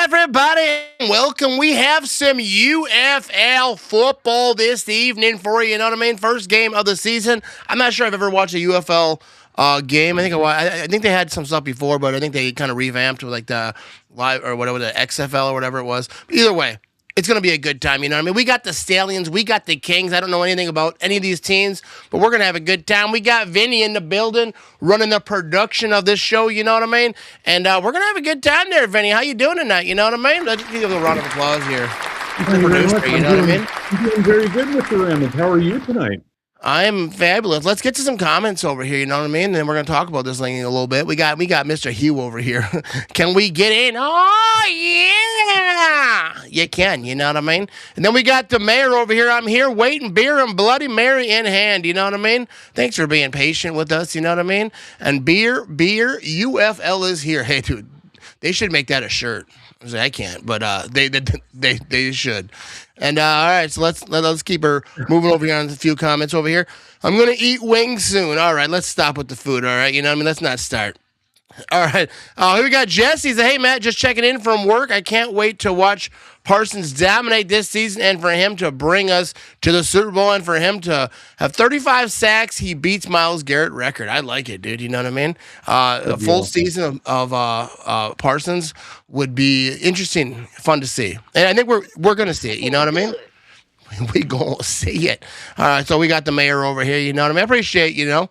everybody? Welcome. We have some UFL football this evening for you. You know what I mean? First game of the season. I'm not sure I've ever watched a UFL game. I think they had some stuff before, but I think they kind of revamped with like the live or whatever, the XFL or whatever it was. Either way, it's going to be a good time, you know what I mean? We got the Stallions, we got the Kings. I don't know anything about any of these teams, but we're going to have a good time. We got Vinny in the building running the production of this show, you know what I mean? And we're going to have a good time there, Vinny. How you doing tonight, you know what I mean? Let's give a round of applause here. Thank you very much. You know what I mean? I'm doing very good, Mr. Ramage. How are you tonight? I'm fabulous. Let's get to some comments over here, you know what I mean? And then we're going to talk about this thing in a little bit. We got Mr. Hugh over here. Can we get in? Oh, yeah! You can, you know what I mean? And then we got the mayor over here. I'm here waiting, beer and Bloody Mary in hand, you know what I mean? Thanks for being patient with us, you know what I mean? And beer, UFL is here. Hey, dude, they should make that a shirt. I can't, but they should. And all right, so let's keep her moving over here on a few comments over here. I'm gonna eat wings soon. All right, let's stop with the food. All right, you know what I mean? Let's not start. All right. Here we got Jesse. Hey, Matt, just checking in from work. I can't wait to watch Parsons dominate this season and for him to bring us to the Super Bowl and for him to have 35 sacks. He beats Myles Garrett's record. I like it, dude. You know what I mean? A full season of Parsons would be interesting, fun to see. And I think we're going to see it. You know what I mean? We going to see it. All right, so we got the mayor over here. You know what I mean? I appreciate, you know.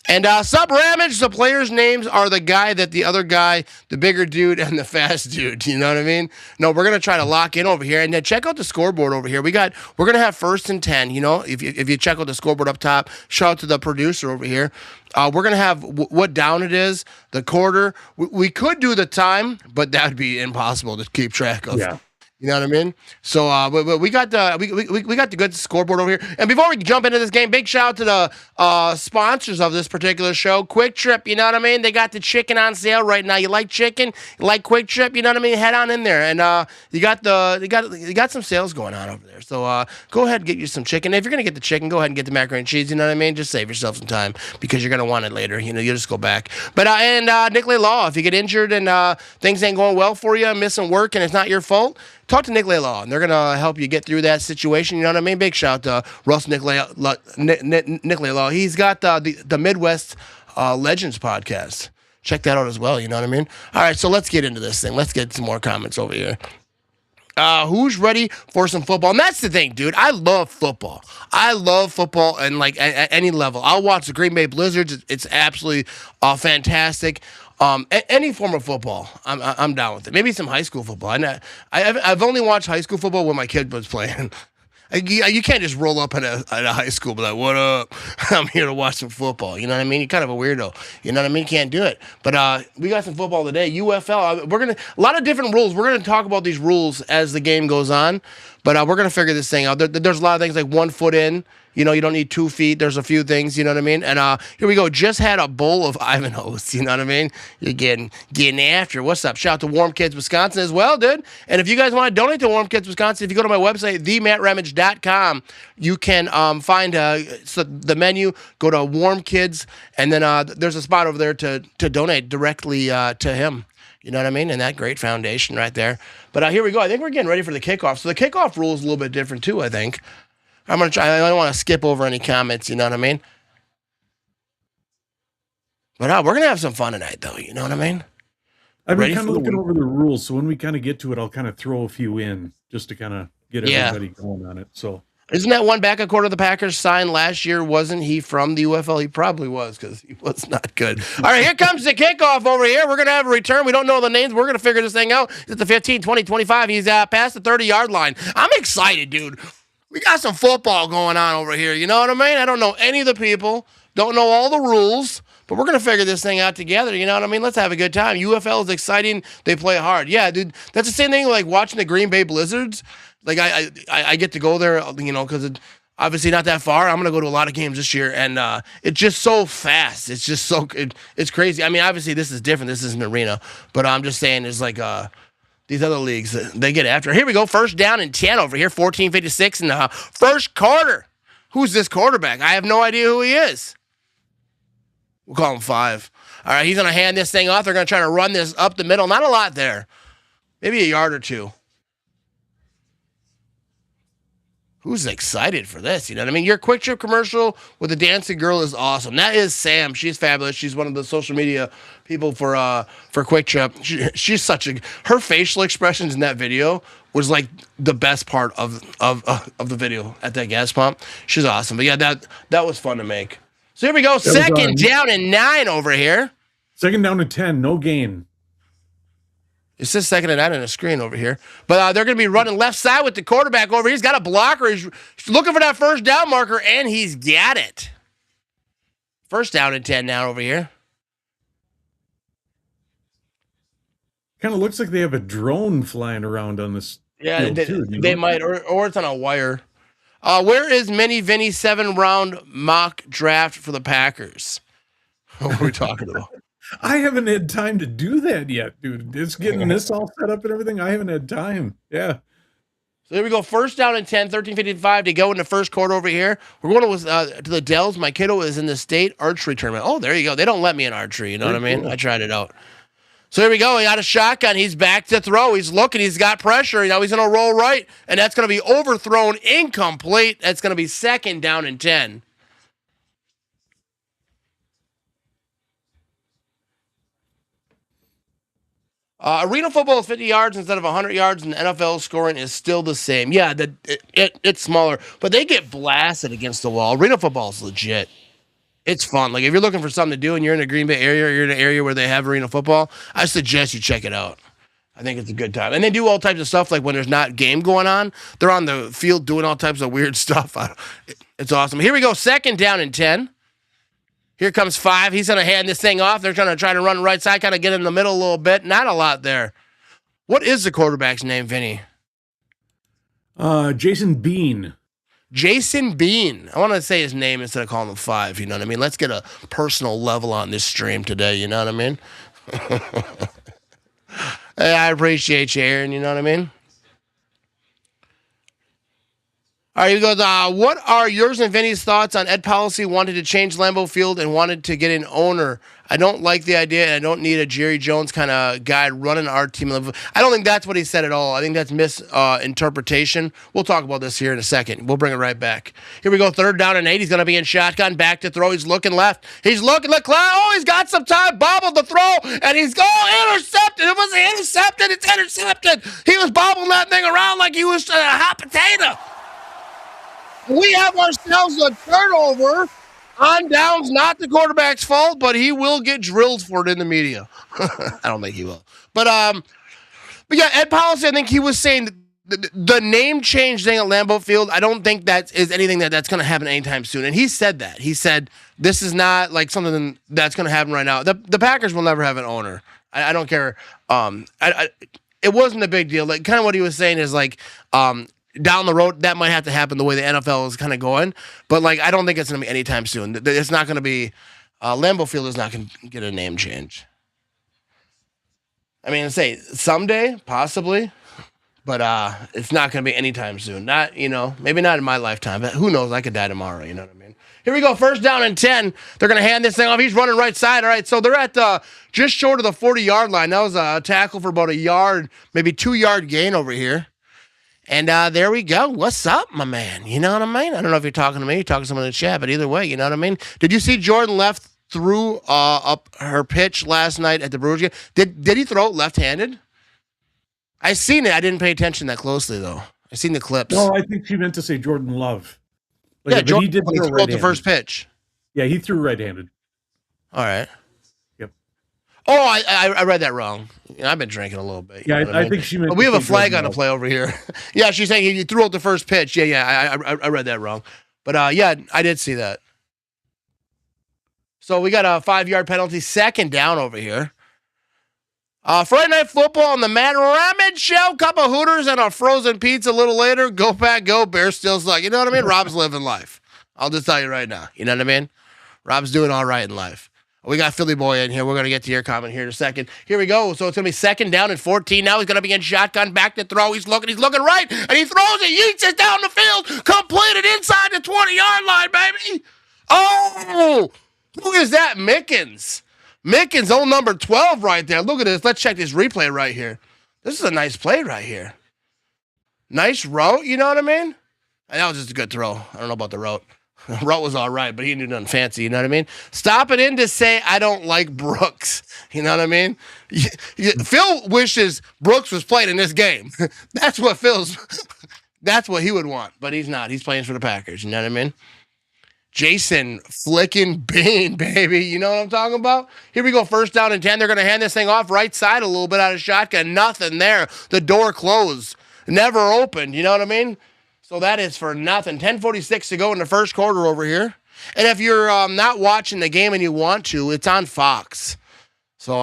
And sub Ramage, the players' names are the guy that the other guy, the bigger dude, and the fast dude. You know what I mean? No, we're gonna try to lock in over here, and then check out the scoreboard over here. We're gonna have 1st and 10. You know, if you check out the scoreboard up top, shout out to the producer over here. We're gonna have what down it is, the quarter. We could do the time, but that would be impossible to keep track of. Yeah. You know what I mean? So, but we got the we got the good scoreboard over here. And before we jump into this game, big shout out to the sponsors of this particular show, Quick Trip. You know what I mean? They got the chicken on sale right now. You like chicken? You like Quick Trip? You know what I mean? Head on in there, and you got some sales going on over there. So go ahead and get you some chicken. If you're gonna get the chicken, go ahead and get the macaroni and cheese. You know what I mean? Just save yourself some time because you're gonna want it later. You know, you just go back. But Nicolay Law, if you get injured and things ain't going well for you, missing work, and it's not your fault, talk to Nicolay Law, and they're going to help you get through that situation. You know what I mean? Big shout out to Russ Nicolay Law. He's got the Midwest Legends podcast. Check that out as well. You know what I mean? All right, so let's get into this thing. Let's get some more comments over here. Who's ready for some football? And that's the thing, dude. I love football. And like at any level. I'll watch the Green Bay Blizzards. It's absolutely fantastic. Any form of football, I'm down with it. Maybe some high school football. I've only watched high school football when my kid was playing. You can't just roll up at a high school and be like, what up? I'm here to watch some football. You know what I mean? You're kind of a weirdo. You know what I mean? Can't do it. But we got some football today. UFL. A lot of different rules. We're going to talk about these rules as the game goes on. But we're going to figure this thing out. There's a lot of things like 1 foot in. You know, you don't need 2 feet. There's a few things, you know what I mean? And here we go. Just had a bowl of Ivanhoe's, you know what I mean? You're getting after. What's up? Shout out to Warm Kids Wisconsin as well, dude. And if you guys want to donate to Warm Kids Wisconsin, if you go to my website, themattramage.com, you can find the menu, go to Warm Kids, and then there's a spot over there to donate directly to him. You know what I mean? And that great foundation right there. But here we go. I think we're getting ready for the kickoff. So the kickoff rule is a little bit different too, I think. I'm going to try. I don't want to skip over any comments, you know what I mean? But we're going to have some fun tonight, though, you know what I mean? I've been kind of looking over the rules, so when we kind of get to it, I'll kind of throw a few in just to kind of get everybody going on it. So, isn't that one backup quarter of the Packers signed last year? Wasn't he from the UFL? He probably was because he was not good. All right, here comes the kickoff over here. We're going to have a return. We don't know the names. We're going to figure this thing out. It's the 15, 20, 25. He's past the 30-yard line. I'm excited, dude. We got some football going on over here. You know what I mean? I don't know any of the people. Don't know all the rules. But we're going to figure this thing out together. You know what I mean? Let's have a good time. UFL is exciting. They play hard. Yeah, dude. That's the same thing like watching the Green Bay Blizzards. Like, I get to go there, you know, because it's obviously not that far. I'm going to go to a lot of games this year. And it's just so fast. It's just so it's crazy. I mean, obviously, this is different. This is an arena. But I'm just saying it's like these other leagues, they get after. Here we go. 1st down and 10 over here. 14:56 in the first quarter. Who's this quarterback? I have no idea who he is. We'll call him 5. All right, he's going to hand this thing off. They're going to try to run this up the middle. Not a lot there. Maybe a yard or two. Who's excited for this? You know what I mean? Your Quick Trip commercial with the dancing girl is awesome. That is Sam. She's fabulous. She's one of the social media people for Quick Trip. She's such a. Her facial expressions in that video was like the best part of the video at that gas pump. She's awesome. But yeah, that was fun to make. So here we go. Second down and 9 over here. Second down and 10. No gain. It says second and 9 on the screen over here. But they're going to be running left side with the quarterback over here. He's got a blocker. He's looking for that first down marker, and he's got it. First down and 10 now over here. Kind of looks like they have a drone flying around on this. Yeah, they might, or it's on a wire. Where is Mini Vinny 7-round mock draft for the Packers? What are we talking about? I haven't had time to do that yet, dude. It's getting this all set up and everything. I haven't had time. Yeah. So here we go. First down and 10, 13:55 to go in the first quarter over here. We're going to the Dells. My kiddo is in the state archery tournament. Oh, there you go. They don't let me in archery. You know what I mean? Cool. I tried it out. So here we go. He got a shotgun. He's back to throw. He's looking. He's got pressure. Now he's going to roll right, and that's going to be overthrown, incomplete. That's going to be second down and 10. Arena football is 50 yards instead of 100 yards, and the NFL scoring is still the same. Yeah, it's smaller, but they get blasted against the wall. Arena football is legit. It's fun. Like, if you're looking for something to do and you're in the Green Bay area or you're in an area where they have arena football, I suggest you check it out. I think it's a good time. And they do all types of stuff, like when there's not game going on, they're on the field doing all types of weird stuff. It's awesome. Here we go, second down and 10. Here comes 5. He's going to hand this thing off. They're going to try to run right side, kind of get in the middle a little bit. Not a lot there. What is the quarterback's name, Vinny? Jason Bean. Jason Bean. I want to say his name instead of calling him 5. You know what I mean? Let's get a personal level on this stream today. You know what I mean? Hey, I appreciate you, Aaron. You know what I mean? All right, he goes, what are yours and Vinny's thoughts on Ed Policy wanted to change Lambeau Field and wanted to get an owner? I don't like the idea, and I don't need a Jerry Jones kind of guy running our team. I don't think that's what he said at all. I think that's misinterpretation. We'll talk about this here in a second. We'll bring it right back. Here we go, third down and 8. He's going to be in shotgun, back to throw. He's looking left. He's looking, oh, he's got some time, bobbled the throw, and he's intercepted. It wasn't intercepted, it's intercepted. He was bobbling that thing around like he was a hot potato. We have ourselves a turnover on downs. Not the quarterback's fault, but he will get drilled for it in the media. I don't think he will. But yeah, Ed Policy, I think he was saying the name change thing at Lambeau Field, I don't think that is anything that's going to happen anytime soon. And he said that. He said, this is not like something that's going to happen right now. The Packers will never have an owner. I don't care. It wasn't a big deal. Like, kind of what he was saying is like, down the road, that might have to happen the way the NFL is kind of going. But, like, I don't think it's going to be anytime soon. It's not going to be Lambeau Field is not going to get a name change. I mean, say someday, possibly. But it's not going to be anytime soon. Not, maybe not in my lifetime. But who knows? I could die tomorrow. You know what I mean? Here we go. First down and 10. They're going to hand this thing off. He's running right side. All right, so they're at just short of the 40-yard line. That was a tackle for about a yard, maybe 2-yard gain over here. And there we go. What's up, my man? You know what I mean? I don't know if you're talking to me, you're talking to someone in the chat, but either way, you know what I mean? Did you see Jordan left threw up her pitch last night at the Brewers game? Did he throw it left-handed? I seen it. I didn't pay attention that closely, though. I seen the clips. No, I think she meant to say Jordan Love. Yeah, Jordan, he did throw the first pitch. Yeah, he threw right-handed. All right. Yep. Oh, I read that wrong. I've been drinking a little bit. Yeah, I think she meant. We have a flag on the play over here. Yeah, she's saying he threw out the first pitch. Yeah, I read that wrong. But yeah, I did see that. So we got a 5-yard penalty, second down over here. Friday Night Football on the Matt Ramage show. Cup of Hooters and a frozen pizza a little later. Go Pack, go. Bear still suck. You know what I mean? Rob's living life. I'll just tell you right now. You know what I mean? Rob's doing all right in life. We got Philly Boy in here. We're going to get to your comment here in a second. Here we go. So it's going to be second down and 14. Now he's going to be in shotgun, back to throw. He's looking right, and he throws it, yeets it down the field, completed inside the 20-yard line, baby. Oh, who is that? Mickens, old number 12 right there. Look at this. Let's check this replay right here. This is a nice play right here. Nice route, you know what I mean? And that was just a good throw. I don't know about the route. The route was all right, but he didn't do nothing fancy, you know what I mean? Stop it in to say, I don't like Brooks. You know what I mean? Phil wishes Brooks was playing in this game. That's what he would want, but he's not. He's playing for the Packers, you know what I mean? Jason flicking Bean, baby. You know what I'm talking about? Here we go, 1st down and 10. They're going to hand this thing off right side a little bit out of shotgun. Nothing there. The door closed. Never opened. You know what I mean? So that is for nothing. 10:46 to go in the first quarter over here. And if you're not watching the game and you want to, it's on Fox. So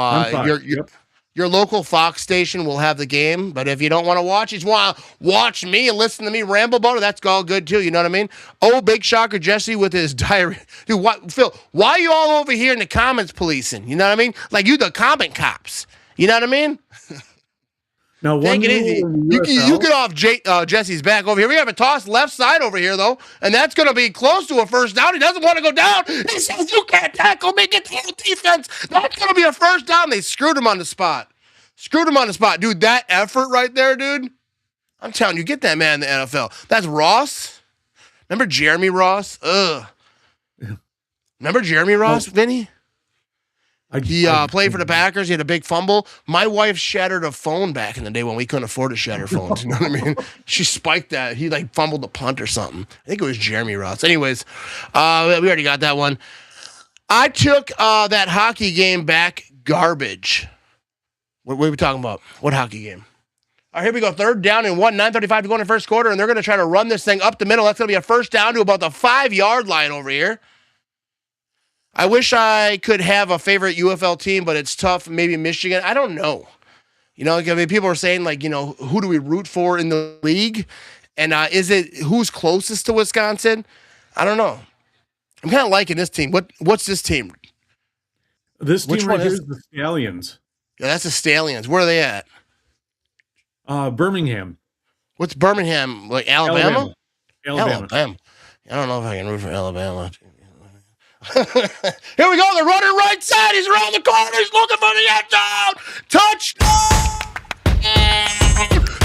your local Fox station will have the game, but if you don't want to watch, you just want to watch me and listen to me ramble about it, that's all good too, you know what I mean? Oh, Big Shocker Jesse with his diary. Dude, Phil, why are you all over here in the comments policing? You know what I mean? Like you the comment cops. You know what I mean? Now, take it easy. You get off Jesse's back over here. We have a toss left side over here, though, and that's going to be close to a 1st down. He doesn't want to go down. He says, you can't tackle me. Get the whole defense. That's going to be a 1st down. They screwed him on the spot. Dude, that effort right there, dude. I'm telling you, get that man in the NFL. That's Ross. Remember Jeremy Ross? Remember Jeremy Ross, Vinny? He played for the Packers. He had a big fumble. My wife shattered a phone back in the day when we couldn't afford to shatter phones. You know what I mean? She spiked that. He fumbled the punt or something. I think it was Jeremy Ross. Anyways, we already got that one. I took that hockey game back garbage. What are we talking about? What hockey game? All right, here we go. 3rd down and 1, 9:35 to go in the first quarter, and they're going to try to run this thing up the middle. That's going to be a 1st down to about the 5-yard line over here. I wish I could have a favorite UFL team, but it's tough. Maybe Michigan. I don't know. You know, I mean, people are saying, like, you know, who do we root for in the league? And is it who's closest to Wisconsin? I don't know. I'm kind of liking this team. What's this team? This team right here is the Stallions. Yeah, that's the Stallions. Where are they at? Birmingham. What's Birmingham? Like Alabama? Alabama. I don't know if I can root for Alabama. Here we go. They're running right side. He's around the corner. He's looking for the end zone. Touchdown!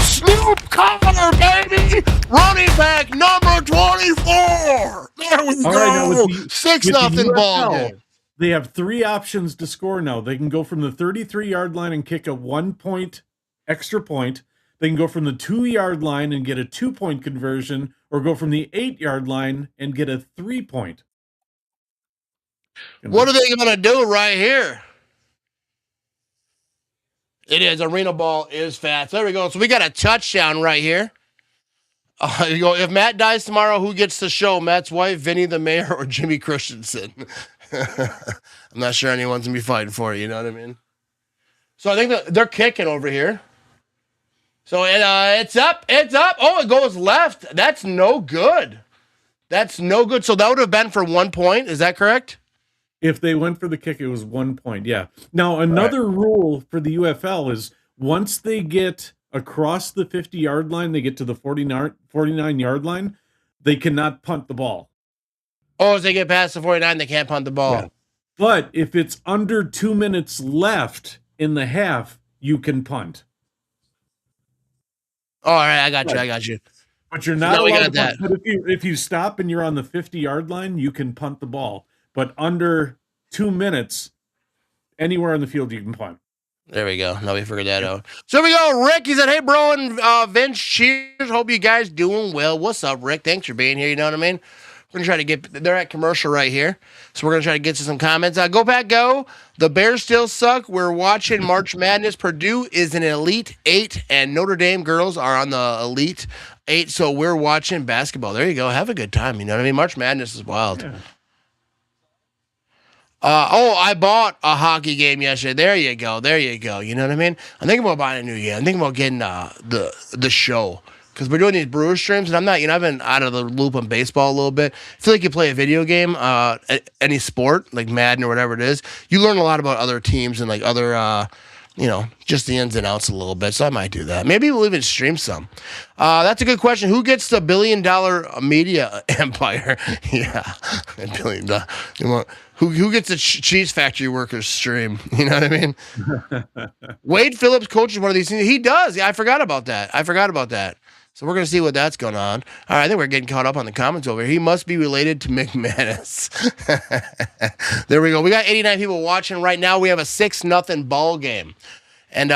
Snoop Connor, baby. Running back number 24. There we go. Right, 6-0 ball game. They have 3 options to score now. They can go from the 33-yard line and kick a 1-point extra point. They can go from the 2-yard line and get a 2-point conversion, or go from the 8-yard line and get a 3-point. What are they going to do right here? It is. Arena ball is fast. There we go. So we got a touchdown right here. You go, if Matt dies tomorrow, who gets the show? Matt's wife, Vinny the mayor, or Jimmy Christensen? I'm not sure anyone's going to be fighting for it. You know what I mean? So I think they're kicking over here. So it's up. It's up. Oh, it goes left. That's no good. So that would have been for 1 point. Is that correct? If they went for the kick, it was 1 point, yeah. Now, another rule for the UFL is once they get across the 50-yard line, they get to the 49-yard line, they cannot punt the ball. Oh, as they get past the 49, they can't punt the ball. Yeah. But if it's under 2 minutes left in the half, you can punt. All right, I got you. But you're not allowed to punt. But if you stop and you're on the 50-yard line, you can punt the ball. But under 2 minutes, anywhere on the field, you can punt. There we go. Now we figured that out. So here we go. Rick, he said, hey, bro, and Vince, cheers. Hope you guys doing well. What's up, Rick? Thanks for being here. You know what I mean? We're going to try to get, they're at commercial right here. So we're going to try to get to some comments. Go Pack Go. The Bears still suck. We're watching March Madness. Purdue is an Elite 8, and Notre Dame girls are on the Elite 8. So we're watching basketball. There you go. Have a good time. You know what I mean? March Madness is wild. Yeah. I bought a hockey game yesterday. There you go. You know what I mean? I'm thinking about buying a new game. I'm thinking about getting the show. Because we're doing these Brewer streams, and I'm not, I've been out of the loop on baseball a little bit. I feel like you play a video game, any sport, like Madden or whatever it is, you learn a lot about other teams and like other, just the ins and outs a little bit. So I might do that. Maybe we'll even stream some. That's a good question. Who gets the $1 billion media empire? Yeah, $1 billion. Who gets the cheese factory workers stream? You know what I mean? Wade Phillips coaches one of these things. He does. Yeah, I forgot about that. So we're going to see what that's going on. All right, I think we're getting caught up on the comments over here. He must be related to McManus. There we go. We got 89 people watching right now. We have a 6-0 ball game. And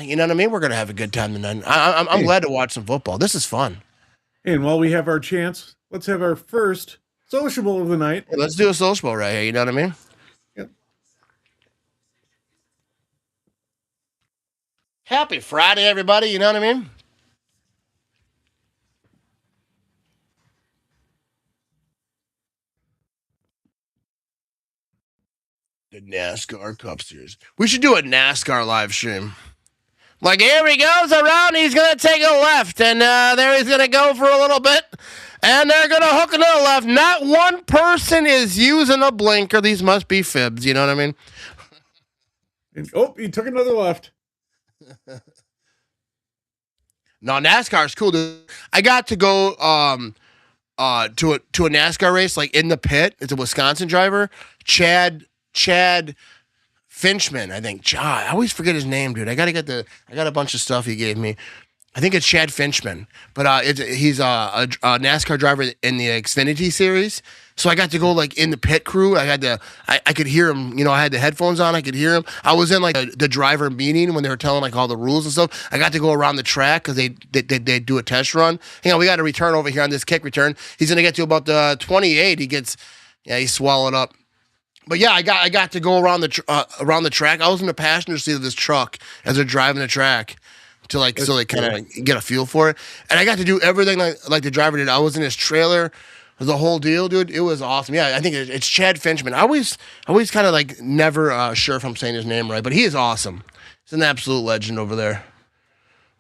you know what I mean? We're going to have a good time tonight. I'm glad to watch some football. This is fun. And while we have our chance, let's have our first sociable of the night. Let's do a sociable right here. You know what I mean? Yep. Happy Friday, everybody. You know what I mean? The NASCAR Cup Series. We should do a NASCAR live stream. Like, here he goes around, he's going to take a left, and there he's going to go for a little bit, and they're going to hook another left. Not one person is using a blinker. These must be fibs, you know what I mean? And, he took another left. No, NASCAR is cool, dude. I got to go to a NASCAR race, like in the pit. It's a Wisconsin driver, Chad Finchman, I think. I always forget his name, dude. I got a bunch of stuff he gave me. I think it's Chad Finchman, but he's a NASCAR driver in the Xfinity series. So I got to go like in the pit crew. I could hear him. You know, I had the headphones on. I could hear him. I was in like the driver meeting when they were telling like all the rules and stuff. I got to go around the track because they do a test run. You know, we got a return over here on this kick return. He's gonna get to about the 28. He's swallowed up. But yeah, I got to go around the track. I was in the passenger seat of this truck as they're driving the track so they kind of get a feel for it. And I got to do everything like the driver did. I was in his trailer, the whole deal, dude. It was awesome. Yeah, I think it's Chad Finchman. I always kind of like never sure if I'm saying his name right, but he is awesome. He's an absolute legend over there.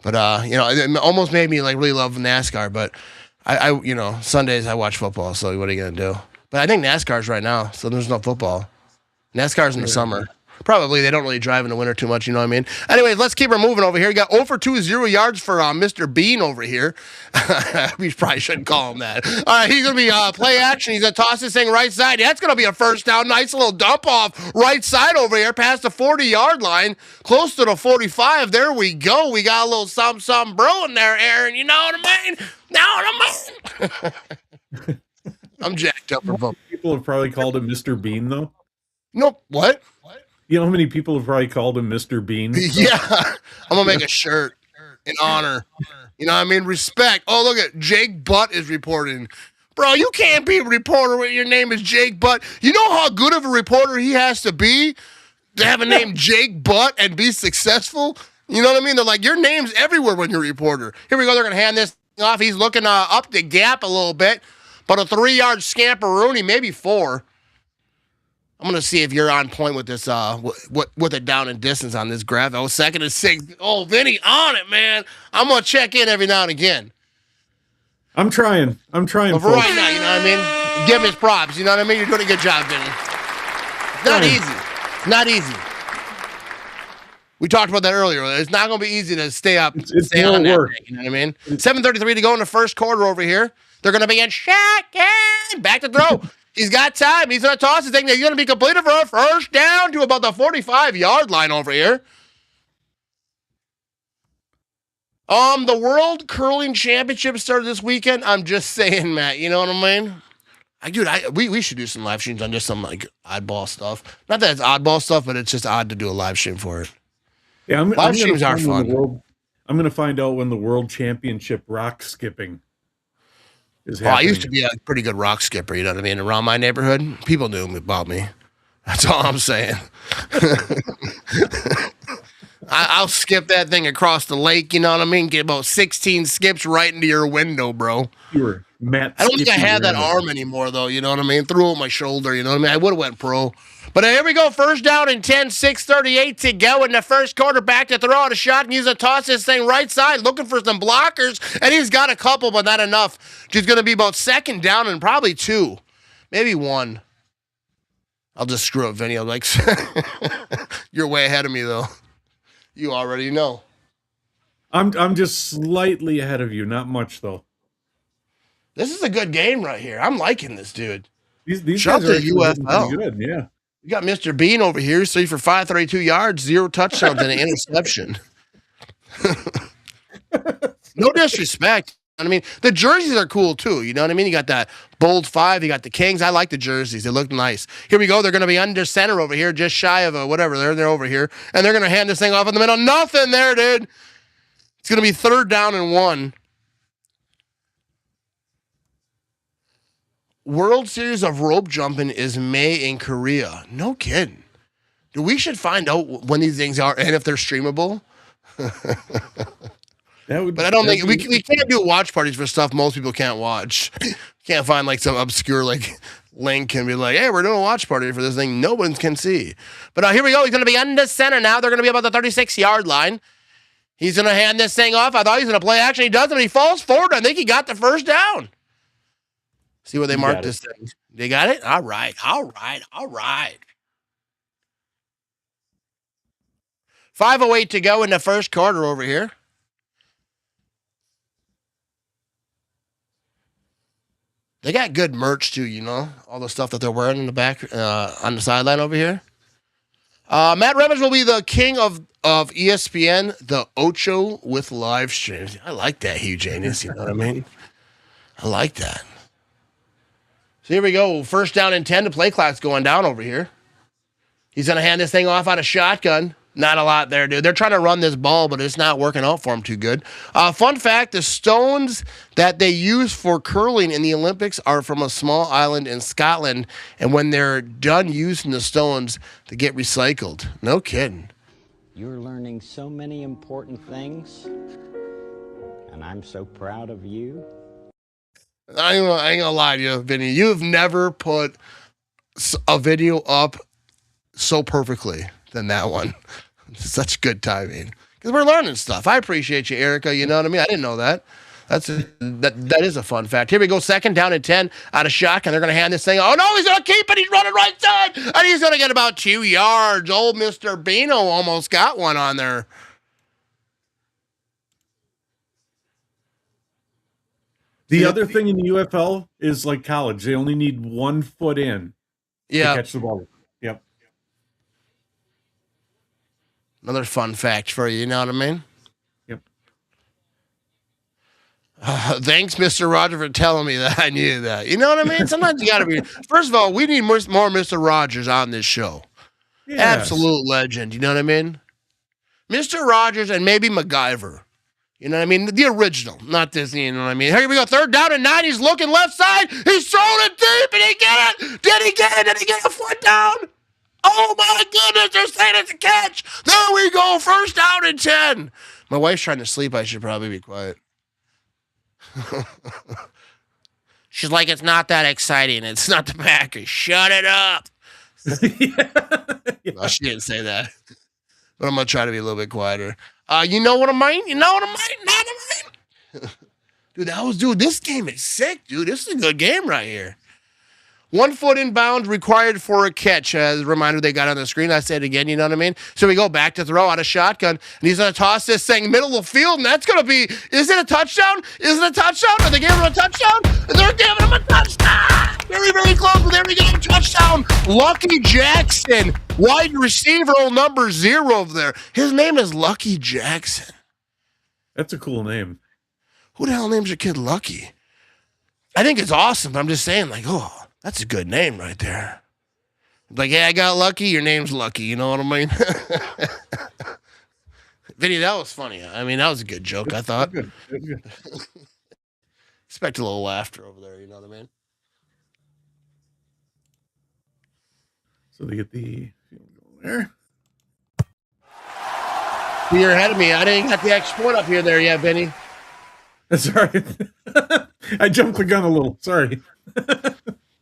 But you know, it almost made me like really love NASCAR. But I you know, Sundays I watch football. So what are you gonna do? But I think NASCAR's right now, so there's no football. NASCAR's in the summer. Probably they don't really drive in the winter too much, you know what I mean? Anyways, let's keep her moving over here. You got 0 for 2, 0 yards for Mr. Bean over here. We probably shouldn't call him that. All right, he's going to be play action. He's going to toss this thing right side. That's going to be a first down. Nice little dump off right side over here past the 40-yard line, close to the 45. There we go. We got a little something brewing there, Aaron. You know what I mean? Know what I mean? I'm jacked up for football. People have probably called him Mr. Bean, though. Nope. What? You know how many people have probably called him Mr. Bean? Yeah. I'm going to make a shirt in honor. You know what I mean? Respect. Oh, look at Jake Butt is reporting. Bro, you can't be a reporter when your name is Jake Butt. You know how good of a reporter he has to be to have a name Jake Butt and be successful? You know what I mean? They're like, your name's everywhere when you're a reporter. Here we go. They're going to hand this off. He's looking up the gap a little bit. But a 3-yard scamperoonie, maybe 4. I'm going to see if you're on point with this, with it down and distance on this graph. 2nd and 6. Oh, Vinny on it, man. I'm going to check in every now and again. I'm trying. But for right now, you know what I mean? Give him his props. You know what I mean? You're doing a good job, Vinny. Not easy. We talked about that earlier. It's not going to be easy to stay up. It's stay more on work. that, you know what I mean? 7:33 to go in the first quarter over here. They're going to be in shotgun. Back to throw. He's got time. He's going to toss the thing. He's going to be completed for a first down to about the 45-yard line over here. The World Curling Championship started this weekend. I'm just saying, Matt. You know what I mean? We should do some live streams on just some like oddball stuff. Not that it's oddball stuff, but it's just odd to do a live stream for it. Yeah, live streams are fun. I'm going to find out when the World Championship rock skipping is happening. I used to be a pretty good rock skipper, you know what I mean? Around my neighborhood, people knew about me. That's all I'm saying. I'll skip that thing across the lake, you know what I mean? Get about 16 skips right into your window, bro. You were Matt. I don't think I have that arm anymore, though, you know what I mean? Threw it my shoulder, you know what I mean? I would have went pro. But here we go, first down and 10, 6:38 to go in the first quarter. Back to throw out a shot and he's going to toss this thing right side, looking for some blockers, and he's got a couple, but not enough. She's going to be about 2nd down and probably 2, maybe 1. I'll just screw up, Vinny. I'm like, you're way ahead of me, though. You already know. I'm just slightly ahead of you, not much, though. This is a good game right here. I'm liking this, dude. These Shout guys are to UFL. good, yeah. You got Mr. Bean over here, 3 for 5, 32 yards, 0 touchdowns, and an interception. No disrespect. I mean, the jerseys are cool too. You know what I mean? You got that bold 5. You got the Kings. I like the jerseys. They look nice. Here we go. They're going to be under center over here, just shy of a whatever. They're over here, and they're going to hand this thing off in the middle. Nothing there, dude. It's going to be 3rd down and 1. World Series of rope jumping is May in Korea. No kidding. Dude, we should find out when these things are and if they're streamable. But I don't think we can't do watch parties for stuff most people can't watch. Can't find like some obscure like link and be like, hey, we're doing a watch party for this thing no one can see. But here we go. He's going to be under center now. They're going to be about the 36-yard line. He's going to hand this thing off. I thought he was going to play action. He doesn't. He falls forward. I think he got the 1st down. See where they marked this thing. They got it? All right. 5:08 to go in the 1st quarter over here. They got good merch too, you know, all the stuff that they're wearing in the back on the sideline over here. Matt Ramage will be the king of ESPN, the Ocho with live streams. I like that, Hugh Janus. You know what I mean? I like that. So here we go. 1st down and 10. The play clock's going down over here. He's going to hand this thing off out of shotgun. Not a lot there, dude. They're trying to run this ball, but it's not working out for them too good. Fun fact, the stones that they use for curling in the Olympics are from a small island in Scotland, and when they're done using the stones, they get recycled. No kidding. You're learning so many important things, and I'm so proud of you. I ain't gonna lie to you, Vinny. You've never put a video up so perfectly than that one. Such good timing. Because we're learning stuff. I appreciate you, Erica. You know what I mean? I didn't know that. That is a fun fact. Here we go. 2nd down and 10 out of shotgun. They're going to hand this thing. Oh, no, he's going to keep it. He's running right side. And he's going to get about 2 yards. Old Mr. Bino almost got one on there. The other thing in the UFL is like college. They only need 1 foot in to catch the ball. Yep. Another fun fact for you. You know what I mean? Yep. Thanks, Mr. Roger, for telling me that. I knew that. You know what I mean? Sometimes you got to be. First of all, we need more Mr. Rogers on this show. Yes. Absolute legend. You know what I mean? Mr. Rogers and maybe MacGyver. You know what I mean? The original, not this. You know what I mean? Here we go. 3rd down and 9. He's looking left side. He's throwing it deep. Did he get it? Did he get it? Did he get a foot down? Oh my goodness, they're saying it's a catch. There we go. 1st down and 10. My wife's trying to sleep. I should probably be quiet. She's like, it's not that exciting. It's not the Packers. Shut it up. Yeah. No, she didn't say that. But I'm going to try to be a little bit quieter. You know what I mean? You know what I mean? Dude, this game is sick, dude. This is a good game right here. 1 foot inbound required for a catch. As a reminder, they got on the screen. I said it again, you know what I mean? So we go back to throw out a shotgun, and he's going to toss this thing middle of the field, and that's going to be, is it a touchdown? Is it a touchdown? Are they giving him a touchdown? They're giving him a touchdown! Very, very close. There we go. Touchdown. Lucky Jackson, wide receiver, number 0 over there. His name is Lucky Jackson. That's a cool name. Who the hell names your kid Lucky? I think it's awesome, but I'm just saying, like, oh, that's a good name right there. Like, yeah, I got lucky. Your name's Lucky. You know what I mean? Vinny, that was funny. I mean, that was a good joke, I thought. Good. Expect a little laughter over there. You know what I mean? So they get the field goal there. You're ahead of me. I didn't get the extra point up here there yet, Vinny. That's all right. I jumped the gun a little. Sorry.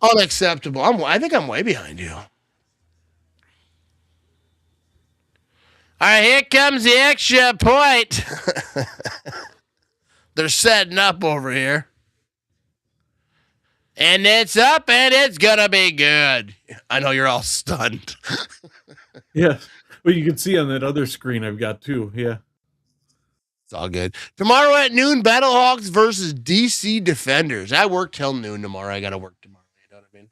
Unacceptable. I think I'm way behind you. All right, here comes the extra point. They're setting up over here. And it's up, and it's going to be good. I know you're all stunned. Yeah. Well, you can see on that other screen I've got too. Yeah. It's all good. Tomorrow at noon, Battlehawks versus DC Defenders. I work till noon tomorrow. I got to work tomorrow. You know what I mean?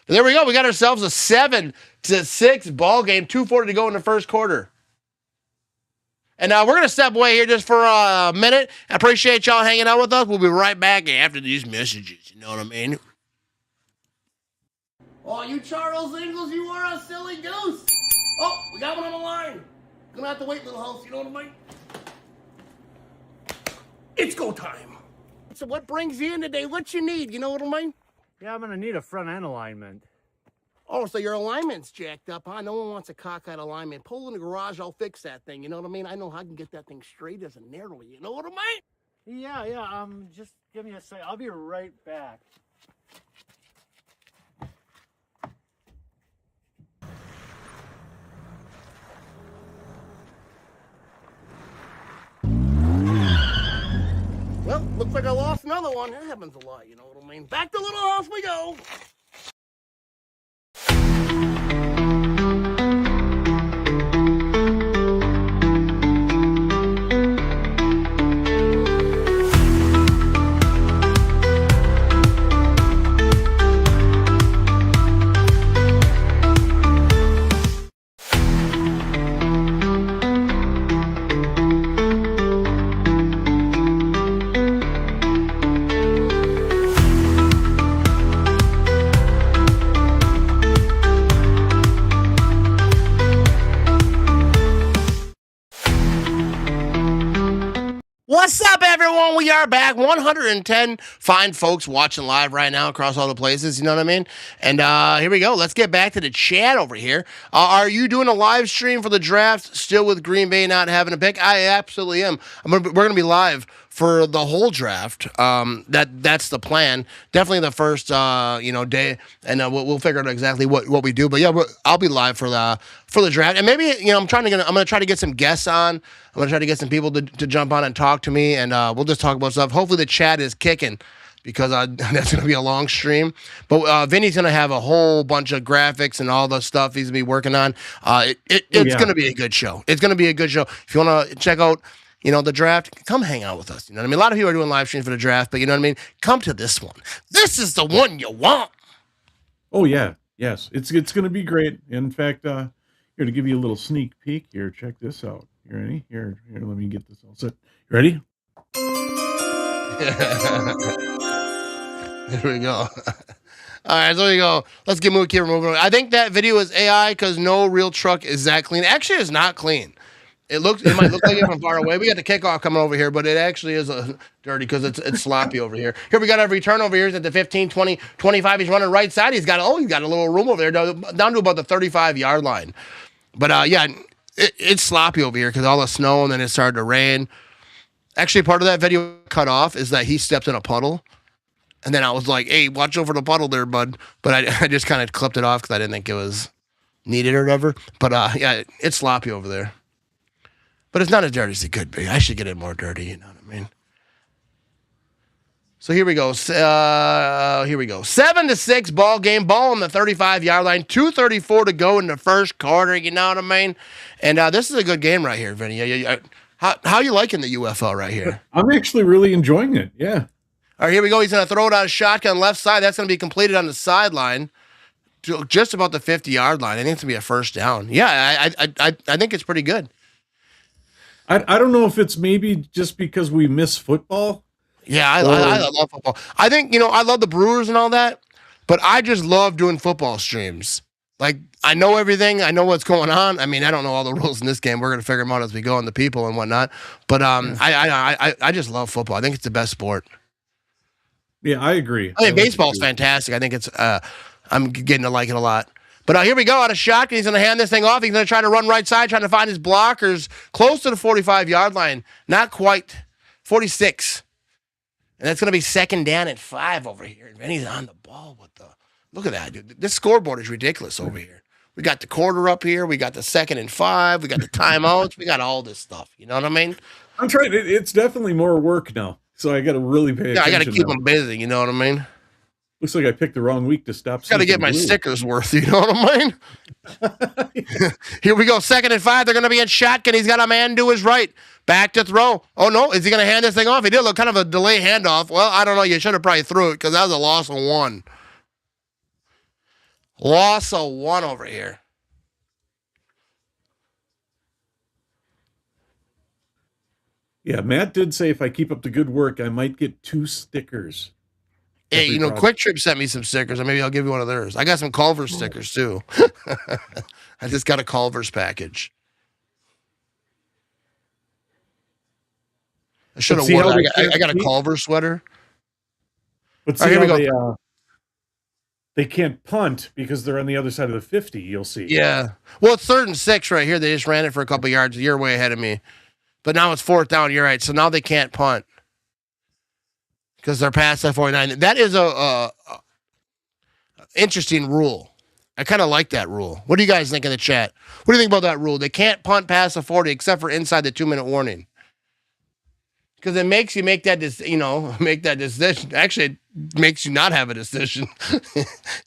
But there we go. We got ourselves a 7-6 ball game. 2:40 to go in the first quarter. And we're going to step away here just for a minute. I appreciate y'all hanging out with us. We'll be right back after these messages. You know what I mean? Oh, you Charles Ingalls, you are a silly goose. Oh, we got one on the line. Gonna have to wait, little house. You know what I mean? It's go time. So what brings you in today? What you need? You know what I mean? Yeah, I'm gonna need a front end alignment. Oh, so your alignment's jacked up, huh? No one wants a cockeyed alignment. Pull in the garage, I'll fix that thing. You know what I mean? I know how I can get that thing straight as a narrow. You know what I mean? Yeah, just give me a sec. I'll be right back. Well, looks like I lost another one. That happens a lot, you know what I mean? Back to Little House we go. What's up, everyone? We are back. 110 fine folks watching live right now across all the places. You know what I mean? And here we go. Let's get back to the chat over here. Are you doing a live stream for the draft still with Green Bay not having a pick? I absolutely am. We're going to be live for the whole draft. That's the plan. Definitely the first day, and we'll figure out exactly what we do. But yeah, I'll be live for the draft, and maybe I'm going to try to get some guests on. I'm going to try to get some people to jump on and talk to me, and we'll just talk about stuff. Hopefully the chat is kicking because that's going to be a long stream. But Vinny's going to have a whole bunch of graphics and all the stuff he's going to be working on. It's going to be a good show. It's going to be a good show. If you want to check out the draft, come hang out with us. You know what I mean? A lot of people are doing live streams for the draft, but you know what I mean? Come to this one. This is the one you want. Oh, yeah. Yes. It's going to be great. In fact, here to give you a little sneak peek here. Check this out. You ready? Here, let me get this all set. You ready? There we go. All right, so there you go. Let's keep moving. I think that video is AI because no real truck is that clean. Actually, it's not clean. It might look like it from far away. We got the kickoff coming over here, but it actually is dirty because it's sloppy over here. Here we got every return over here. He's at the 15, 20, 25. He's running right side. He's got a little room over there down to about the 35-yard line. But yeah, it's sloppy over here because all the snow and then it started to rain. Actually, part of that video cut off is that he stepped in a puddle. And then I was like, hey, watch over the puddle there, bud. But I just kind of clipped it off because I didn't think it was needed or whatever. But yeah, it's sloppy over there. But it's not as dirty as it could be. I should get it more dirty, you know what I mean? So here we go. 7-6 ball game. Ball on the 35-yard line. 2:34 to go in the first quarter, you know what I mean? And this is a good game right here, Vinny. How you liking the UFL right here? I'm actually really enjoying it, yeah. All right, here we go. He's going to throw it out of shotgun left side. That's going to be completed on the sideline to just about the 50-yard line. I think it's going to be a first down. Yeah, I think it's pretty good. I don't know if it's maybe just because we miss football. Yeah, I love football. I think, I love the Brewers and all that, but I just love doing football streams. Like, I know everything. I know what's going on. I mean, I don't know all the rules in this game. We're going to figure them out as we go and the people and whatnot. But I just love football. I think it's the best sport. Yeah, I agree. I mean, baseball is fantastic. I think it's I'm getting to like it a lot. But here we go, out of shotgun. He's going to hand this thing off. He's going to try to run right side, trying to find his blockers close to the 45-yard line. Not quite. 46. And that's going to be second down at 5 over here. And he's on the ball with the... Look at that, dude. This scoreboard is ridiculous over here. We got the quarter up here. We got the 2nd and 5. We got the timeouts. We got all this stuff. You know what I mean? I'm trying. It's definitely more work now. So I got to really pay attention. Yeah, I got to keep them busy. You know what I mean? Looks like I picked the wrong week to stop. Got to get my stickers worth. You know what I mean? Here we go. 2nd and 5. They're going to be in shotgun. He's got a man to his right. Back to throw. Oh, no. Is he going to hand this thing off? He did look kind of a delay handoff. Well, I don't know. You should have probably threw it because that was a loss of 1. Loss of 1 over here. Yeah, Matt did say if I keep up the good work, I might get 2 stickers. Hey, Every product. Quick Trip sent me some stickers, and maybe I'll give you one of theirs. I got some Culver's stickers too. I just got a Culver's package. I should have worn that. I got a Culver's sweater. But see how they can't punt because they're on the other side of the 50, you'll see. Yeah. Well, it's 3rd and 6 right here. They just ran it for a couple yards. You're way ahead of me. But now it's 4th down. You're right. So now they can't punt because they're past that 49. That is a interesting rule. I kind of like that rule. What do you guys think in the chat? What do you think about that rule? They can't punt past the 40 except for inside the 2-minute warning. Because it makes you make that decision. Actually, it makes you not have a decision.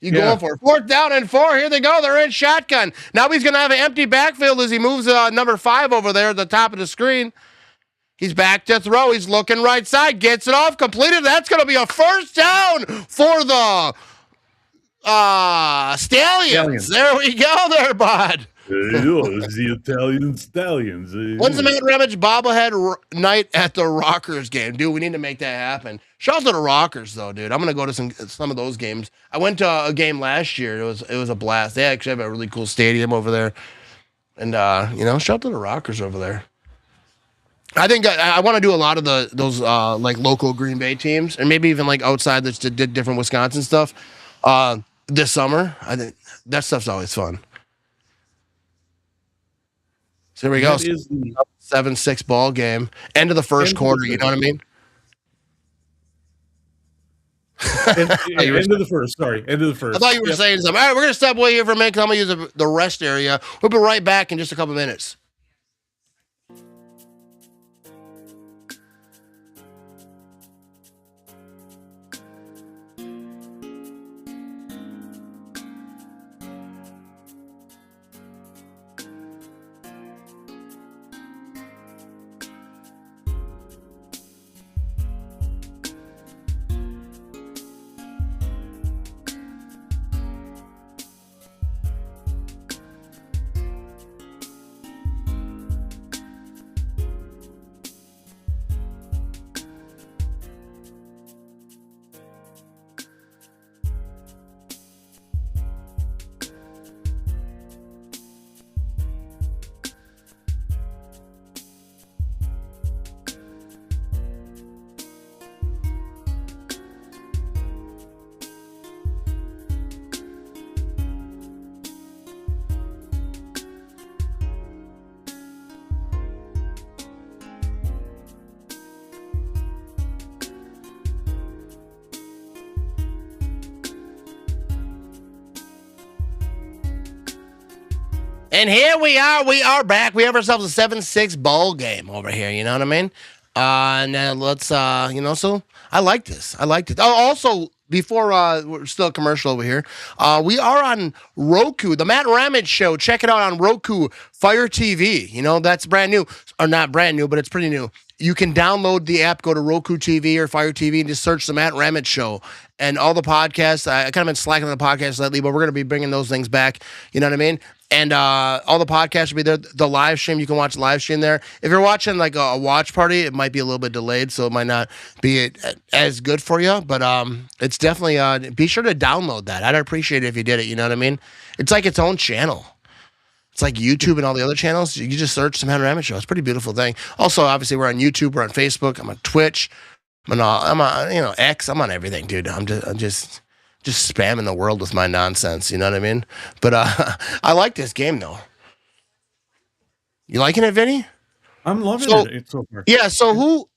Going for it. 4th down and 4. Here they go. They're in shotgun. Now he's going to have an empty backfield as he moves number 5 over there at the top of the screen. He's back to throw. He's looking right side. Gets it off. Completed. That's going to be a 1st down for the Stallions. There we go there, bud. It's the Italian Stallions. When's the Matt Ramage bobblehead night at the Rockers game? Dude, we need to make that happen. Shout out to the Rockers, though, dude. I'm going to go to some of those games. I went to a game last year. It was a blast. They actually have a really cool stadium over there. And, shout out to the Rockers over there. I think I want to do a lot of those like local Green Bay teams, and maybe even like outside that did different Wisconsin stuff this summer. I think that stuff's always fun. So here we go. 7-6 ball game. End of the first quarter. You know what I mean? End of the first. Sorry. End of the first. I thought you were saying something. All right, we're going to step away here for a minute because I'm going to use the rest area. We'll be right back in just a couple minutes. And here we are back. We have ourselves a 7-6 bowl game over here, you know what I mean? And let's, so I like this. I liked it. Oh, also, before we're still a commercial over here, we are on Roku, the Matt Ramage Show. Check it out on Roku, Fire TV. That's brand new. Or not brand new, but it's pretty new. You can download the app, go to Roku TV or Fire TV, and just search the Matt Ramage Show. And all the podcasts, I kind of been slacking on the podcast lately, but we're going to be bringing those things back. You know what I mean? And all the podcasts will be there. The live stream, you can watch the live stream there. If you're watching like a watch party, it might be a little bit delayed, so it might not be as good for you. But it's definitely, be sure to download that. I'd appreciate it if you did it, you know what I mean? It's like its own channel. It's like YouTube and all the other channels. You just search the Matt Ramage Show. It's a pretty beautiful thing. Also, obviously, we're on YouTube. We're on Facebook. I'm on Twitch. I'm on X. I'm on everything, dude. I'm just spamming the world with my nonsense. You know what I mean? But I like this game, though. You liking it, Vinny? I'm loving it so far. Yeah, so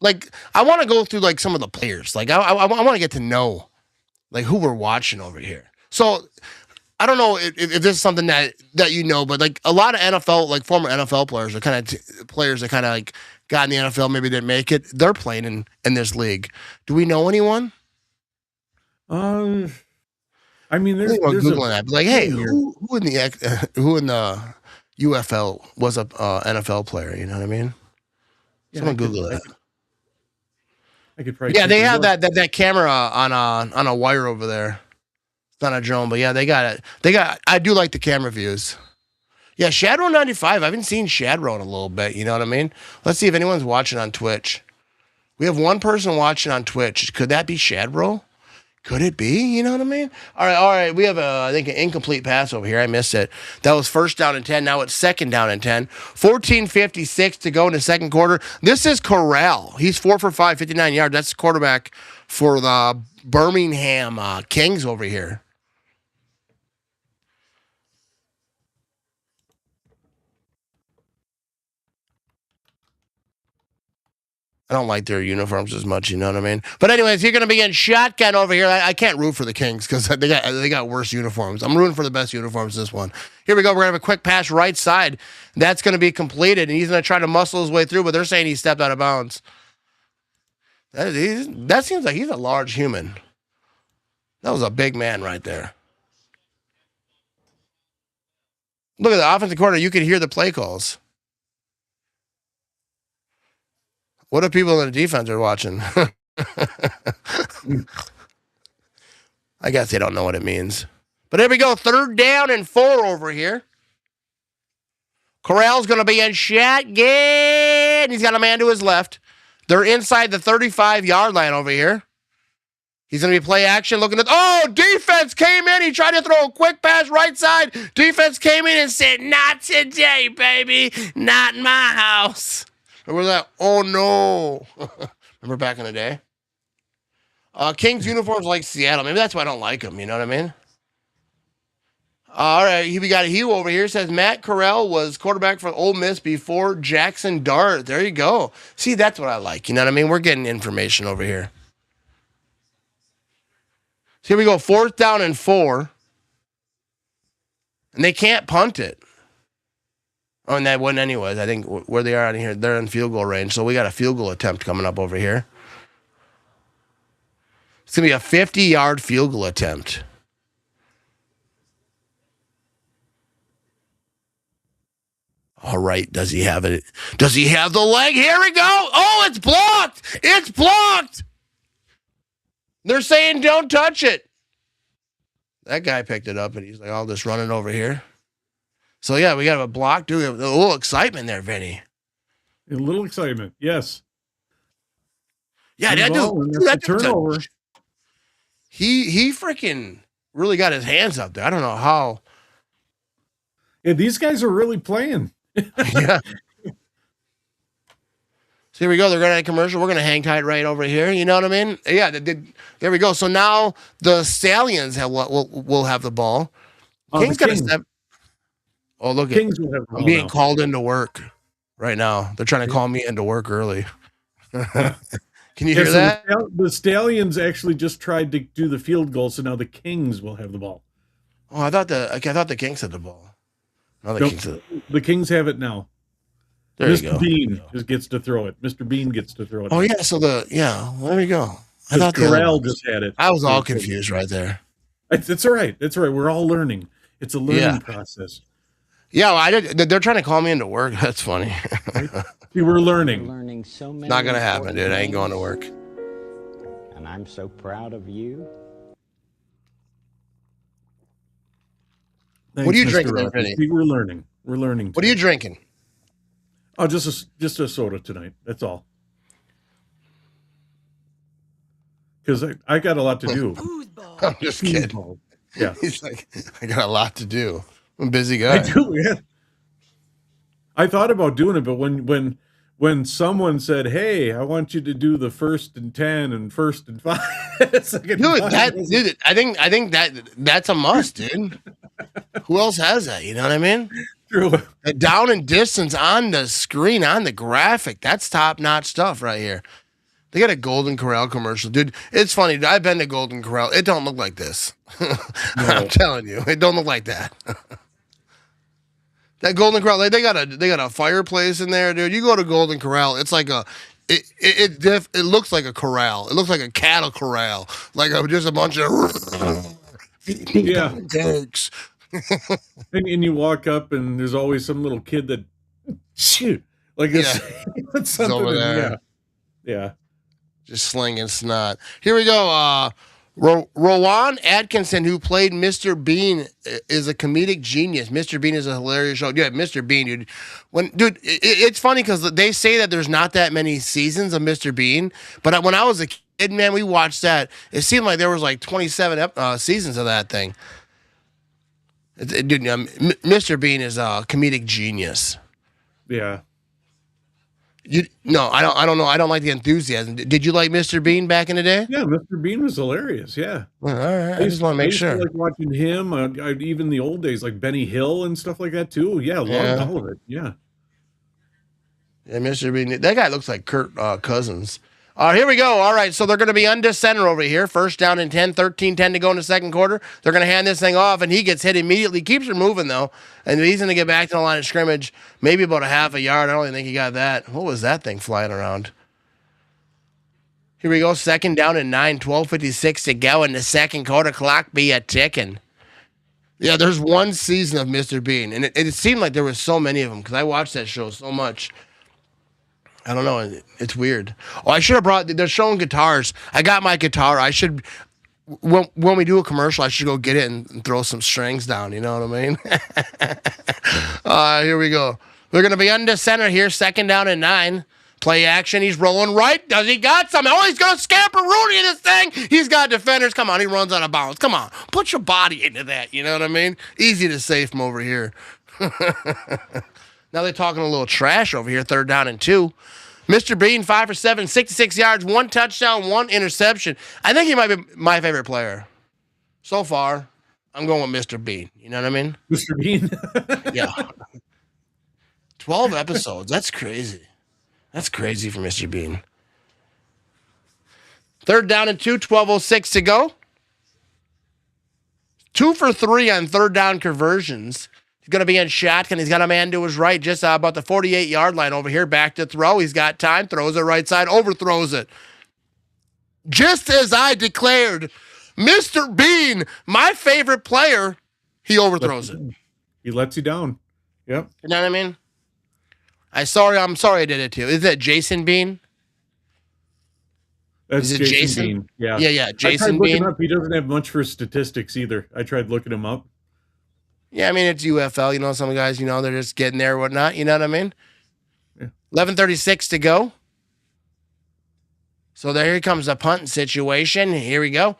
I want to go through, like, some of the players. Like, I want to get to know, like, who we're watching over here. So, I don't know if this is something that you know, but, like, a lot of NFL, like, former NFL players are kind of players that kind of, like, got in the NFL, maybe didn't make it. They're playing in this league. Do we know anyone? I mean, there's Googling that. Like, hey, who in the UFL was a NFL player? You know what I mean? Yeah, Someone Google that. I could probably. Yeah, they have that camera on a wire over there. It's not a drone, but yeah, they got it. I do like the camera views. Yeah, Shadrow 95. I haven't seen Shadrow in a little bit. You know what I mean? Let's see if anyone's watching on Twitch. We have one person watching on Twitch. Could that be Shadrow? Could it be? You know what I mean? All right. We have I think an incomplete pass over here. I missed it. That was first down and 10. Now it's second down and 10. 14:56 to go in the second quarter. This is Corral. He's 4 for 5, 59 yards. That's the quarterback for the Birmingham Kings over here. I don't like their uniforms as much, you know what I mean? But anyways, you're going to be in shotgun over here. I can't root for the Kings because they got worse uniforms. I'm rooting for the best uniforms this one. Here we go. We're going to have a quick pass right side. That's going to be completed, and he's going to try to muscle his way through, but they're saying he stepped out of bounds. That seems like he's a large human. That was a big man right there. Look at the offensive coordinator. You can hear the play calls. What if people in the defense are watching? I guess they don't know what it means. But here we go. Third down and 4 over here. Corral's going to be in shotgun. He's got a man to his left. They're inside the 35-yard line over here. He's going to be play action looking at... Oh, defense came in. He tried to throw a quick pass right side. Defense came in and said, not today, baby. Not in my house. Remember that? Oh, no. Remember back in the day? Kings uniforms like Seattle. Maybe that's why I don't like them. You know what I mean? All right. We got a Hugh over here. Says Matt Corral was quarterback for Ole Miss before Jackson Dart. There you go. See, that's what I like. You know what I mean? We're getting information over here. So here we go. 4th down and 4. And they can't punt it. Oh, and that wouldn't anyways. I think where they are on here, they're in field goal range. So we got a field goal attempt coming up over here. It's going to be a 50-yard field goal attempt. All right. Does he have it? Does he have the leg? Here we go. Oh, it's blocked. It's blocked. They're saying don't touch it. That guy picked it up, and he's like, I'll just run it over here. So, yeah, we got a block. Dude, a little excitement there, Vinny. A little excitement, yes. Yeah, that turnover. He freaking really got his hands up there. I don't know how. Yeah, these guys are really playing. Yeah. So here we go. They're going to have a commercial. We're going to hang tight right over here. You know what I mean? Yeah, there we go. So now the Stallions will have the ball. Kings got to step. Oh, look at I'm being called into work right now. They're trying to call me into work early. Can you hear that? The Stallions actually just tried to do the field goal, so now the Kings will have the ball. Oh, I thought the Kings had the ball. No, the Kings have it now. There Mr. you go. Bean just gets to throw it. Mr. Bean gets to throw it. Oh, yeah. So there we go. I thought Corral just had it. I was all confused right there. It's all right. It's all right. We're all learning. It's a learning process. Yeah, they're trying to call me into work. That's funny. See, we're learning. So many not going to happen, dude. I ain't going to work. And I'm so proud of you. Thanks, what are you Mr. drinking there, Vinny? We're learning. We're learning. What are you drinking? Oh, just a soda tonight. That's all. Because I got a lot to do. I'm just kidding. Yeah. He's like, I got a lot to do. I'm a busy guy. I do, yeah. I thought about doing it, but when someone said, "Hey, I want you to do the 1st and 10 and 1st and 5," dude, I think that's a must, dude. Who else has that? You know what I mean? True. The down and distance on the screen, on the graphic. That's top-notch stuff right here. They got a Golden Corral commercial. Dude, it's funny. I've been to Golden Corral. It don't look like this. No. I'm telling you. It don't look like that. That Golden Corral, they got a fireplace in there, dude. You go to Golden Corral, it's like it looks like a corral. It looks like a cattle corral. Like just a bunch of goats. And you walk up and there's always some little kid that shoot. Like it's something over there. Yeah. Just slinging snot. Here we go. Rowan Atkinson, who played Mr. Bean, is a comedic genius. Mr. Bean is a hilarious show. Yeah, Mr. Bean, dude. It's funny because they say that there's not that many seasons of Mr. Bean, but when I was a kid, man, we watched that. It seemed like there was like 27 seasons of that thing. Dude, Mr. Bean is a comedic genius. Yeah. No, I don't know. I don't like the enthusiasm. Did you like Mr. Bean back in the day? Yeah, Mr. Bean was hilarious. Yeah. Well, all right. I just want to make sure. I like watching him. Even the old days, like Benny Hill and stuff like that too. Yeah, loved all of it. Yeah. Yeah, Mr. Bean. That guy looks like Kirk Cousins. Here we go. All right, so they're going to be under center over here. First down and 10, 13-10 to go in the second quarter. They're going to hand this thing off, and he gets hit immediately. Keeps it moving, though, and he's going to get back to the line of scrimmage, maybe about a half a yard. I don't even think he got that. What was that thing flying around? Here we go. Second down and 9, 12:56 to go in the second quarter. Clock be a ticking. Yeah, there's one season of Mr. Bean, and it seemed like there was so many of them because I watched that show so much. I don't know. It's weird. Oh, I should have brought. They're showing guitars. I got my guitar. I should. When we do a commercial, I should go get it and throw some strings down. You know what I mean? Here we go. We're gonna be under center here. Second down and 9. Play action. He's rolling right. Does he got something? Oh, he's gonna scamper Rooney in this thing. He's got defenders. Come on. He runs out of bounds. Come on. Put your body into that. You know what I mean? Easy to save him over here. Now they're talking a little trash over here. Third down and 2. Mr. Bean, 5 for 7, 66 yards, 1 touchdown, 1 interception. I think he might be my favorite player. So far, I'm going with Mr. Bean. You know what I mean? Mr. Bean. Yeah. 12 episodes. That's crazy. That's crazy for Mr. Bean. Third down and 2, 12:06 to go. 2 for 3 on third down conversions. He's going to be in shotgun. He's got a man to his right, just about the 48-yard line over here. Back to throw. He's got time. Throws it right side. Overthrows it. Just as I declared, Mr. Bean, my favorite player, he overthrows it. He lets you down. Yep. You know what I mean? I'm sorry I did it to you. Is that Jason Bean? That's Is it Jason Bean. Yeah. Yeah. Jason I tried looking Bean. up. He doesn't have much for statistics either. I tried looking him up. Yeah, I mean, it's UFL. You know, some guys, they're just getting there or whatnot. You know what I mean? Yeah. 11:36 to go. So there comes a punting situation. Here we go.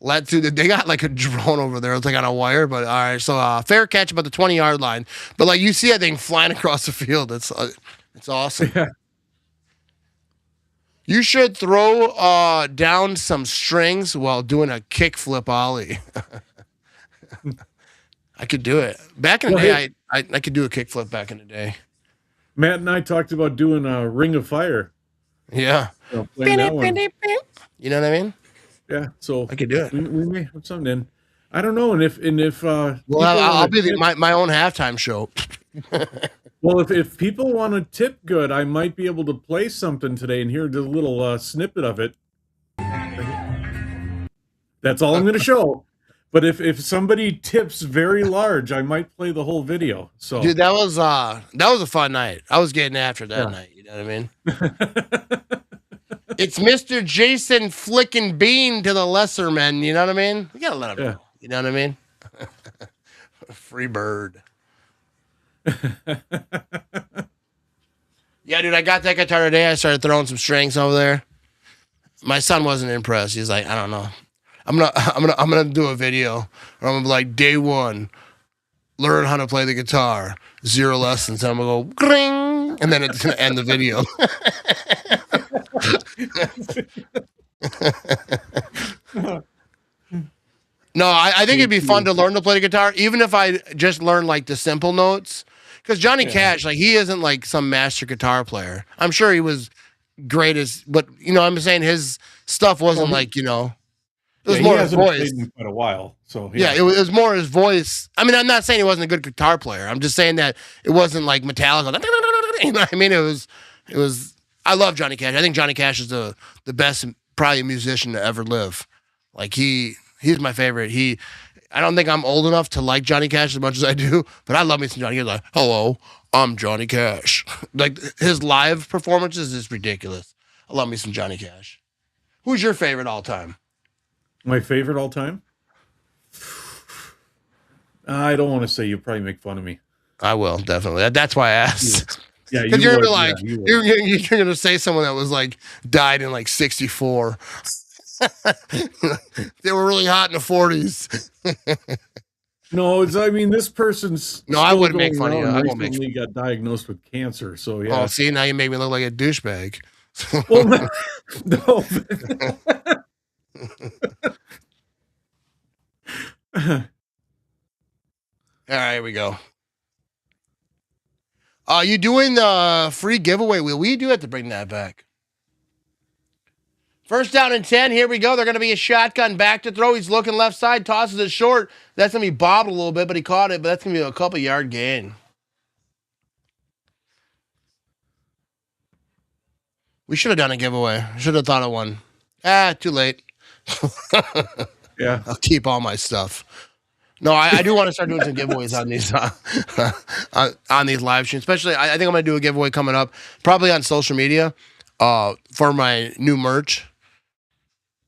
They got like a drone over there. It's like on a wire, but all right. So fair catch about the 20-yard line. But like you see that thing flying across the field. It's awesome. Yeah. You should throw down some strings while doing a kickflip ollie. I could do it. Back in the day, I could do a kickflip back in the day. Matt and I talked about doing a Ring of Fire. Yeah. So playing that one. You know what I mean? Yeah. So I could do it. We may have something in. I don't know. And if well, I'll be my own halftime show. Well, if people want to tip good, I might be able to play something today and hear the little snippet of it. That's all I'm going to show. But if somebody tips very large, I might play the whole video. So, dude, that was a fun night. I was getting after that night. You know what I mean? It's Mr. Jason flicking Bean to the lesser men. You know what I mean? We gotta let him know. You know what I mean? Free bird. Yeah, dude, I got that guitar today. I started throwing some strings over there. My son wasn't impressed. He's like, I don't know. I'm gonna do a video where I'm gonna be like, day 1, learn how to play the guitar, 0 lessons. And I'm gonna go gring, and then it's gonna end the video. No, I think it'd be fun to learn to play the guitar, even if I just learn like the simple notes. Because Johnny Cash, like, he isn't like some master guitar player. I'm sure he was great but I'm saying his stuff wasn't it was more his voice. Played in quite a while, so yeah, it was more his voice. I mean, I'm not saying he wasn't a good guitar player. I'm just saying that it wasn't like Metallica. You know what I mean? It was. I love Johnny Cash. I think Johnny Cash is the best, probably musician to ever live. Like he's my favorite. I don't think I'm old enough to like Johnny Cash as much as I do, but I love me some Johnny. He's like, hello, I'm Johnny Cash. Like his live performances is ridiculous. I love me some Johnny Cash. Who's your favorite all time? My favorite all time? I don't want to say. You'll probably make fun of me. I will, definitely. That's why I asked. Yeah, Because you you're would. gonna be like, Yeah, you would. you're gonna say someone that was like died in like 64. They were really hot in the 40s. No, I mean, this person's No, I still wouldn't make going fun of you. around I won't make recently got diagnosed with cancer. So Oh, yeah. see, now you made me look like a douchebag. Well, no. All right, here we go. You doing the free giveaway wheel? We do have to bring that back. First down and 10. Here we go. They're going to be a shotgun back to throw. He's looking left side, tosses it short. That's going to be bobbled a little bit, but he caught it. But that's going to be a couple yard gain. We should have done a giveaway. Should have thought of one. Too late. Yeah. I'll keep all my stuff. No, I do want to start doing some giveaways on these on these live streams. Especially, I think I'm going to do a giveaway coming up, probably on social media, for my new merch.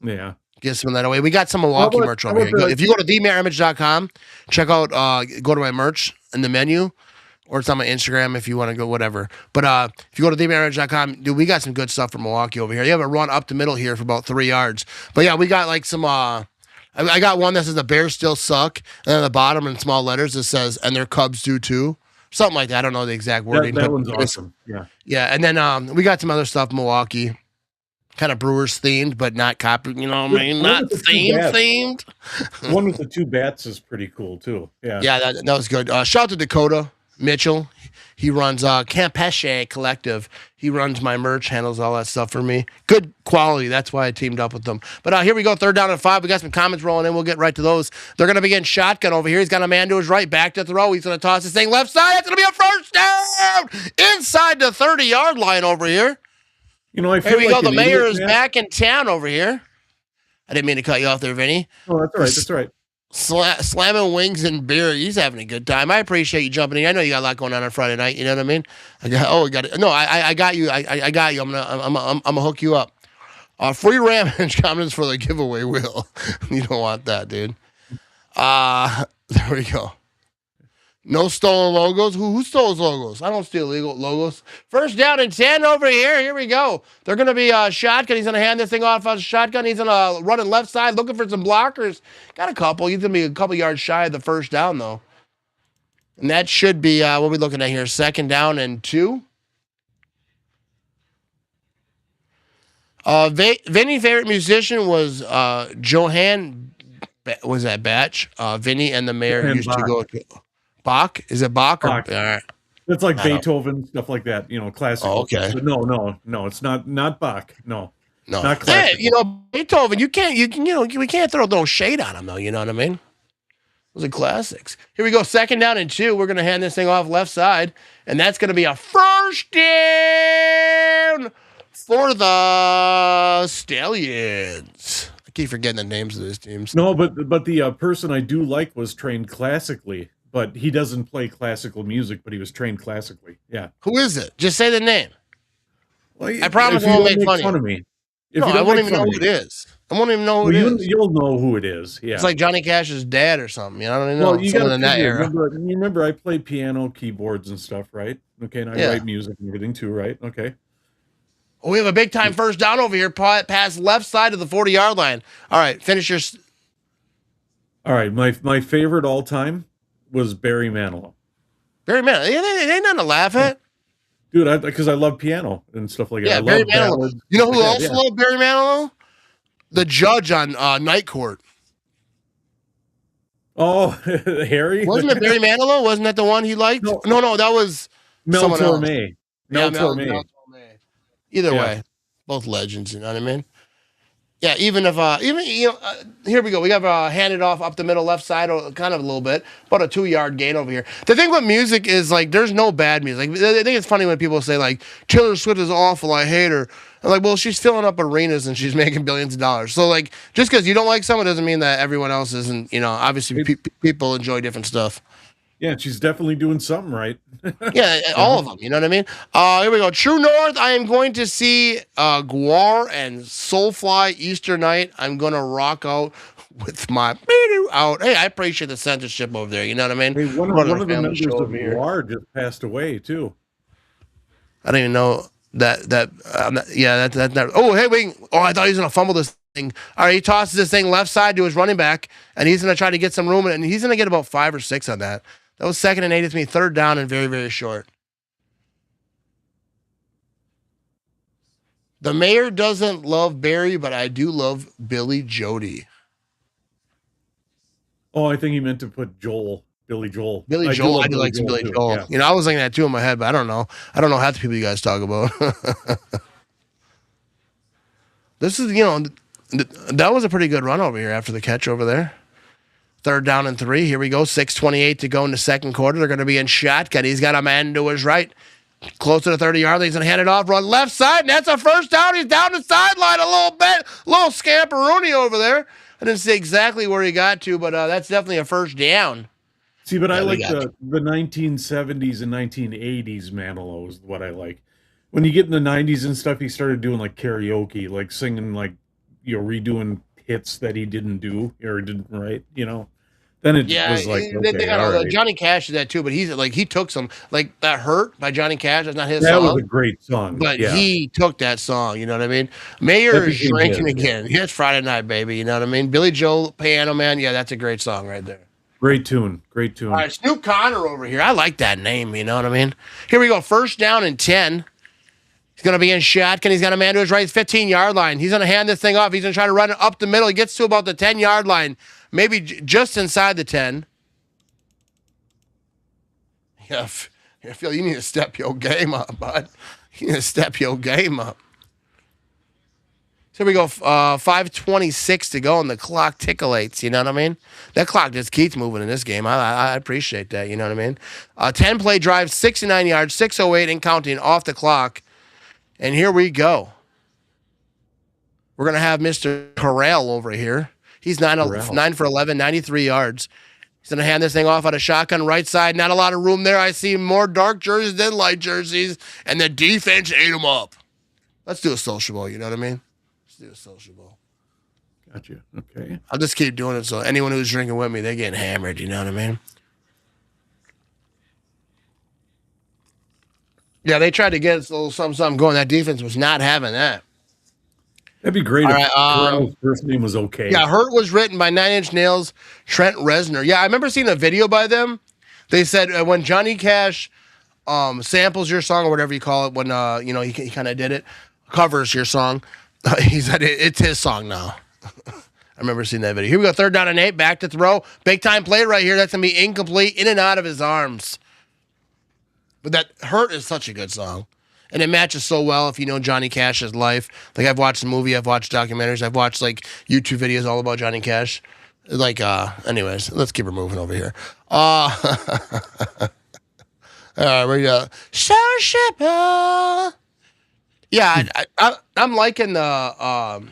Yeah. Get some of that away. We got some Milwaukee merch over here. If you go to theramage.com, check out, go to my merch in the menu, or it's on my Instagram if you want to go, whatever. But if you go to theramage.com, dude, we got some good stuff from Milwaukee over here. You have a run up the middle here for about 3 yards. But yeah, we got like some, I got one that says the Bears still suck, and at the bottom in small letters it says, and their Cubs do too. Something like that. I don't know the exact wording. That one's awesome. Yeah. Yeah, and then we got some other stuff, Milwaukee. Kind of Brewers themed, but not copy. You know what I mean? Not themed. One with the 2 bats is pretty cool too. Yeah. Yeah, that was good. Shout out to Dakota Mitchell. He runs Campeche Collective. He runs my merch, handles all that stuff for me. Good quality. That's why I teamed up with them. But here we go. 3rd down and 5. We got some comments rolling in. We'll get right to those. They're going to begin shotgun over here. He's got a man to his right, back to throw. He's going to toss this thing left side. That's going to be a first down inside the 30-yard line over here. You know, I feel Here we like go. The mayor is man. back in town over here. I didn't mean to cut you off there, Vinny. Oh, that's all right. That's all right. Slamming wings and beer. He's having a good time. I appreciate you jumping in. I know you got a lot going on Friday night. You know what I mean? I got it. No, I got you. I got you. I'm gonna hook you up. Free Ramage comments for the giveaway wheel. You don't want that, dude. There we go. No stolen logos. Who stole logos? I don't steal legal logos. First down and 10 over here. Here we go. They're going to be a shotgun. He's going to hand this thing off as a shotgun. He's going to run it left side, looking for some blockers. Got a couple. He's going to be a couple yards shy of the first down, though. And that should be, what are we looking at here? 2nd down and 2. Vinny's favorite musician was Johann, was that Batch? Vinny and the mayor Johann used Bach. to go to Bach? Is it Bach? Bach. All right. It's like Beethoven, stuff like that, you know, classical. Oh, okay. But no, it's not Bach. No. No, Not hey, classical. you know, Beethoven. We can't throw no shade on him though. You know what I mean? Those are classics. Here we go. 2nd down and 2. We're gonna hand this thing off left side, and that's gonna be a first down for the Stallions. I keep forgetting the names of these teams. No, but the person I do like was trained classically, but he doesn't play classical music, but he was trained classically. Yeah. Who is it? Just say the name. Well, I promise if I you won't don't make fun of of me. If No, you I don't won't make even know fun who of it me. is. I won't even know who Well, it is. you'll know who it is. Yeah. It's like Johnny Cash's dad or something. You know what I mean? No, you someone gotta in that figure, era. remember I play piano, keyboards, and stuff, right? Okay, and I Yeah. write music and everything too, right? Okay. Oh, we have a big time first down over here, past left side of the 40-yard line. All right, finish your. All right, my favorite all time was Barry Manilow. Barry Manilow. They ain't nothing to laugh at. Dude, because I love piano and stuff like that. Yeah, I Barry love Manilow. ballads, You know who stuff like also that, loved Barry Manilow? The judge on Night Court. Oh, Harry? Wasn't it Barry Manilow? Wasn't that the one he liked? No. No, that was Mel someone else. Torme. Yeah, Mel Torme. Mel Torme. Either Yeah. way, both legends. You know what I mean? Yeah, even if here we go. We have handed off up the middle left side, kind of a little bit, about a 2-yard gain over here. The thing with music is like, there's no bad music. Like, I think it's funny when people say like Taylor Swift is awful. I hate her. I'm like, well, she's filling up arenas and she's making billions of dollars. So like, just because you don't like someone doesn't mean that everyone else isn't. You know, obviously people enjoy different stuff. Yeah, she's definitely doing something right. Yeah, all of them. You know what I mean? Here we go. True North. I am going to see Guar and Soulfly Easter night. I'm going to rock out with my out. Hey, I appreciate the censorship over there. You know what I mean? Hey, one of the members of Guar just passed away too. I don't even know that. That's not. Oh, hey, wait. Oh, I thought he was going to fumble this thing. All right, he tosses this thing left side to his running back, and he's going to try to get some room, and he's going to get about 5 or 6 on that. That was 2nd and 8. It's me 3rd down and very, very short. The mayor doesn't love Barry, but I do love Billy Jody. Oh, I think he meant to put Joel. Billy Joel. I do like some Billy Joel. Yeah. You know, I was thinking that too in my head, but I don't know. I don't know half the people you guys talk about. This is, you know, that was a pretty good run over here after the catch over there. 3rd down and 3. Here we go. 6:28 to go in the 2nd quarter. They're going to be in shotgun. He's got a man to his right. Close to the 30-yard line. He's going to hand it off. Run left side, and that's a 1st down. He's down the sideline a little bit. Little scamperoonie over there. I didn't see exactly where he got to, but that's definitely a 1st down. See, but I like the 1970s and 1980s Manilow is what I like. When you get in the 90s and stuff, he started doing like karaoke, like singing, like, you know, redoing hits that he didn't do or didn't write, you know. Then it was like, okay, right. Johnny Cash did that too, but he's like, he took some, like That Hurt by Johnny Cash. That's not his song. That was a great song. But he took that song, you know what I mean? Mayor is drinking again. Yeah, it's Friday night, baby, you know what I mean? Billy Joel, Piano Man. Yeah, that's a great song right there. Great tune. Great tune. All right, Snoop Connor over here. I like that name, you know what I mean? Here we go. 1st down and 10. He's going to be in shotgun. He's got a man to his right, 15-yard line. He's going to hand this thing off. He's going to try to run it up the middle. He gets to about the 10-yard line, maybe just inside the 10. Yeah, I feel you need to step your game up, bud. You need to step your game up. So here we go, 5:26 to go, and the clock tickles. You know what I mean? That clock just keeps moving in this game. I appreciate that. You know what I mean? 10-play drive, 69 yards, 6:08 and counting off the clock. And here we go. We're going to have Mr. Corral over here. He's 9 for 11, 93 yards. He's going to hand this thing off on a shotgun right side. Not a lot of room there. I see more dark jerseys than light jerseys, and the defense ate them up. Let's do a social ball, you know what I mean? Let's do a social ball. Gotcha. Okay. I'll just keep doing it so anyone who's drinking with me, they're getting hammered, you know what I mean? Yeah, they tried to get a little something going. That defense was not having that. That'd be great if Corral's first name was okay. Yeah, Hurt was written by 9 Inch Nails, Trent Reznor. Yeah, I remember seeing a video by them. They said when Johnny Cash samples your song or whatever you call it, when you know he kind of did it, covers your song. He said it's his song now. I remember seeing that video. Here we go, 3rd down and 8, back to throw. Big time play right here. That's gonna be incomplete, in and out of his arms. But that Hurt is such a good song. And it matches so well if you know Johnny Cash's life. Like, I've watched the movie, I've watched documentaries, I've watched, like, YouTube videos all about Johnny Cash. Like, anyways, let's keep her moving over here. All right, we go. Starship. Yeah, I'm liking the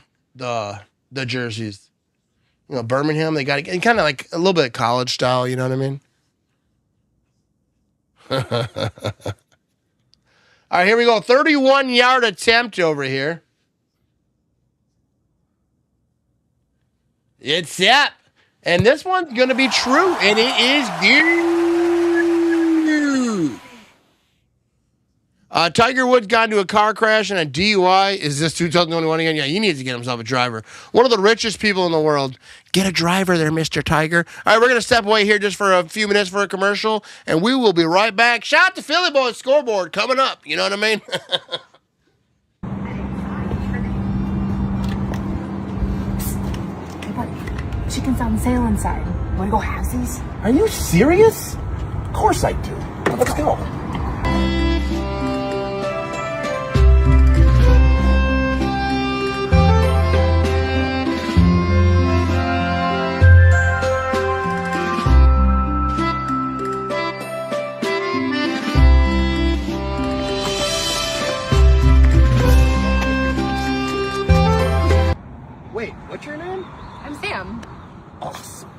jerseys. You know, Birmingham, they got it kind of like a little bit of college style, you know what I mean? All right, here we go. 31-yard attempt over here. It's up. And this one's going to be true, and it is good. Tiger Woods got into a car crash and a DUI. Is this 2021 again? Yeah, he needs to get himself a driver. One of the richest people in the world. Get a driver there, Mr. Tiger. All right, we're going to step away here just for a few minutes for a commercial, and we will be right back. Shout out to Philly Boys Scoreboard coming up. You know what I mean? Hey, buddy. Chicken's on sale inside. Want to go halvesies? Are you serious? Of course I do. Let's go. Wait, what's your name? I'm Sam. Awesome.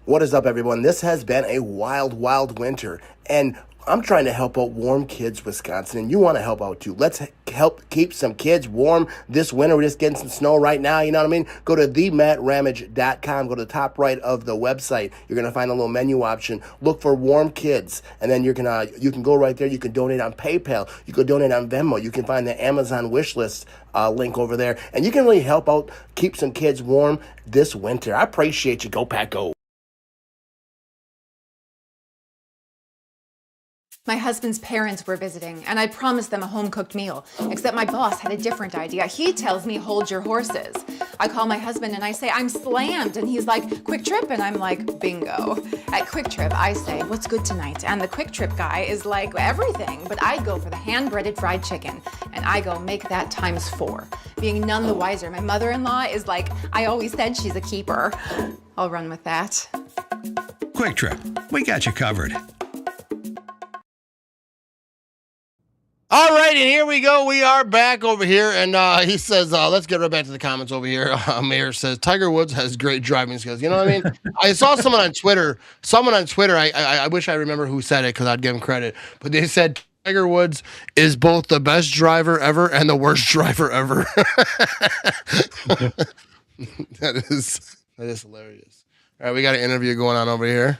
What is up, everyone? This has been a wild, wild winter, and I'm trying to help out Warm Kids Wisconsin, and you want to help out too. Let's help keep some kids warm this winter. We're just getting some snow right now, you know what I mean? Go to themattramage.com. Go to the top right of the website. You're going to find a little menu option. Look for Warm Kids, and then you can go right there. You can donate on PayPal. You can donate on Venmo. You can find the Amazon wish list link over there, and you can really help out keep some kids warm this winter. I appreciate you. Go Pack Go. My husband's parents were visiting, and I promised them a home-cooked meal, except my boss had a different idea. He tells me, hold your horses. I call my husband and I say, I'm slammed, and he's like, Quick Trip, and I'm like, bingo. At Quick Trip, I say, what's good tonight? And the Quick Trip guy is like, everything, but I go for the hand-breaded fried chicken, and I go, make that times 4. Being none the wiser, my mother-in-law is like, I always said she's a keeper. I'll run with that. Quick Trip, we got you covered. All right, and here we go. We are back over here, and he says, let's get right back to the comments over here. Mayor says, Tiger Woods has great driving skills. You know what I mean? I saw someone on Twitter, I wish I remember who said it because I'd give him credit, but they said Tiger Woods is both the best driver ever and the worst driver ever. That is hilarious. All right, we got an interview going on over here.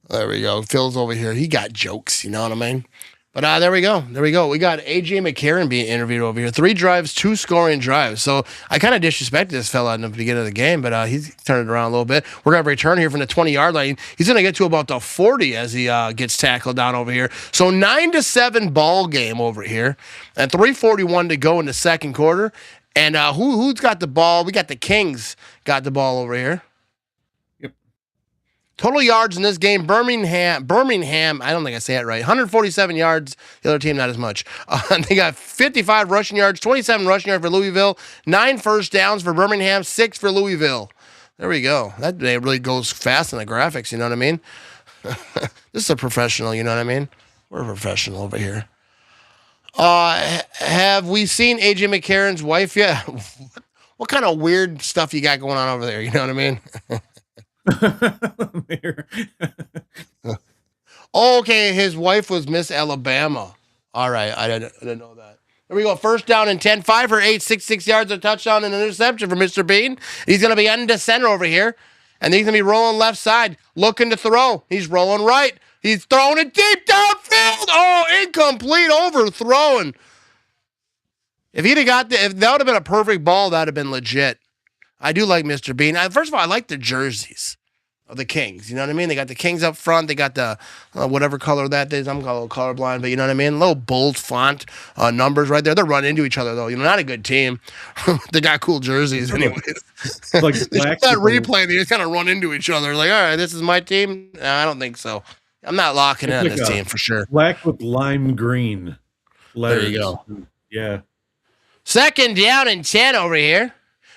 There we go. Phil's over here. He got jokes, you know what I mean? But there we go. We got A.J. McCarron being interviewed over here. 3 drives, 2 scoring drives. So I kind of disrespected this fella in the beginning of the game, but he's turned it around a little bit. We're going to return here from the 20-yard line. He's going to get to about the 40 as he gets tackled down over here. So 9-7 ball game over here. And 3:41 to go in the second quarter. And who's got the ball? We got the Kings got the ball over here. Total yards in this game, Birmingham, I don't think I say it right, 147 yards. The other team, not as much. They got 55 rushing yards, 27 rushing yards for Louisville, 9 first downs for Birmingham, 6 for Louisville. There we go. That really goes fast in the graphics, you know what I mean? This is a professional, you know what I mean? We're a professional over here. Have we seen A.J. McCarron's wife yet? What kind of weird stuff you got going on over there, you know what I mean? Okay, his wife was Miss Alabama. All right, I didn't know that. There we go. First down and 10, 5 for 8, 66 yards, a touchdown and an interception for Mr. Bean. He's going to be under center over here, and he's going to be rolling left side, looking to throw. He's rolling right. He's throwing it deep downfield. Oh, incomplete, overthrown. If that would have been a perfect ball, that would have been legit. I do like Mr. Bean. First of all, I like the jerseys of the Kings. You know what I mean? They got the Kings up front. They got the whatever color that is. I'm a little colorblind, but you know what I mean? Little bold font numbers right there. They're running into each other, though. You know, not a good team. They got cool jerseys anyways. Like that replay, they just kind of run into each other. Like, all right, this is my team? No, I don't think so. I'm not locking in on this team for sure. Black with lime green letters. There you go. Yeah. Second down and 10 over here.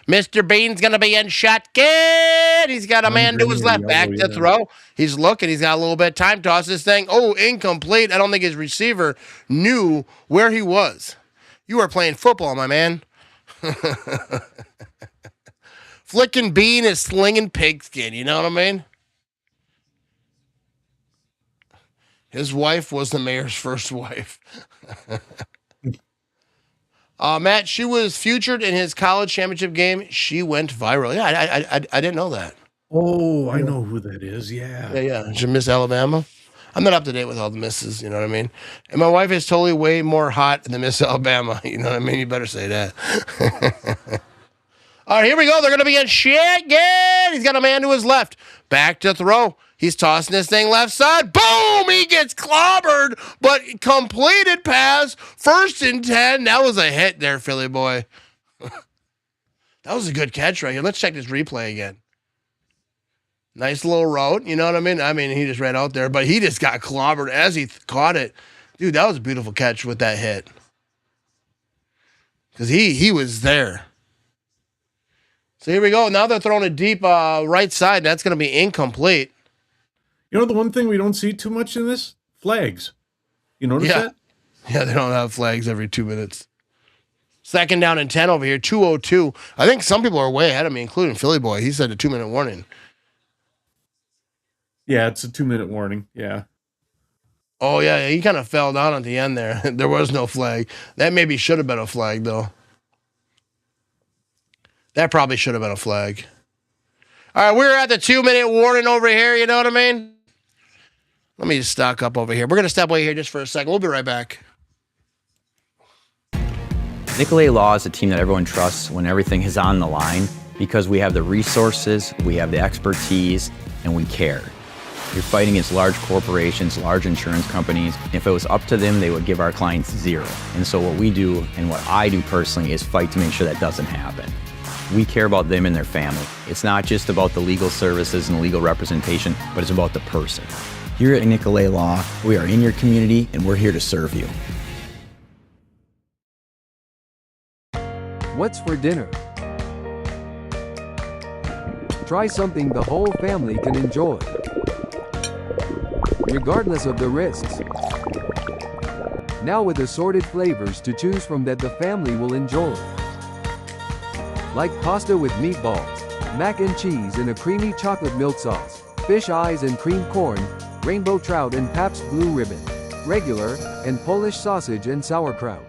Mr. Bean's going to be in shotgun. He's got a man to his left. Back to throw. He's looking. He's got a little bit of time. Toss this thing. Oh, incomplete. I don't think his receiver knew where he was. You are playing football, my man. Flicking Bean is slinging pigskin. You know what I mean? His wife was the mayor's first wife. Matt, she was featured in his college championship game. She went viral. Yeah, I didn't know that. Oh, I know who that is. Yeah. Yeah. She Miss Alabama. I'm not up to date with all the misses, you know what I mean? And my wife is totally way more hot than Miss Alabama. You know what I mean? You better say that. All right, here we go. They're going to be in shotgun. He's got a man to his left. Back to throw. He's tossing this thing left side. Boom! He gets clobbered, but completed pass. 1st and 10. That was a hit there, Philly boy. That was a good catch right here. Let's check this replay again. Nice little route. You know what I mean? I mean, he just ran out there, but he just got clobbered as he caught it. Dude, that was a beautiful catch with that hit. Because he was there. So here we go. Now they're throwing a deep right side. That's going to be incomplete. You know the one thing we don't see too much in this? Flags. You notice that? Yeah, they don't have flags every 2 minutes. Second down and 10 over here, 2:02. I think some people are way ahead of me, including Philly Boy. He said a 2-minute warning. Yeah, it's a 2-minute warning. Yeah. Oh, yeah, he kind of fell down at the end there. There was no flag. That maybe should have been a flag, though. That probably should have been a flag. All right, we're at the 2-minute warning over here, you know what I mean? Let me just stock up over here. We're going to step away here just for a second. We'll be right back. Nickel A-Law is a team that everyone trusts when everything is on the line because we have the resources, we have the expertise, and we care. You're fighting against large corporations, large insurance companies. If it was up to them, they would give our clients zero. And so what we do, and what I do personally, is fight to make sure that doesn't happen. We care about them and their family. It's not just about the legal services and the legal representation, but it's about the person. Here at Nickel A-Law, we are in your community and we're here to serve you. What's for dinner? Try something the whole family can enjoy, regardless of the risks. Now with assorted flavors to choose from that the family will enjoy. Like pasta with meatballs, mac and cheese in a creamy chocolate milk sauce, fish eyes and cream corn, rainbow trout and Pabst Blue Ribbon, regular, and Polish sausage and sauerkraut.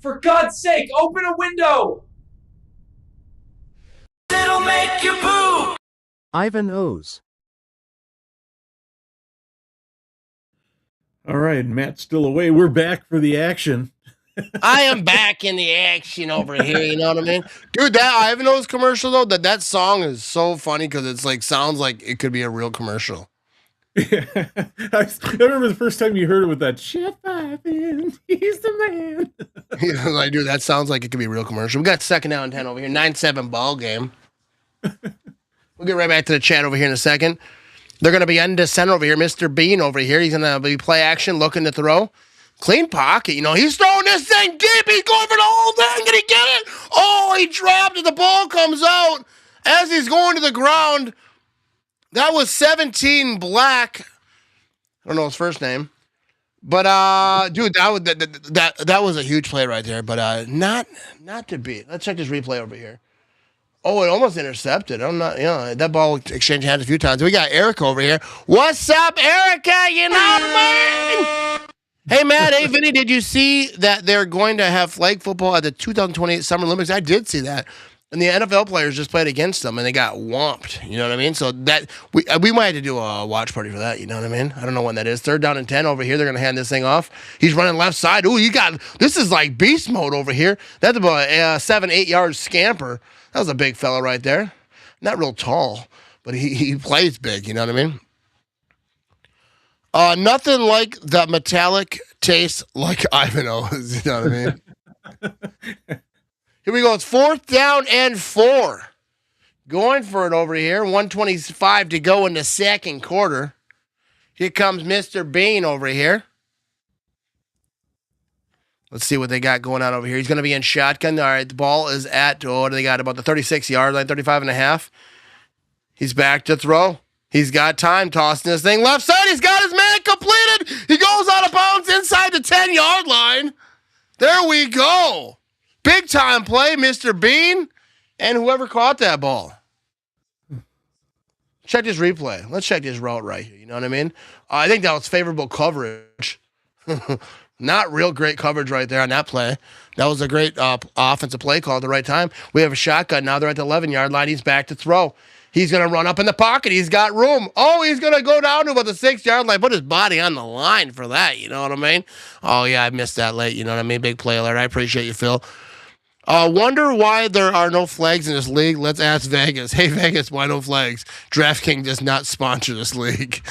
For God's sake, open a window! It'll make you poop! Ivan O's. All right, Matt's still away. We're back for the action. I am back in the action over here, you know what I mean? Dude, that Ivanhoe's commercial, though, that song is so funny because it's like, sounds like it could be a real commercial. Yeah. I remember the first time you heard it with that Chef Ivan, he's the man. Yeah, like, dude, that sounds like it could be a real commercial. We got second down and 10 over here, 9-7 ball game. We'll get right back to the chat over here in a second. They're going to be under center over here. Mr. Bean over here. He's going to be play action, looking to throw. Clean pocket. You know, he's throwing this thing deep. He's going for the whole thing. Can he get it? Oh, he dropped it. The ball comes out as he's going to the ground. That was 17 Black. I don't know his first name. But, dude, that was a huge play right there. But not to beat. Let's check this replay over here. Oh, it almost intercepted. I'm not, that ball exchanged hands a few times. We got Erica over here. What's up, Erica? You know what I mean? Hey, Matt. Hey, Vinny, did you see that they're going to have flag football at the 2028 Summer Olympics? I did see that. And the NFL players just played against them, and they got whomped. You know what I mean? So that we might have to do a watch party for that. You know what I mean? I don't know when that is. Third down and 10 over here. They're going to hand this thing off. He's running left side. Ooh, this is like beast mode over here. That's about a 7-8 yard scamper. That was a big fella right there. Not real tall, but he plays big. You know what I mean? Nothing like the metallic taste like Ivanhoe's. You know what I mean? Here we go. It's fourth down and 4. Going for it over here. 1:25 to go in the second quarter. Here comes Mr. Bean over here. Let's see what they got going on over here. He's going to be in shotgun. All right, the ball is at, what do they got? About the 36-yard line, 35.5. He's back to throw. He's got time tossing this thing left side. He's got his man completed. He goes out of bounds inside the 10-yard line. There we go. Big time play, Mr. Bean, and whoever caught that ball. Check this replay. Let's check this route right here. You know what I mean? I think that was favorable coverage. Not real great coverage right there on that play. That was a great offensive play call at the right time. We have a shotgun. Now they're at the 11-yard line. He's back to throw. He's going to run up in the pocket. He's got room. Oh, he's going to go down to about the 6-yard line. Put his body on the line for that. You know what I mean? Oh, yeah, I missed that late. You know what I mean? Big play alert. I appreciate you, Phil. Wonder why there are no flags in this league? Let's ask Vegas. Hey, Vegas, why no flags? DraftKings does not sponsor this league.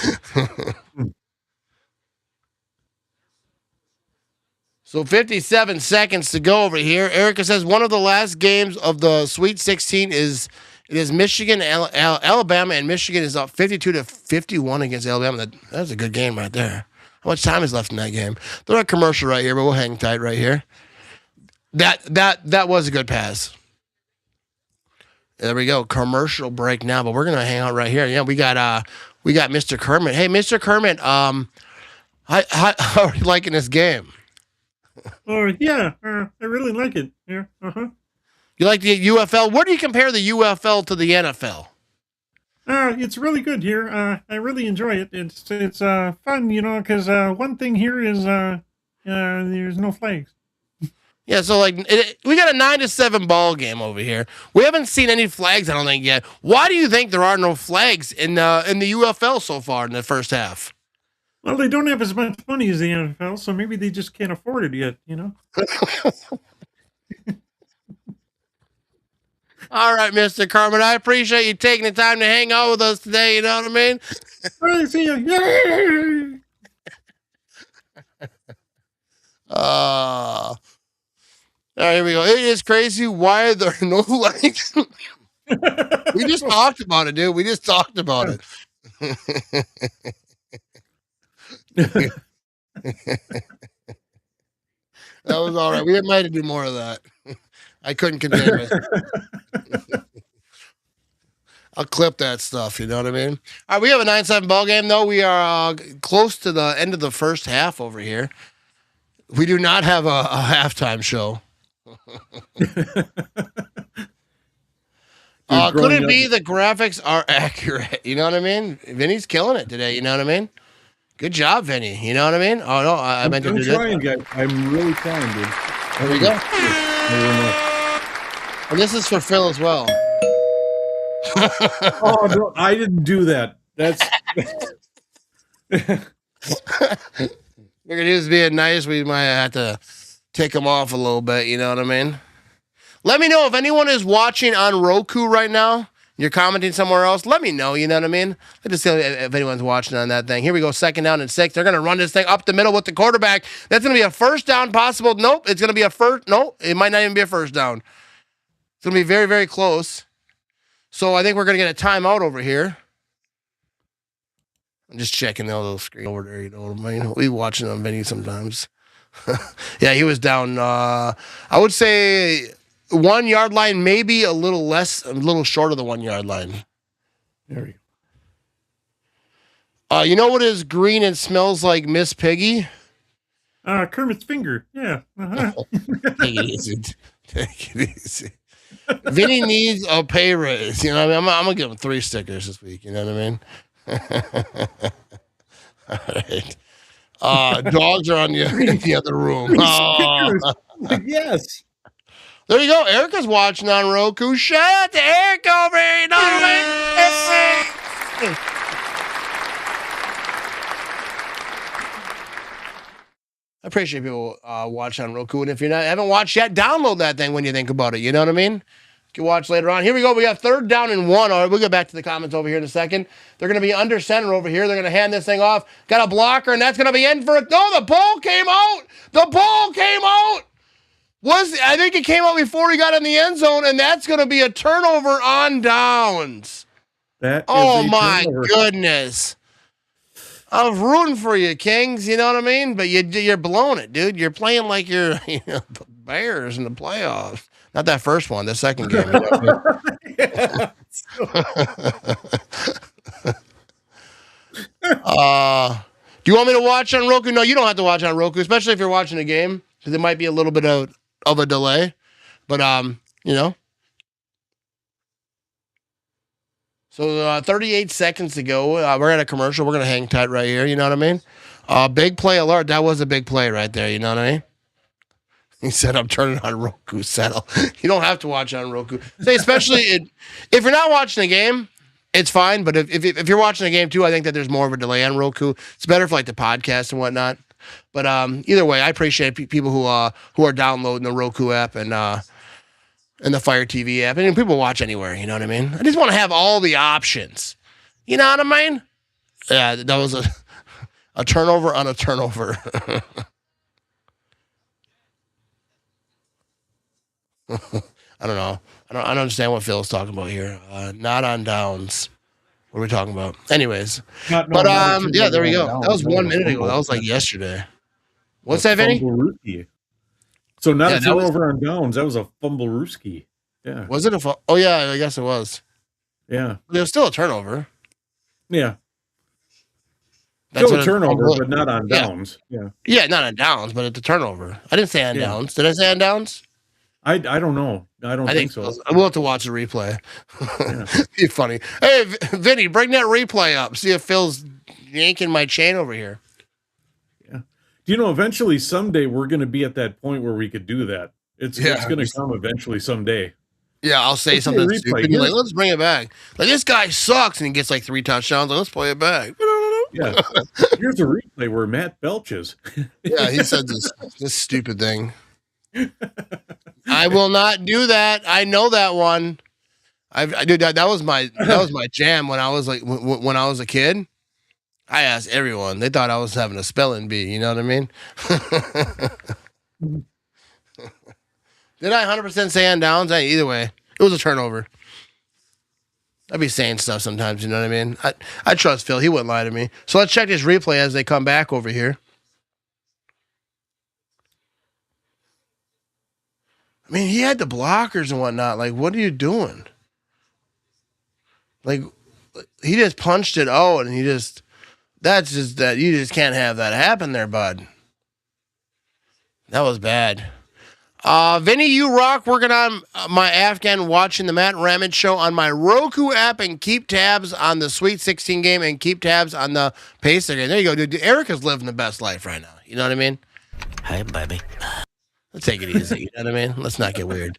So 57 seconds to go over here. Erica says one of the last games of the Sweet 16 is Michigan, Alabama, and Michigan is up 52-51 against Alabama. That's a good game right there. How much time is left in that game? They're a commercial right here, but we'll hang tight right here. That was a good pass. There we go. Commercial break now, but we're gonna hang out right here. Yeah, we got Mr. Kermit. Hey, Mr. Kermit. How are you liking this game? Oh yeah, I really like it. Yeah. You like the UFL? Where do you compare the UFL to the NFL? It's really good here. I really enjoy it. It's fun, because one thing here is there's no flags. Yeah, so we got a 9-7 ball game over here. We haven't seen any flags, I don't think, yet. Why do you think there are no flags in the UFL so far in the first half? Well, they don't have as much money as the NFL, so maybe they just can't afford it yet. All right, Mr. Carmen, I appreciate you taking the time to hang out with us today. You know what I mean? All right, see ya. Yay! All right, here we go. It is crazy. Why are there no likes? We just talked about it, dude. We just talked about it. That was all right. We might have to do more of that. I couldn't contain it. I'll clip that stuff. You know what I mean? All right, we have a 9-7 ball game, though. We are close to the end of the first half over here. We do not have a halftime show. Could it be the graphics are accurate? You know what I mean? Vinny's killing it today. You know what I mean? Good job, Vinny. You know what I mean? Oh no, I meant to do trying, this. guys. I'm really trying, dude. There we go. And this is for Phil as well. Oh no, I didn't do that. That's. Figured he was being nice. We might have to take him off a little bit. You know what I mean? Let me know if anyone is watching on Roku right now. You're commenting somewhere else. Let me know. You know what I mean? Let's see if anyone's watching on that thing. Here we go. 2nd down and 6. They're going to run this thing up the middle with the quarterback. That's going to be a first down possible. Nope. It's going to be a first. Nope. It might not even be a first down. It's going to be very, very close. So I think we're going to get a timeout over here. I'm just checking the little screen over there. You know what I mean? We watching on Vinny sometimes. Yeah, he was down. I would say 1 yard line, maybe a little short of the 1 yard line. There you go. You know what is green and smells like Miss Piggy? Kermit's finger. Yeah. Take it easy. Take it easy. Vinny needs a pay raise. You know what I mean? I'm going to give him 3 stickers this week. You know what I mean? All right. Dogs are on the other room. Yes. There you go. Erica's watching on Roku. Shout out to Erica over here. You know what I mean? I appreciate people watching on Roku. And if you haven't watched yet, download that thing when you think about it. You know what I mean? You can watch later on. Here we go. We got 3rd down and 1. All right, we'll get back to the comments over here in a second. They're going to be under center over here. They're going to hand this thing off. Got a blocker, and that's going to be in for it. No, the ball came out. The ball came out. I think it came out before he got in the end zone, and that's going to be a turnover on downs. Oh, my goodness. I was rooting for you, Kings. You know what I mean? But you're blowing it, dude. You're playing like you're the Bears in the playoffs. Not that first one, the second game. You know? Do you want me to watch on Roku? No, you don't have to watch on Roku, especially if you're watching a game, because there might be a little bit of a delay. But, you know. So 38 seconds to go. We're at a commercial. We're going to hang tight right here. You know what I mean? Big play alert. That was a big play right there. You know what I mean? He said, I'm turning on Roku. Settle. You don't have to watch on Roku. Say, especially if you're not watching a game, it's fine. But if you're watching a game too, I think that there's more of a delay on Roku. It's better for like the podcast and whatnot. But either way, I appreciate people who are downloading the Roku app and the Fire TV app. And people watch anywhere. You know what I mean? I just want to have all the options. You know what I mean? Yeah, that was a turnover on a turnover. I don't know. I don't understand what Phil's talking about here. Not on downs. What are we talking about? Anyways, Not yeah, there we go. That was 1 minute ago. fumble. That was like yesterday. What's A that, Vinny? fumble-rooski. So not Yeah, a turnover on downs. That was a fumble-rooski. Yeah. Was it a? Oh yeah, I guess it was. Yeah. But it was still a turnover. Yeah. That's Still what a turnover, fumble- but not on Yeah. downs. Yeah. Yeah, not on downs, but it's a turnover. I didn't say on Yeah. downs. Did I say on downs? I don't know. I don't think so. We'll have to watch the replay. Yeah. Be funny. Hey, Vinny, bring that replay up. See if Phil's yanking my chain over here. Yeah. Do you know, eventually someday we're going to be at that point where we could do that. It's going to come eventually someday. Yeah, I'll say Let's see a something replay. stupid. You're like, let's bring it back. Like, this guy sucks, and he gets like 3 touchdowns. Like, let's play it back. Yeah. Here's a replay where Matt belches. Yeah, he said this stupid thing. I will not do that. I know that one. I did that. That was my jam when I was like when I was a kid. I asked everyone. They thought I was having a spelling bee. You know what I mean? Did I 100% say on downs? Either way, it was a turnover. I'd be saying stuff sometimes. You know what I mean? I trust Phil. He wouldn't lie to me. So let's check this replay as they come back over here. I mean, he had the blockers and whatnot. Like, what are you doing? Like, he just punched it and you just can't have that happen there, bud. That was bad. Vinny, you rock. Working on my Afghan, watching the Matt Ramage show on my Roku app, and keep tabs on the Sweet 16 game and keep tabs on the Pacer game. There you go, dude. Erica's living the best life right now. You know what I mean? Hey, baby. Let's take it easy. You know what I mean? Let's not get weird.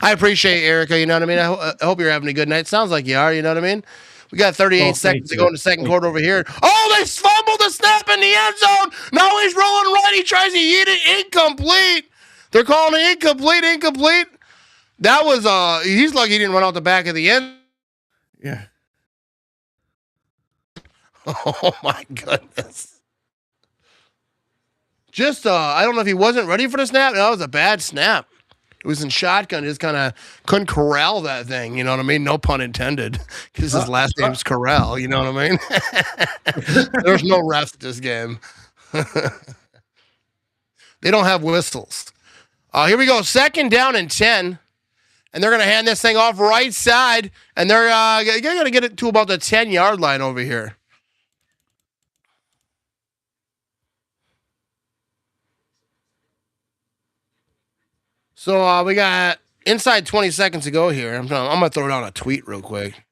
I appreciate Erica. You know what I mean? I hope you're having a good night. Sounds like you are. You know what I mean? We got 38 seconds to go in the second quarter over here. Oh, they fumbled the snap in the end zone. Now he's rolling right. He tries to eat it. Incomplete. They're calling it incomplete. That was, he's lucky he didn't run out the back of the end. Yeah. Oh, my goodness. Just, I don't know if he wasn't ready for the snap. That was a bad snap. It was in shotgun. Just kind of couldn't corral that thing. You know what I mean? No pun intended. Because his last name's Corral. You know what I mean? There's no refs this game. They don't have whistles. Here we go. 2nd down and 10. And they're going to hand this thing off right side. And they're going to get it to about the 10-yard line over here. So we got inside 20 seconds to go here. I'm going to throw down a tweet real quick.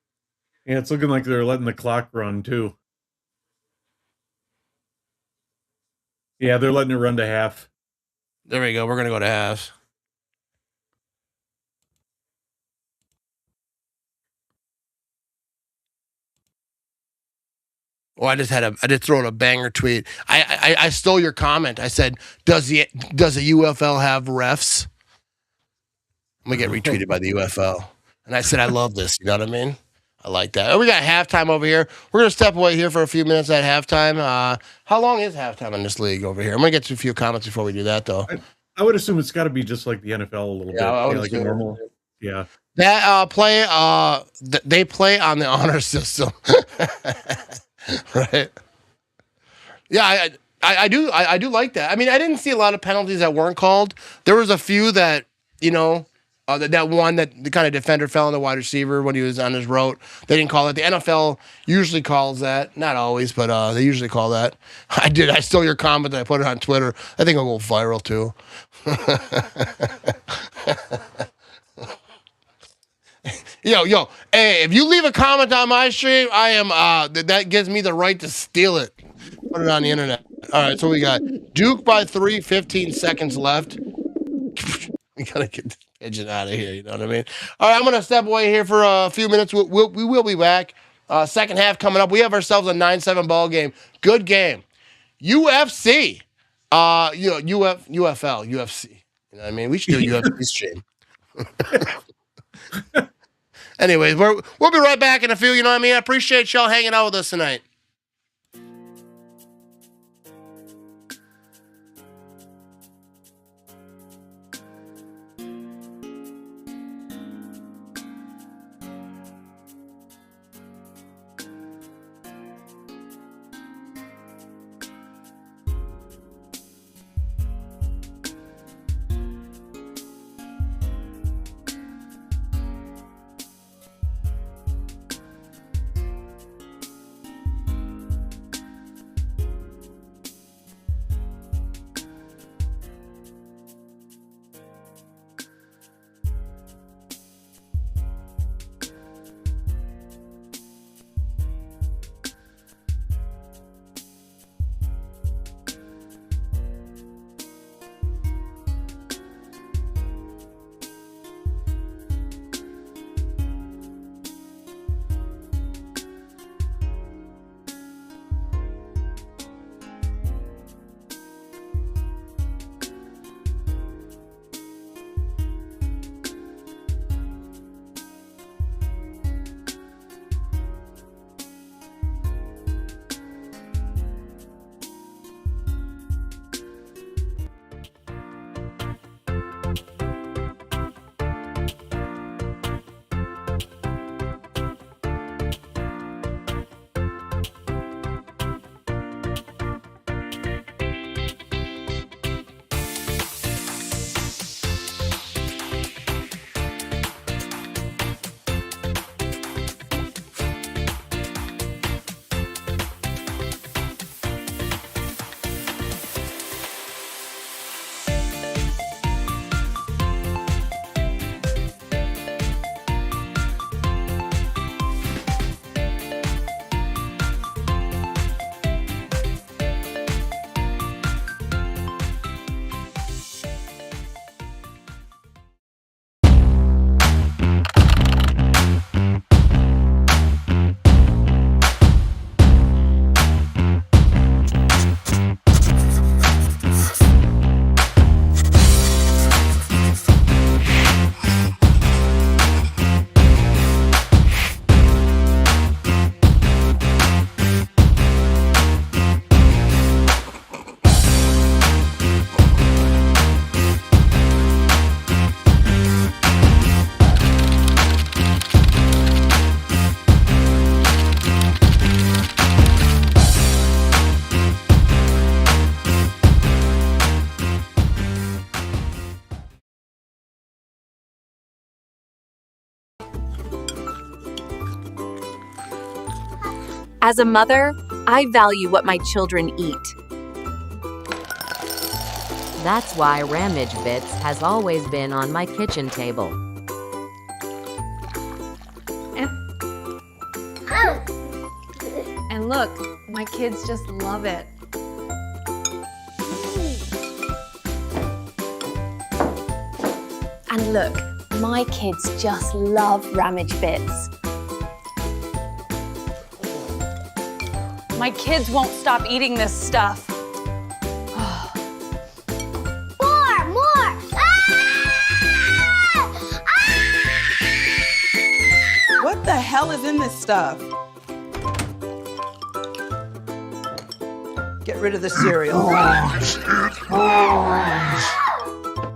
Yeah, it's looking like they're letting the clock run, too. Yeah, they're letting it run to half. There we go. We're going to go to half. Oh, I just thrown a banger tweet. I stole your comment. I said, does the UFL have refs? I'm going to get retweeted by the UFL. And I said, I love this. You know what I mean? I like that. Oh, we got halftime over here. We're going to step away here for a few minutes at halftime. How long is halftime in this league over here? I'm going to get to a few comments before we do that, though. I would assume it's got to be just like the NFL a little bit. I would like a normal. Yeah. That play, they play on the honor system. Right? Yeah, I do like that. I mean, I didn't see a lot of penalties that weren't called. There was a few that, that one that the kind of defender fell on the wide receiver when he was on his route. They didn't call it. The NFL usually calls that. Not always, but they usually call that. I stole your comment. I put it on Twitter. I think it'll go viral too. Yo, hey, if you leave a comment on my stream, I am that gives me the right to steal it. Put it on the internet. All right, so we got Duke by 3, 15 seconds left. We gotta get the pigeon out of here, you know what I mean? All right, I'm gonna step away here for a few minutes. We will be back. Second half coming up. We have ourselves a 9-7 ball game. Good game. UFC. UFL, UFC. You know what I mean? We should do a UFC stream. Anyways, we'll be right back in a few, you know what I mean? I appreciate y'all hanging out with us tonight. As a mother, I value what my children eat. That's why Ramage Bits has always been on my kitchen table. And look, my kids just love it. And look, my kids just love Ramage Bits. My kids won't stop eating this stuff. More! What the hell is in this stuff? Get rid of the cereal.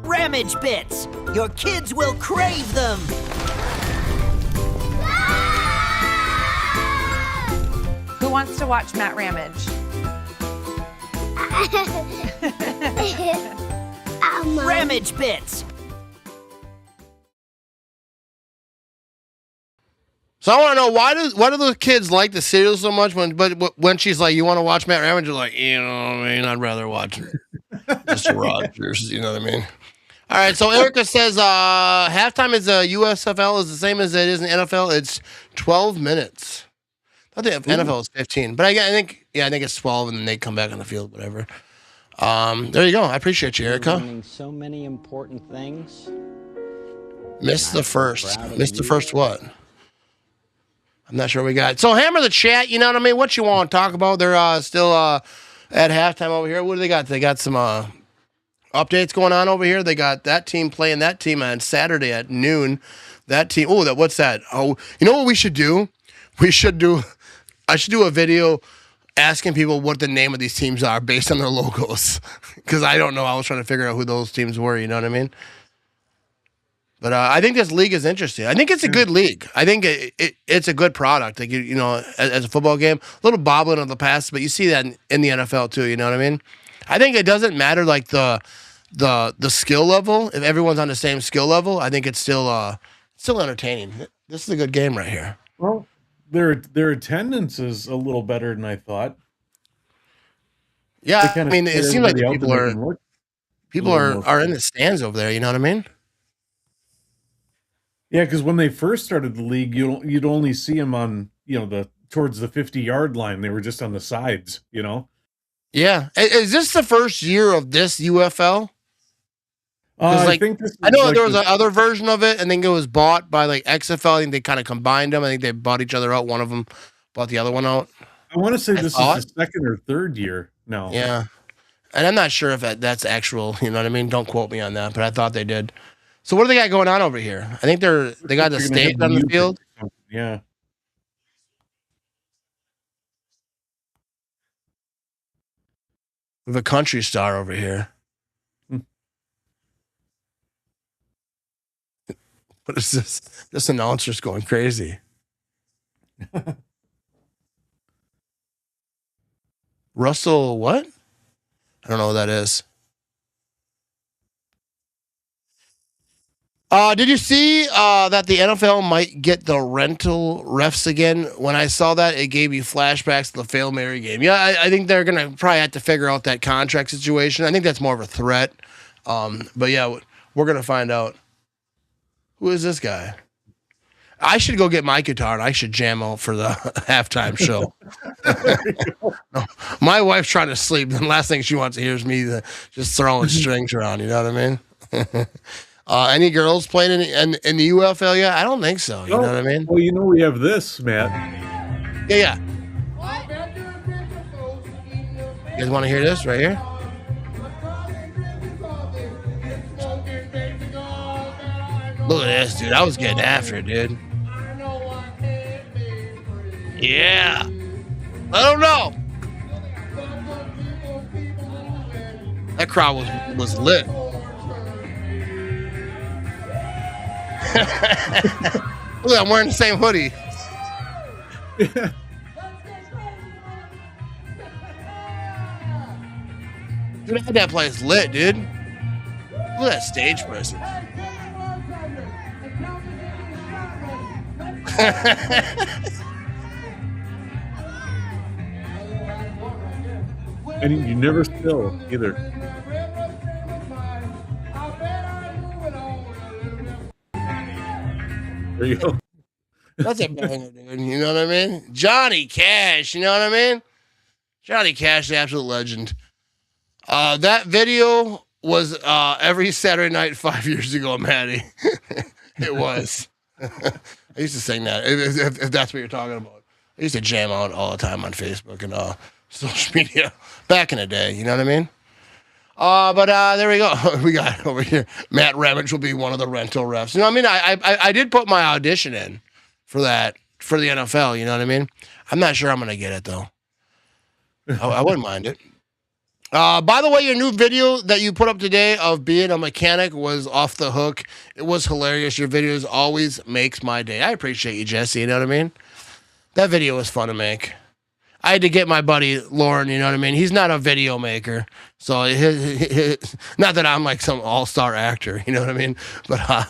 Ramage Bits. Your kids will crave them. Who wants to watch Matt Ramage? Ramage Bits. So I want to know why do the kids like the cereal so much when she's like, you want to watch Matt Ramage? You're like, you know what I mean? I'd rather watch Mr. Rogers. You know what I mean? All right. So Erica says halftime is USFL is the same as it is in NFL. It's 12 minutes. I think NFL is 15, but I think it's 12, and then they come back on the field, whatever. There you go. I appreciate you, Erica. Learning so many important things. Missed the first. Missed the first what? I'm not sure we got it. So hammer the chat, you know what I mean? What you want to talk about? They're still at halftime over here. What do they got? They got some updates going on over here. They got that team playing that team on Saturday at noon. That team. Oh, what's that? Oh, you know what we should do? I should do a video asking people what the name of these teams are based on their logos. Because I don't know. I was trying to figure out who those teams were, you know what I mean? But I think this league is interesting. I think it's a good league. I think it's a good product. Like you know, as a football game, a little bobbling of the past, but you see that in the NFL too. You know what I mean? I think it doesn't matter like the skill level. If everyone's on the same skill level, I think it's still entertaining. This is a good game right here. Well, their attendance is a little better than I thought. Yeah, I mean, it seems like the people are in the stands over there. You know what I mean? Yeah, because when they first started the league, you'd only see them on towards the 50-yard line. They were just on the sides, you know. Yeah, is this the first year of this UFL? I think this I know there was another version of it, and then it was bought by like XFL. I think they kind of combined them. I think they bought each other out. One of them bought the other one out. I want to say this is the second or third year now. Yeah, and I'm not sure if that's actual. You know what I mean? Don't quote me on that, but I thought they did. So what do they got going on over here? I think they got the stage on the field. Yeah. We have a country star over here. What is this? This announcer's going crazy. Russell, what? I don't know what that is. Did you see that the NFL might get the rental refs again? When I saw that, it gave me flashbacks to the Fail Mary game. Yeah, I think they're going to probably have to figure out that contract situation. I think that's more of a threat. But yeah, we're going to find out. Who is this guy? I should go get my guitar and I should jam out for the halftime show. No, my wife's trying to sleep. The last thing she wants to hear is me just throwing strings around. You know what I mean? Any girls playing in the UFL yet? I don't think so. You know what I mean? Well, we have this, Matt. Yeah. You guys want to hear this right here? Look at this, dude. I was getting after it, dude. Yeah. I don't know. That crowd was lit. Look, I'm wearing the same hoodie. Dude, that place lit, dude. Look at that stage presence. And you never spill either. There you go. That's a banger, dude. You know what I mean? Johnny Cash. You know what I mean? Johnny Cash, the absolute legend. That video was every Saturday night 5 years ago, Maddie. It was. I used to sing that, if that's what you're talking about. I used to jam out all the time on Facebook and social media back in the day. You know what I mean? But there we go. We got over here. Matt Ramage will be one of the rental refs. You know what I mean? I did put my audition in for that, for the NFL. You know what I mean? I'm not sure I'm going to get it, though. I wouldn't mind it. By the way, your new video that you put up today of being a mechanic was off the hook. It was hilarious. Your videos always makes my day. I appreciate you, Jesse. You know what I mean? That video was fun to make. I had to get my buddy Lauren, you know what I mean? He's not a video maker. So, not that I'm like some all-star actor, you know what I mean? But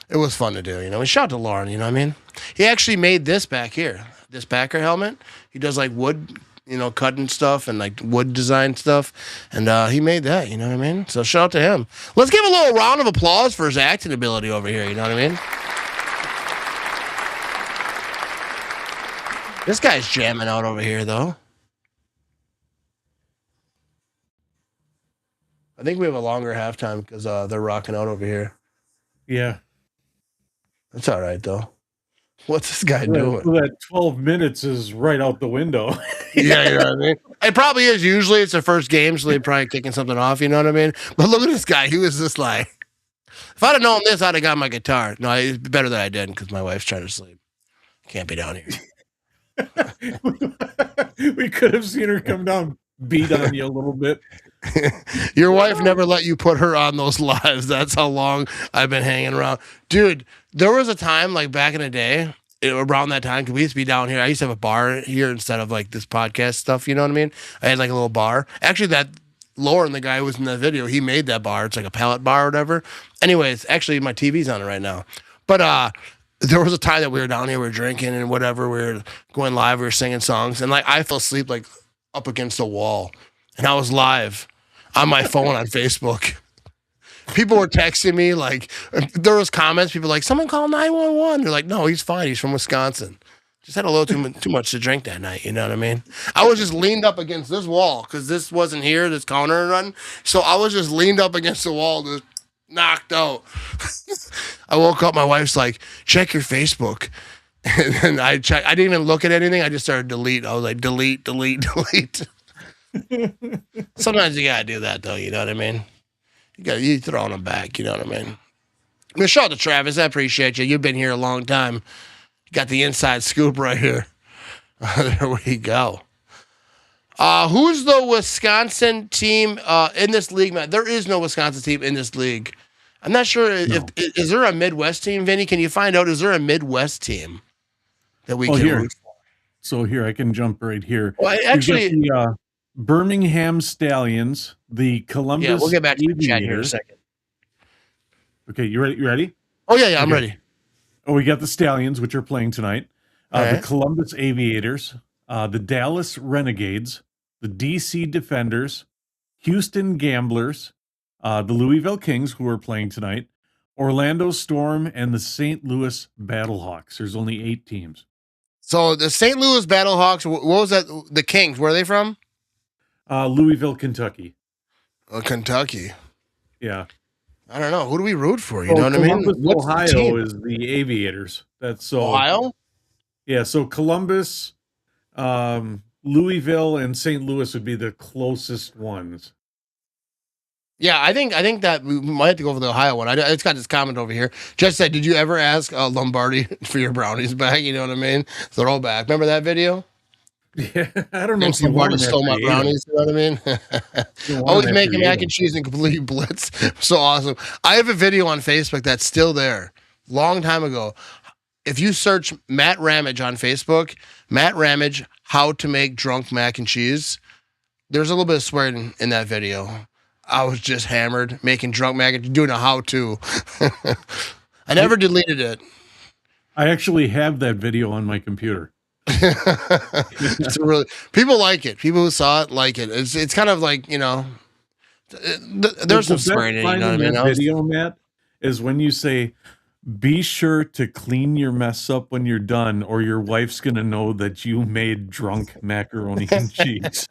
it was fun to do, you know? And shout out to Lauren, you know what I mean? He actually made this back here, this backer helmet. He does like wood, you know, cutting stuff and like wood design stuff. And he made that, you know what I mean? So shout out to him. Let's give a little round of applause for his acting ability over here, you know what I mean? This guy's jamming out over here, though. I think we have a longer halftime because they're rocking out over here. Yeah. That's all right, though. What's this guy doing? So that 12 minutes is right out the window. Yeah, you know what I mean? It probably is. Usually it's the first game, so they're probably kicking something off, you know what I mean? But look at this guy. He was just like, if I'd have known this, I'd have got my guitar. No, it's better that I didn't because my wife's trying to sleep. Can't be down here. We could have seen her come down, beat on you a little bit. Your wife never let you put her on those lives. That's how long I've been hanging around. Dude, there was a time like back in the day, around that time, because we used to be down here. I used to have a bar here instead of like this podcast stuff. You know what I mean? I had like a little bar. Actually, that Lauren, the guy who was in that video, he made that bar. It's like a pallet bar or whatever. Anyways, actually, my TV's on it right now. But there was a time that we were down here, we were drinking and whatever. We were going live, we were singing songs, and like I fell asleep like up against a wall, and I was live on my phone on Facebook. People were texting me like there was comments. People were like, someone call 911. They're like, no, he's fine. He's from Wisconsin. Just had a little too much to drink that night. You know what I mean? I was just leaned up against this wall because this wasn't here, this counter run. So I was just leaned up against the wall, just knocked out. I woke up. My wife's like, check your Facebook. And then I checked. I didn't even look at anything. I just started delete. I was like, delete. Sometimes you gotta do that though. You know what I mean? You throw them back. You know what I mean? Shout out to Travis. I appreciate you. You've been here a long time. You got the inside scoop right here. There we go. Who's the Wisconsin team in this league, man? There is no Wisconsin team in this league. I'm not sure is there a Midwest team, Vinny? Can you find out? Is there a Midwest team that we can root for? So here, I can jump right here. Well, actually, the Birmingham Stallions, the Columbus. Yeah, we'll get back to the chat here in a second. Okay, you ready? You ready? Oh yeah, I'm ready. Oh, we got the Stallions, which are playing tonight. Right. The Columbus Aviators, the Dallas Renegades, the DC Defenders, Houston Gamblers, the Louisville Kings, who are playing tonight, Orlando Storm, and the St. Louis Battlehawks. There's only 8 teams. So the St. Louis Battlehawks, what was that? The Kings, where are they from? Louisville, Kentucky. Kentucky. Yeah. I don't know. Who do we root for? You know what I mean? Columbus, Ohio is the Aviators. That's so. Ohio? Yeah, so Columbus, Louisville, and St. Louis would be the closest ones. Yeah, I think that we might have to go for the Ohio one. It's got this comment over here. Just said, did you ever ask Lombardi for your brownies back? You know what I mean? Throwback. Remember that video? Yeah, I don't know if Lombardi stole my brownies. You know what I mean? Always making mac and cheese and complete blitz. So awesome. I have a video on Facebook that's still there. Long time ago. If you search Matt Ramage on Facebook, Matt Ramage, how to make drunk mac and cheese, there's a little bit of swearing in that video. I was just hammered, making drunk mac and doing a how-to. I never deleted it. I actually have that video on my computer. It's really people like it. People who saw it like it. It's kind of like there's some swearing in it. You know what I mean? That video, Matt, is when you say, "Be sure to clean your mess up when you're done, or your wife's gonna know that you made drunk macaroni and cheese."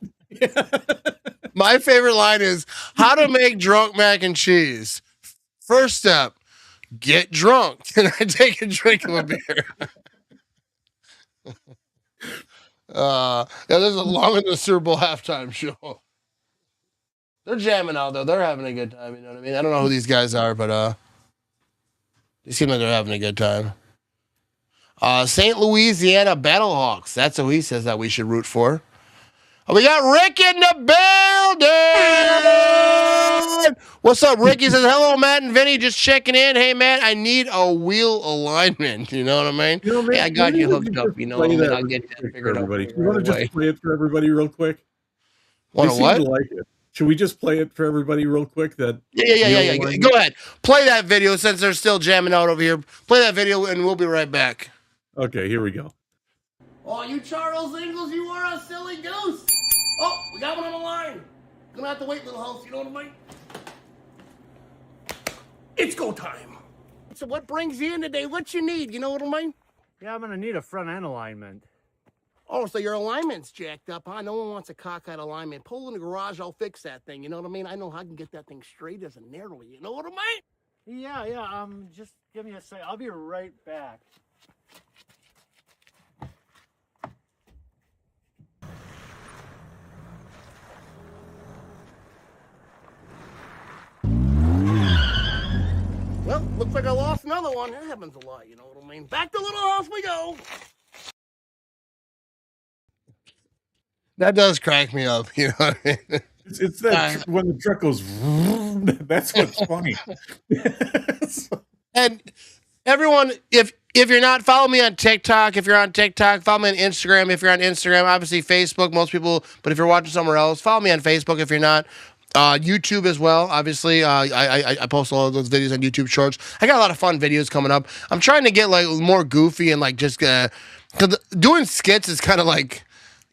My favorite line is how to make drunk mac and cheese. First step, get drunk. And I take a drink of a beer. This is longer than the Super Bowl halftime show. They're jamming out though. They're having a good time. You know what I mean? I don't know who these guys are, but they seem like they're having a good time. St. Louisiana Battlehawks. That's who he says that we should root for. We got Rick in the building. What's up, Rick? He says, hello, Matt and Vinny. Just checking in. Hey, Matt, I need a wheel alignment. You know what I mean? Hey, I got you hooked up. You know what I mean? I'll get that figured out. You want to just play it for everybody real quick? Want to what? Like it. Should we just play it for everybody real quick? Yeah. Go ahead. Play that video since they're still jamming out over here. Play that video and we'll be right back. Okay, here we go. Oh, you Charles Ingalls, you are a silly goose. Oh, we got one on the line. Gonna have to wait, little house. You know what I mean? It's go time. So what brings you in today? What you need? You know what I mean? Yeah, I'm gonna need a front end alignment. Oh, so your alignment's jacked up, huh? No one wants a cockeyed alignment. Pull in the garage, I'll fix that thing. You know what I mean? I know how I can get that thing straight as a narrow. You know what I mean? Yeah. Just give me a sec. I'll be right back. Well, looks like I lost another one. That happens a lot, you know what I mean? Back to Little House we go. That does crack me up, you know what I mean? It's that when the truck goes, that's what's funny. And everyone, if you're not, follow me on TikTok. If you're on TikTok, follow me on Instagram. If you're on Instagram, obviously Facebook, most people, but if you're watching somewhere else, follow me on Facebook if you're not. YouTube as well, obviously. I post all of those videos on YouTube Shorts. I got a lot of fun videos coming up. I'm trying to get like more goofy and like just cause doing skits is kind of like,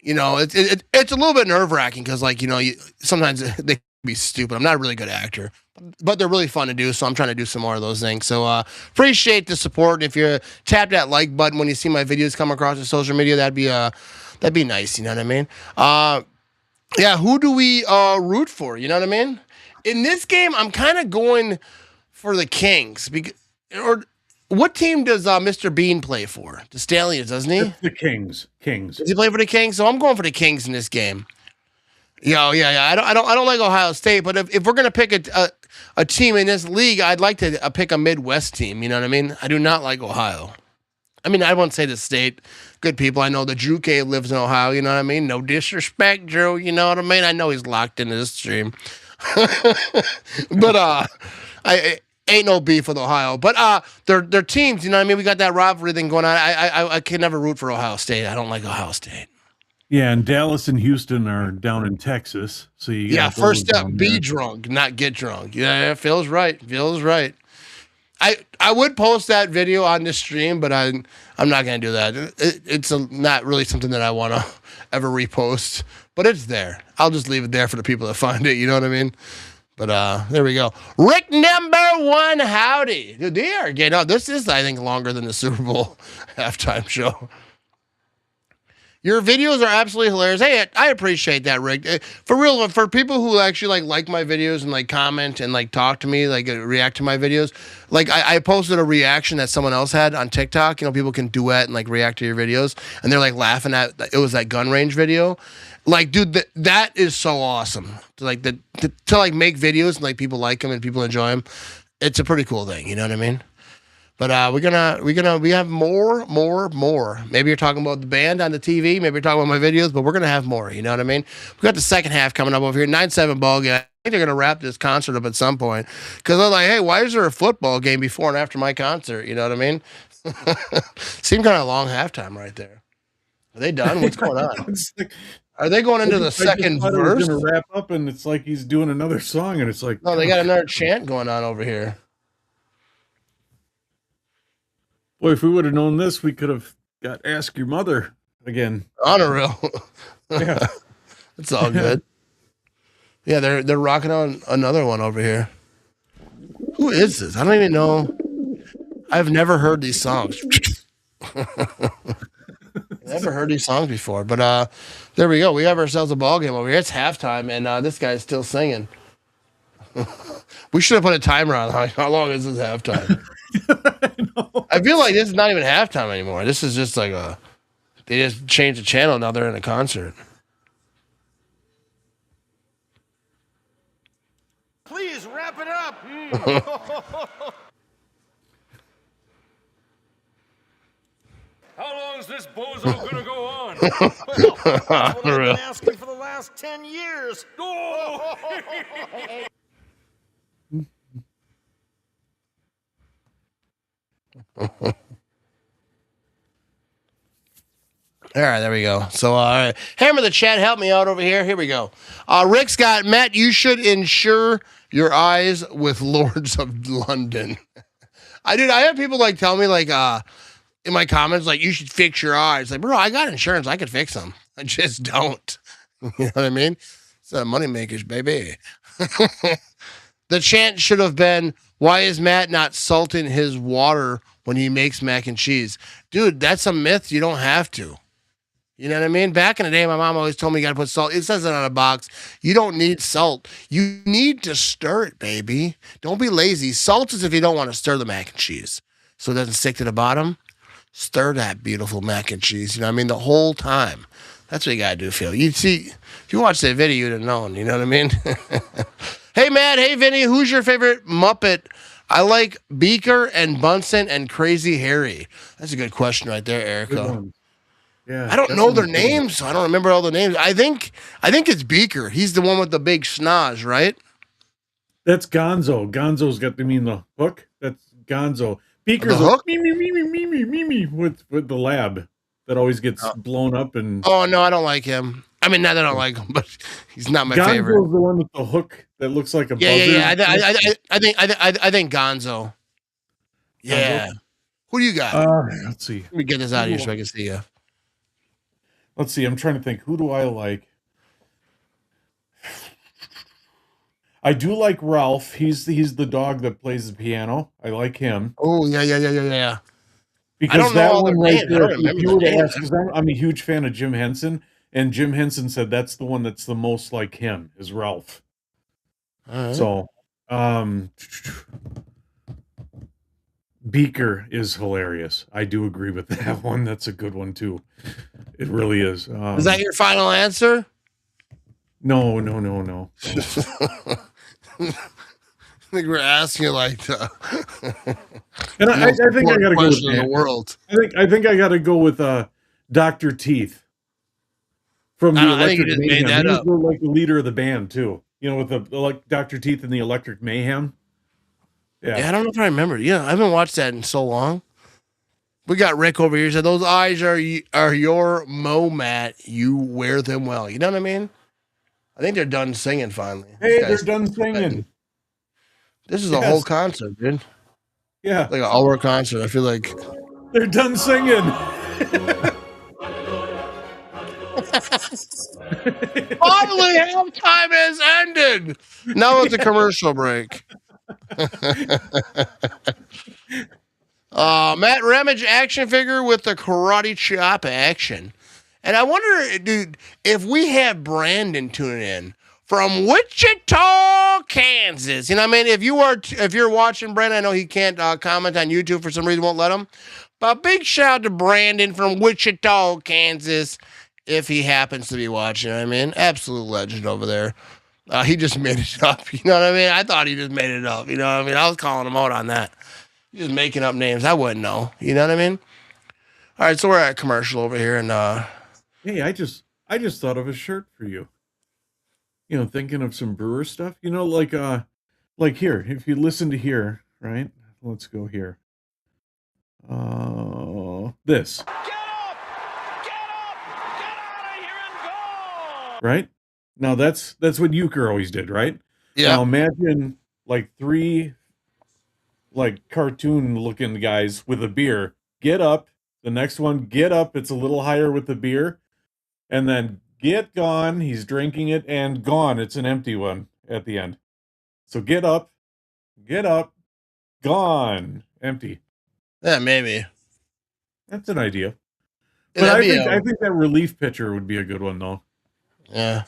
you know, it's a little bit nerve wracking because like, you know, sometimes they can be stupid. I'm not a really good actor, but they're really fun to do. So I'm trying to do some more of those things. So appreciate the support. And if you tap that like button when you see my videos come across the social media, that'd be nice. You know what I mean? Yeah, who do we root for? You know what I mean? In this game, I'm kind of going for the Kings. Or what team does Mr. Bean play for? The Stallions, doesn't he? It's the Kings. Does he play for the Kings? So I'm going for the Kings in this game. Yeah. I don't like Ohio State, but if we're gonna pick a team in this league, I'd like to pick a Midwest team. You know what I mean? I do not like Ohio. I mean, I won't say the state. Good people. I know that Drew K lives in Ohio. You know what I mean? No disrespect, Drew. You know what I mean? I know he's locked into this stream. But I ain't no beef with Ohio. But they're teams. You know what I mean? We got that rivalry thing going on. I can never root for Ohio State. I don't like Ohio State. Yeah, and Dallas and Houston are down in Texas. So you got first step, be drunk, not get drunk. Yeah, feels right. I would post that video on this stream, but I'm not going to do that. It's not really something that I want to ever repost, but it's there. I'll just leave it there for the people that find it. You know what I mean? But there we go. Rick #1, howdy. Dude, they are getting out. This is, I think, longer than the Super Bowl halftime show. Your videos are absolutely hilarious. Hey, I appreciate that, Rick. For real, for people who actually like my videos and like comment and like talk to me, like react to my videos. Like I posted a reaction that someone else had on TikTok. You know, people can duet and like react to your videos, and they're like laughing at it was that gun range video. Like, dude, that is so awesome. To like to make videos and like people like them and people enjoy them. It's a pretty cool thing. You know what I mean? But we have more. Maybe you're talking about the band on the TV. Maybe you're talking about my videos, but we're going to have more. You know what I mean? We got the second half coming up over here. 9-7 ball game. I think they're going to wrap this concert up at some point. Because they're like, hey, why is there a football game before and after my concert? You know what I mean? Seemed kind of a long halftime right there. Are they done? What's going on? Are they going into the second verse? Going to wrap up, and it's like he's doing another song, and it's like... No, they got another chant going on over here. Boy, if we would have known this, we could have got Ask Your Mother again. Unreal. Yeah. It's all good. Yeah, they're rocking on another one over here. Who is this? I don't even know. I've never heard these songs. Never heard these songs before, but there we go. We have ourselves a ball game over here. It's halftime, and this guy's still singing. We should have put a timer on how long is this halftime. I feel like this is not even halftime anymore. This is just like they just changed the channel. Now they're in a concert. Please wrap it up. How long is this bozo gonna go on? That's what I've been asking for the last 10 years. Oh! All right, there we go. So, all right. Hammer the chat, help me out over here. Here we go. Rick's got, Matt, you should insure your eyes with Lords of London. I have people like tell me like in my comments, like, you should fix your eyes. Like, bro, I got insurance. I could fix them. I just don't. You know what I mean? It's money makers, baby. The chant should have been, why is Matt not salting his water when he makes mac and cheese? Dude, that's a myth. You don't have to. You know what I mean? Back in the day, my mom always told me you got to put salt. It says it on a box. You don't need salt. You need to stir it, baby. Don't be lazy. Salt is if you don't want to stir the mac and cheese so it doesn't stick to the bottom. Stir that beautiful mac and cheese. You know what I mean? The whole time. That's what you got to do, Phil. You see, if you watch that video, you'd have known. You know what I mean? Hey, Matt. Hey, Vinny. Who's your favorite Muppet? I like Beaker and Bunsen and Crazy Harry. That's a good question right there, Erica. Yeah, I don't know their names, so I don't remember all the names. I think it's Beaker. He's the one with the big schnoz, right? That's Gonzo. Gonzo's got the hook. That's Gonzo. Beaker's the hook? Me with the lab that always gets blown up and. Oh no, I don't like him. I mean, not that I don't like him, but he's not my favorite. Gonzo's the one with the hook that looks like a buzzer. Yeah. I think Gonzo. Yeah. Gonzo? Who do you got? Let's see. Let me get this out of here so I can see you. Let's see. I'm trying to think. Who do I like? I do like Ralph. He's the dog that plays the piano. I like him. Oh yeah. Because I don't that know all one their right names. I there, don't remember if you the were to names. ask, 'cause I'm a huge fan of Jim Henson, and Jim Henson said that's the one that's the most like him is Ralph. All right. So, Beaker is hilarious. I do agree with that one. That's a good one too. It really is. Is that your final answer? No. I think we're asking you like the And I think I gotta go with in the world. I think I gotta go with Dr. Teeth from the I think you Electric just made Mayhem. that He's up. like the leader of the band too. You know, with the like Dr. Teeth and the Electric Mayhem. Yeah, I don't know if I remember. Yeah, I haven't watched that in so long. We got Rick over here. Said those eyes are your Mo Matt. You wear them well. You know what I mean? I think they're done singing finally. Hey, These they're guys- done singing. This is a Yes. whole concert, dude. Yeah, Like an hour concert. I feel like. they're done singing. Finally, halftime has ended. Now it's a commercial break. Matt Ramage action figure with the karate chop action. And I wonder, dude, if we have Brandon tuning in from Wichita, Kansas. You know what I mean? If you're watching Brandon, I know he can't comment on YouTube for some reason, won't let him. But big shout out to Brandon from Wichita, Kansas, if he happens to be watching. You know what I mean? Absolute legend over there. He just made it up. You know what I mean? I thought he just made it up. You know what I mean? I was calling him out on that. He's just making up names. I wouldn't know. You know what I mean? All right, so we're at a commercial over here, and Hey, I just thought of a shirt for you. You know, thinking of some brewer stuff. You know, like here, if you listen to here, right? Let's go here. This. Right? Now that's what Euchre always did, right? Yeah. Now imagine like 3 like cartoon looking guys with a beer get up The next one, get up. It's a little higher with the beer. And then get gone. He's drinking it, and gone. It's an empty one at the end. So get up, gone, empty. Yeah, maybe. That's an idea. Yeah, But that'd be I think that relief pitcher would be a good one, though. Yeah.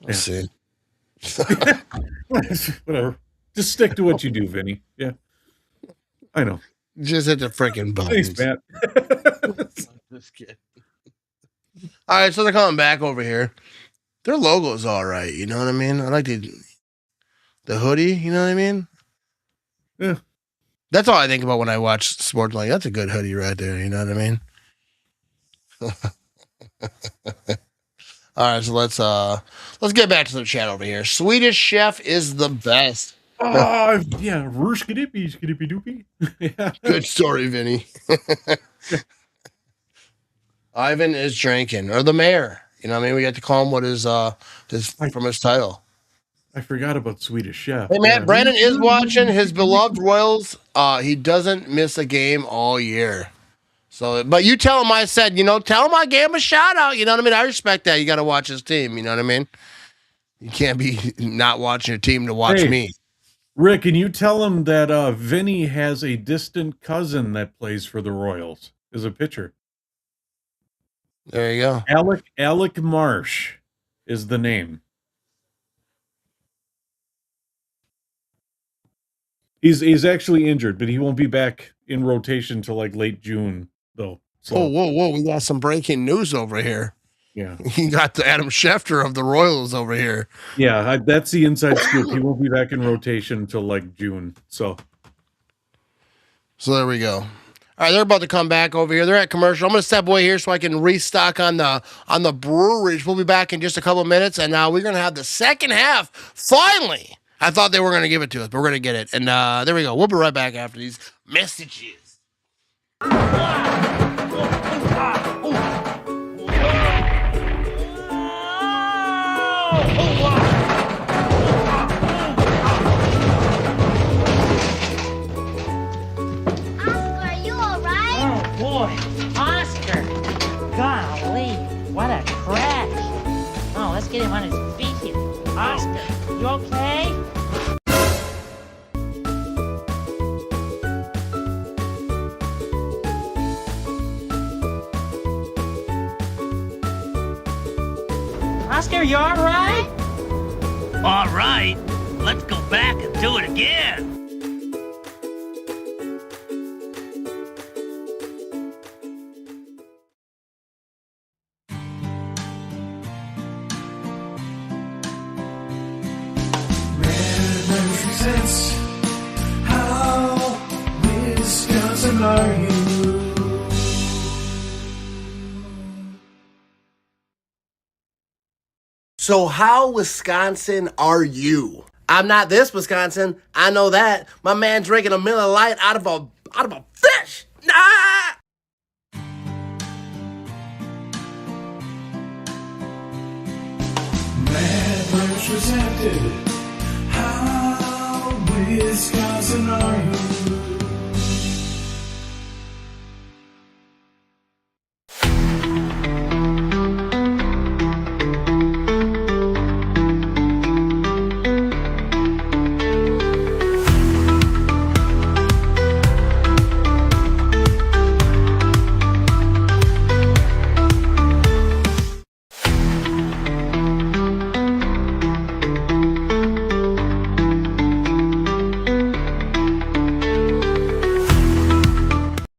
Let's see. Whatever. Just stick to what you do, Vinny. Yeah. I know. Just hit the freaking buttons. Thanks, Matt. Just kidding. All right, so they're coming back over here. Their logo's all right. You know what I mean? I like the hoodie. You know what I mean? Yeah. That's all I think about when I watch sports. Like, that's a good hoodie right there. You know what I mean? All right, so let's get back to the chat over here. Swedish Chef is the best. Oh, yeah. Rooshkadippy, skidippy doopy. Yeah. Good story, Vinny. Ivan is drinking, or the mayor. You know what I mean? We got to call him what his from his title. I forgot about Swedish Chef. Hey, man, Brandon is watching his beloved Royals. He doesn't miss a game all year. So, but you tell him I said, tell him I gave him a shout out. You know what I mean? I respect that. You got to watch his team. You know what I mean? You can't be not watching your team to watch me. Rick, can you tell him that Vinny has a distant cousin that plays for the Royals as a pitcher? There you go. Alec Marsh is the name. He's actually injured, but he won't be back in rotation till like late June, though. So. Whoa! We got some breaking news over here. Yeah, you got the Adam Schefter of the Royals over here. Yeah, that's the inside scoop. He won't be back in rotation until like June. So there we go. All right, they're about to come back over here. They're at commercial. I'm going to step away here so I can restock on the breweries. We'll be back in just a couple of minutes, and now we're going to have the second half. Finally, I thought they were going to give it to us, but we're going to get it. And there we go. We'll be right back after these messages. What a crash. Oh, let's get him on his feet here. Oscar, you okay? Oscar, you all right? All right. Let's go back and do it again. How Wisconsin are you? So how Wisconsin are you? I'm not this Wisconsin. I know that. My man drinking a Miller Lite out of a fish. Ah! Mad Birds presented. How Wisconsin are you?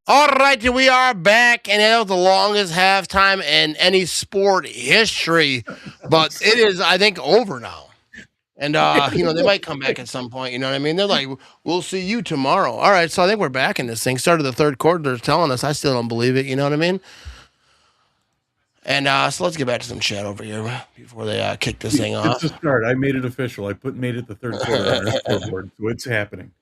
All right, we are back, and it was the longest halftime in any sport history, but it is, I think, over now. And, they might come back at some point, you know what I mean? They're like, we'll see you tomorrow. All right, so I think we're back in this thing. Started the third quarter, they're telling us. I still don't believe it, you know what I mean? And so let's get back to some chat over here before they kick this thing off. It's a start. I made it official. I made it the third quarter on our scoreboard, so it's happening.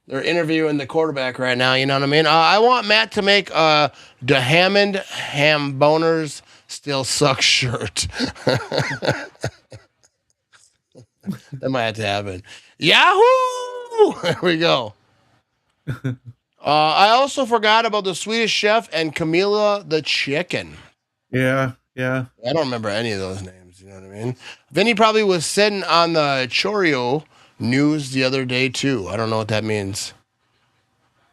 They're interviewing the quarterback right now, you know what I mean? I want Matt to make the Hammond Ham Boners Still Suck shirt. That might have to happen. Yahoo! There we go. I also forgot about the Swedish Chef and Camilla the Chicken. Yeah. I don't remember any of those names. You know what I mean? Vinny probably was sitting on the Choreo news the other day too. I don't know what that means.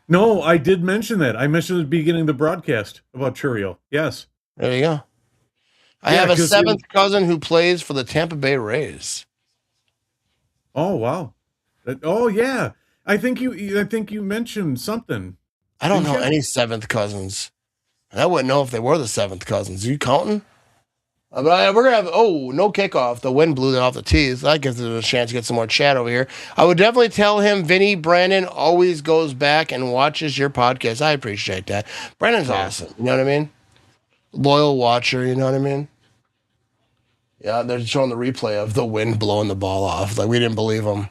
No, I did mention that. I mentioned at the beginning of the broadcast about Churio. Yes. There you go. I Yeah, have a 'cause seventh cousin who plays for the Tampa Bay Rays. Oh wow. Oh yeah. I think you mentioned something. I don't know Didn't you? any seventh cousins. And I wouldn't know if they were the seventh cousins. Are you counting? We're gonna have no kickoff. The wind blew that off the tees. That gives it a chance to get some more chat over here. I would definitely tell him Vinny Brandon always goes back and watches your podcast. I appreciate that. Brandon's awesome. You know what I mean? Loyal watcher. You know what I mean? Yeah, they're showing the replay of the wind blowing the ball off. Like we didn't believe him.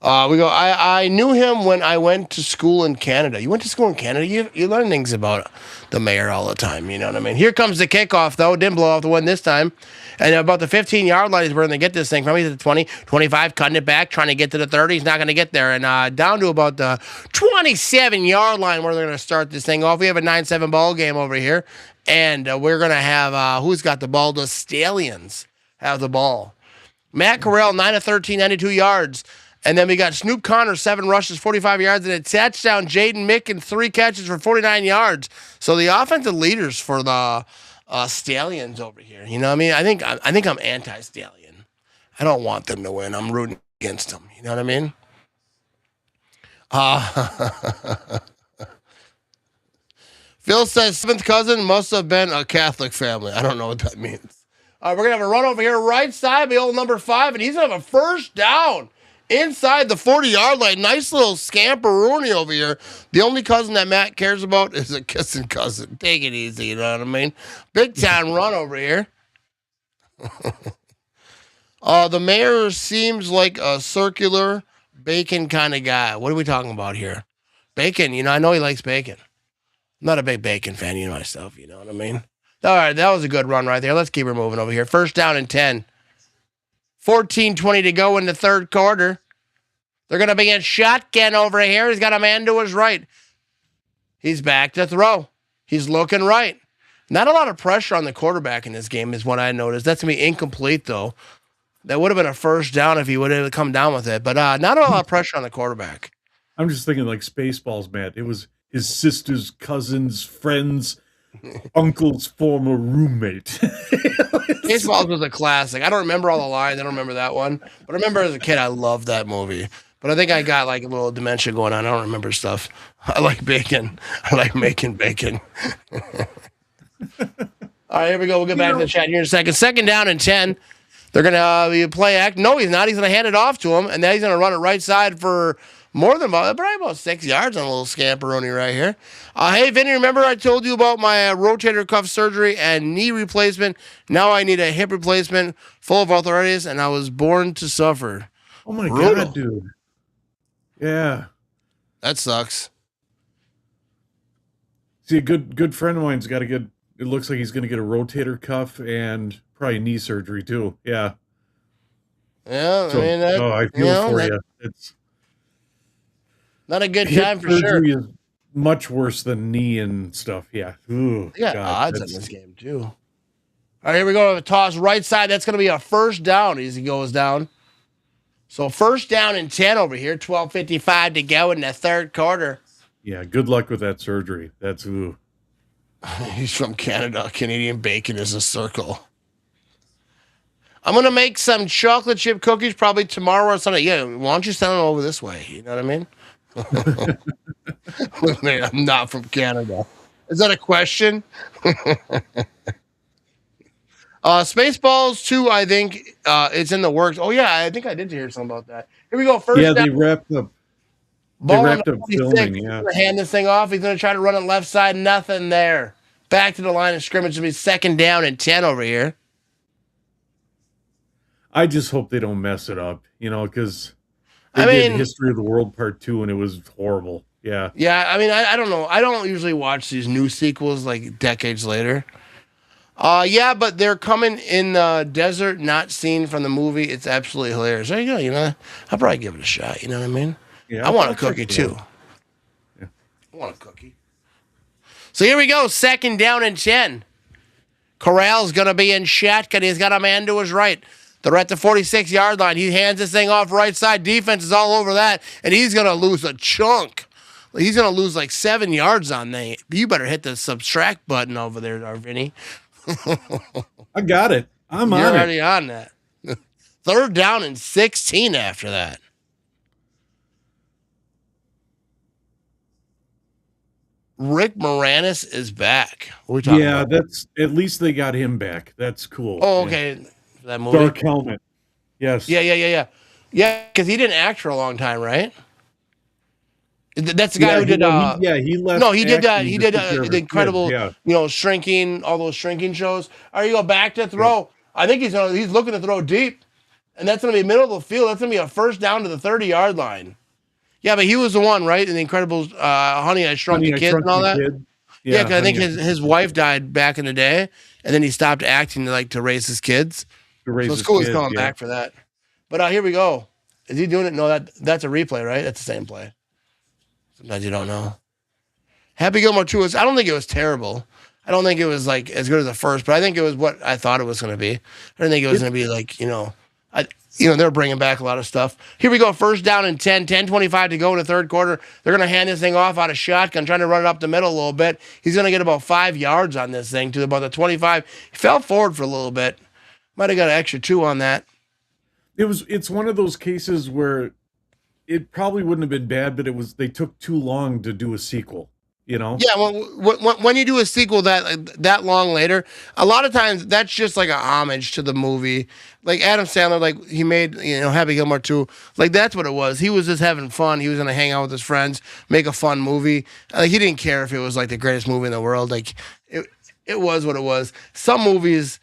We go. I knew him when I went to school in Canada. You went to school in Canada. You learn things about the mayor all the time. You know what I mean? Here comes the kickoff, though. Didn't blow off the one this time. And about the 15-yard line is where they get this thing from. He's at the 20, 25, cutting it back, trying to get to the 30. He's not going to get there. And down to about the 27-yard line where they're going to start this thing off. We have a 9-7 ball game over here. And we're going to have, who's got the ball? The Stallions have the ball. Matt Corral, 9 of 13, 92 yards. And then we got Snoop Connor, 7 rushes, 45 yards, and a touchdown. Jaden Micken, 3 catches for 49 yards. So the offensive leaders for the Stallions over here. You know what I mean? I think I'm anti-Stallion. I don't want them to win. I'm rooting against them. You know what I mean? Phil says 7th cousin must have been a Catholic family. I don't know what that means. All right, we're going to have a run over here right side, the old number 5, and he's going to have a first down. Inside the 40-yard line, nice little scamperoonie over here. The only cousin that Matt cares about is a kissing cousin. Take it easy, you know what I mean? Big time run over here. The mayor seems like a circular bacon kind of guy. What are we talking about here? Bacon, I know he likes bacon. I'm not a big bacon fan, myself, you know what I mean? All right, that was a good run right there. Let's keep her moving over here. First down and 10. 14:20 to go in the third quarter. They're going to be in shotgun over here. He's got a man to his right. He's back to throw. He's looking right. Not a lot of pressure on the quarterback in this game is what I noticed. That's going to be incomplete, though. That would have been a first down if he would have come down with it. But not a lot of pressure on the quarterback. I'm just thinking like Spaceballs, Matt. It was his sister's cousin's friend's uncle's former roommate. Spaceballs was a classic. I don't remember all the lines. I don't remember that one. But I remember as a kid, I loved that movie. But I think I got like a little dementia going on. I don't remember stuff. I like bacon. I like making bacon. All right, here we go. We'll get back to the chat here in a second. Second down and 10. They're going to be a play act. No, he's not. He's going to hand it off to him. And then he's going to run it right side for more than probably about 6 yards on a little scamperoni right here. Hey, Vinny, remember I told you about my rotator cuff surgery and knee replacement? Now I need a hip replacement full of arthritis, and I was born to suffer. Oh, my Brutal. God, dude. Yeah. That sucks. See, a good friend of mine's got to get, it looks like he's going to get a rotator cuff and probably knee surgery, too. Yeah. Yeah, So, I mean, that, I feel for you. It's not a good hip time for sure. surgery is much worse than knee and stuff. Yeah. Ooh, They got God, odds in that's- this game, too. All right, here we go. A toss right side. That's going to be a first down as he goes down. So first down and 10 over here. 12:55 to go in the third quarter. Yeah, good luck with that surgery. That's ooh. He's from Canada. Canadian bacon is a circle. I'm going to make some chocolate chip cookies probably tomorrow or something. Yeah, why don't you send them over this way? You know what I mean? Look, man, I'm not from Canada. Is that a question? Spaceballs 2, I think it's in the works. Oh, yeah, I think I did hear something about that. Here we go. First Yeah, down. they wrapped up. Ball on wrapped the up 46. filming, He's yeah. going to hand this thing off. He's going to try to run it left side. Nothing there. Back to the line of scrimmage. It'll be second down and 10 over here. I just hope they don't mess it up, because they I did mean- History of the World Part 2 and it was horrible. Yeah. Yeah, I mean, I don't know. I don't usually watch these new sequels like decades later. Yeah, but they're coming in the desert, not seen from the movie. It's absolutely hilarious. There you go. I'll probably give it a shot. You know what I mean? Yeah, I want a I'll check cookie it too. out. I want a cookie. So here we go. 2nd down and 10. Corral's going to be in shotgun. He's got a man to his right. They're at the 46-yard line. He hands this thing off right side. Defense is all over that, and he's going to lose a chunk. He's going to lose like 7 yards on that. You better hit the subtract button over there, Vinny. I got it. You're already on that. 3rd down and 16 after that. Rick Moranis is back. Yeah, that's at least they got him back. That's cool. Oh, okay. Yeah. That movie. Dark Helmet. Yes. Yeah, because he didn't act for a long time, right? That's the guy who did. He left. No, he did. He did the incredible, kids, shrinking, all those shrinking shows. All right, you go back to throw. Yeah. I think he's looking to throw deep, and that's going to be middle of the field. That's going to be a 1st down to the 30-yard line. Yeah, but he was the one, right? In the Incredible Honey, I Shrunk the Kids and all that. Yeah, because I think his wife died back in the day, and then he stopped acting to raise his kids. So it's cool he's coming back for that. But here we go. Is he doing it? No, that's a replay, right? That's the same play. Sometimes you don't know. Happy Gilmore 2 I don't think it was terrible. I don't think it was as good as the first, but I think it was what I thought it was going to be. I didn't think it was going to be they're bringing back a lot of stuff. Here we go, 1st down and 10, 10:25 to go in the 3rd quarter. They're going to hand this thing off out of shotgun, trying to run it up the middle a little bit. He's going to get about 5 yards on this thing to about the 25. He fell forward for a little bit. Might have got an extra 2 on that. It's one of those cases where it probably wouldn't have been bad, but they took too long to do a sequel. Yeah, when you do a sequel that long later, a lot of times that's just like a homage to the movie. Like Adam Sandler, he made Happy Gilmore 2. That's what it was. He was just having fun. He was gonna hang out with his friends, make a fun movie. He didn't care if it was the greatest movie in the world. It was what it was. Some movies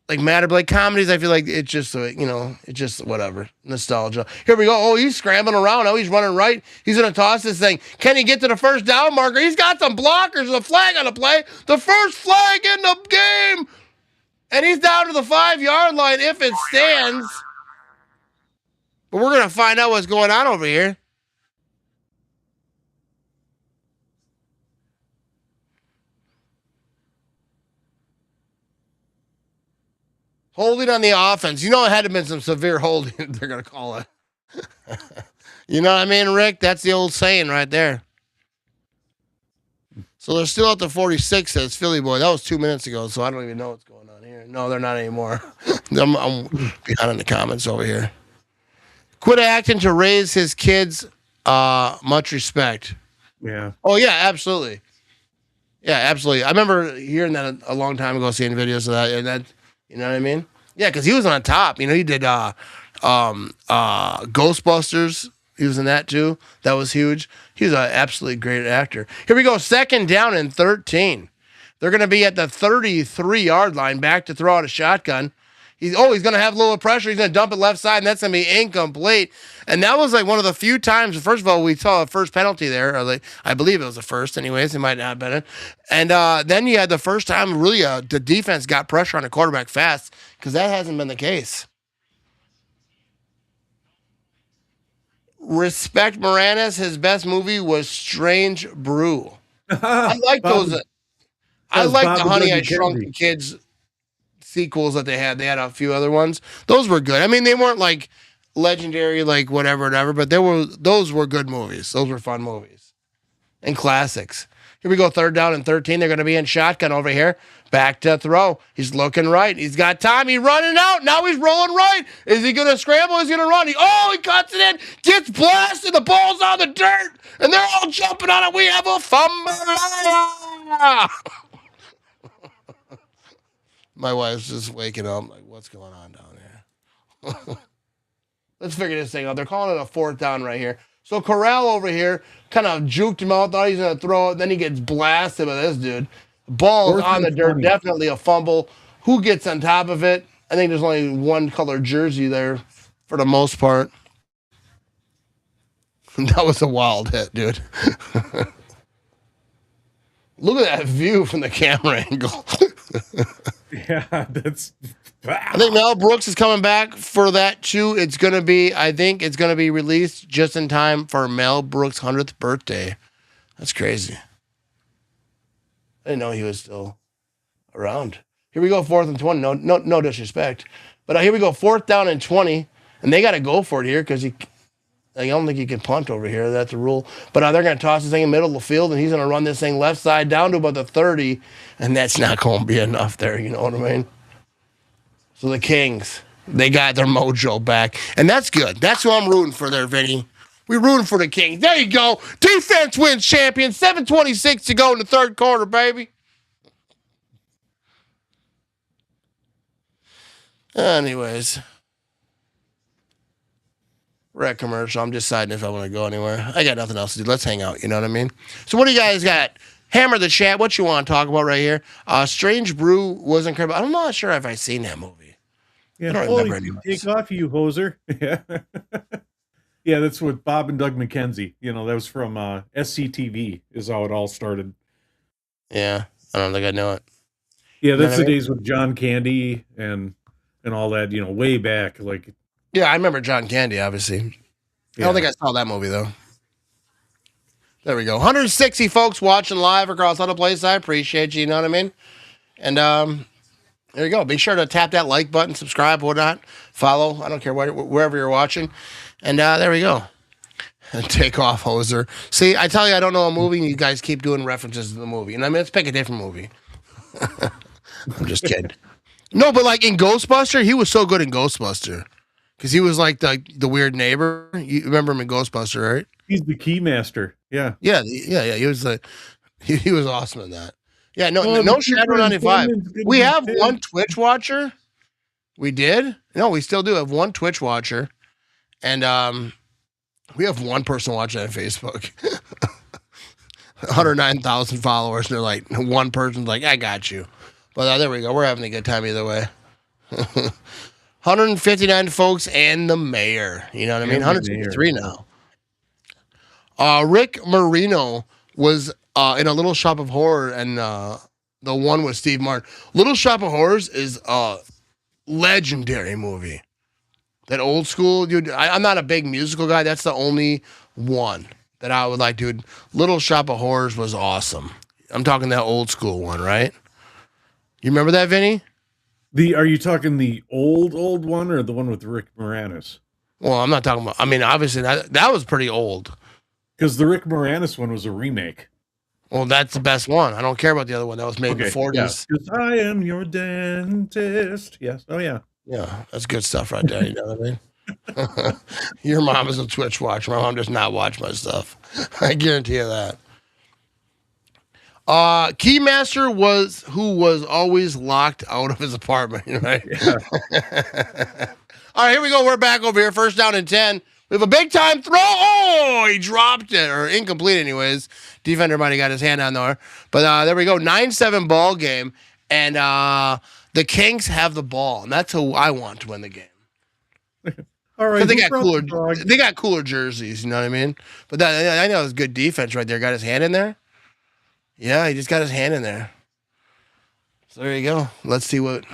matter, but comedies, I feel like it's just it's just whatever, nostalgia. Here we go. Oh, he's scrambling around. Oh, he's running right. He's gonna toss this thing. Can he get to the 1st down marker? He's got some blockers. There's a flag on the play. The first flag in the game, and he's down to the 5-yard line if it stands. But we're gonna find out what's going on over here. Holding on the offense. It had to have been some severe holding, they're going to call it. You know what I mean, Rick? That's the old saying right there. So they're still at the 46, says Philly Boy. That was 2 minutes ago, so I don't even know what's going on here. No, they're not anymore. I'm behind in the comments over here. Quit acting to raise his kids. Much respect. Yeah. Oh, yeah, absolutely. Yeah, absolutely. I remember hearing that a long time ago, seeing videos of that, and that. You know what I mean? Yeah, because he was on top. He did Ghostbusters. He was in that too. That was huge. He's an absolutely great actor. Here we go. 2nd down and 13. They're going to be at the 33-yard line, back to throw out a shotgun. He's going to have a little pressure. He's going to dump it left side, and that's going to be incomplete. And that was one of the few times, first of all, we saw a first penalty there. Or I believe it was the first anyways. It might not have been it. And then you had the first time really the defense got pressure on the quarterback fast, because that hasn't been the case. Respect Moranis. His best movie was Strange Brew. I like those. I like the Honey, I Shrunk the Kids sequels that they had. They had a few other ones. Those were good. I mean, they weren't legendary, whatever, but those were good movies. Those were fun movies and classics. Here we go, 3rd down and 13. They're going to be in shotgun over here. Back to throw. He's looking right. He's got time. He's running out. Now he's rolling right. Is he going to scramble? Is he going to run? He cuts it in. Gets blasted. The ball's on the dirt. And they're all jumping on it. We have a fumble. My wife's just waking up. What's going on down here? Let's figure this thing out. They're calling it a 4th down right here. So Corral over here kind of juked him out. Thought he's going to throw it. Then he gets blasted by this dude. Ball is on the dirt. Definitely a fumble. Who gets on top of it? I think there's only one color jersey there for the most part. That was a wild hit, dude. Look at that view from the camera angle. Yeah, that's. I think Mel Brooks is coming back for that too. I think it's gonna be released just in time for Mel Brooks' 100th birthday. That's crazy. I didn't know he was still around. Here we go, 4th and 20. No disrespect. But here we go, 4th down and 20. And they got to go for it here because I don't think you can punt over here. That's a rule. But they're going to toss this thing in the middle of the field, and he's going to run this thing left side down to about the 30, and that's not going to be enough there. You know what I mean? So the Kings, they got their mojo back, and that's good. That's who I'm rooting for there, Vinny. We're rooting for the Kings. There you go. Defense wins champion. 7:26 to go in the third quarter, baby. Anyways. We're at commercial. I'm deciding if I want to go anywhere. I got nothing else to do. Let's hang out. You know what I mean? So what do you guys got? Hammer the chat. What you want to talk about right here? Strange Brew was incredible. I'm not sure if I've seen that movie. Yeah, I don't remember any. take off, you hoser. Yeah. Yeah, that's with Bob and Doug McKenzie. You know, that was from SCTV is how it all started. Yeah, I don't think I know it. Yeah, that's the days with John Candy and all that, you know, way back. Like, yeah, I remember John Candy, obviously. I don't think I saw that movie, though. There we go. 160 folks watching live across other places. I appreciate you, you know what I mean? And there you go. Be sure to tap that like button, subscribe, whatnot, follow. I don't care wherever you're watching. And there we go. And take off, hoser. See, I tell you, I don't know a movie, and you guys keep doing references to the movie. And I mean, let's pick a different movie. I'm just kidding. No, but like in Ghostbuster, he was so good in Ghostbuster. Because he was like the weird neighbor. You remember him in Ghostbuster, right? He's the keymaster. Yeah. Yeah. He was he was awesome in that. Yeah, no Shadow 95. We have one Twitch watcher. We did? No, we still do have one Twitch watcher. And we have one person watching on Facebook. 109,000 followers. And they're like, one person's like, I got you. But there we go. We're having a good time either way. 159 folks and the mayor. You know what I mean? 163 now. Rick Marino was in a Little Shop of Horror, and the one with Steve Martin. Little Shop of Horrors is a legendary movie. That old school, dude. I'm not a big musical guy. That's the only one that I would like, dude. Little Shop of Horrors was awesome. I'm talking that old school one, right? You remember that, Vinny? Are you talking the old one or the one with Rick Moranis? Well, I'm not talking about. I mean, obviously that was pretty old. Because the Rick Moranis one was a remake. Well, that's the best one. I don't care about the other one that was made in the 40s. Because I am your dentist. Yes. Oh yeah. Yeah, that's good stuff right there. You know what I mean? Your mom is a Twitch watcher. My mom does not watch my stuff. I guarantee you that. Keymaster was who was always locked out of his apartment, right? Yeah. All right, here we go. We're back over here. First down and 10. We have a big time throw. Oh, he dropped it, or incomplete anyways. Defender might have got his hand on there. But there we go. 9-7 ball game. And the Kings have the ball. And that's who I want to win the game. All right. They got cooler jerseys, you know what I mean? But I know it was good defense right there. Got his hand in there. Yeah, he just got his hand in there. So there you go. Let's see what's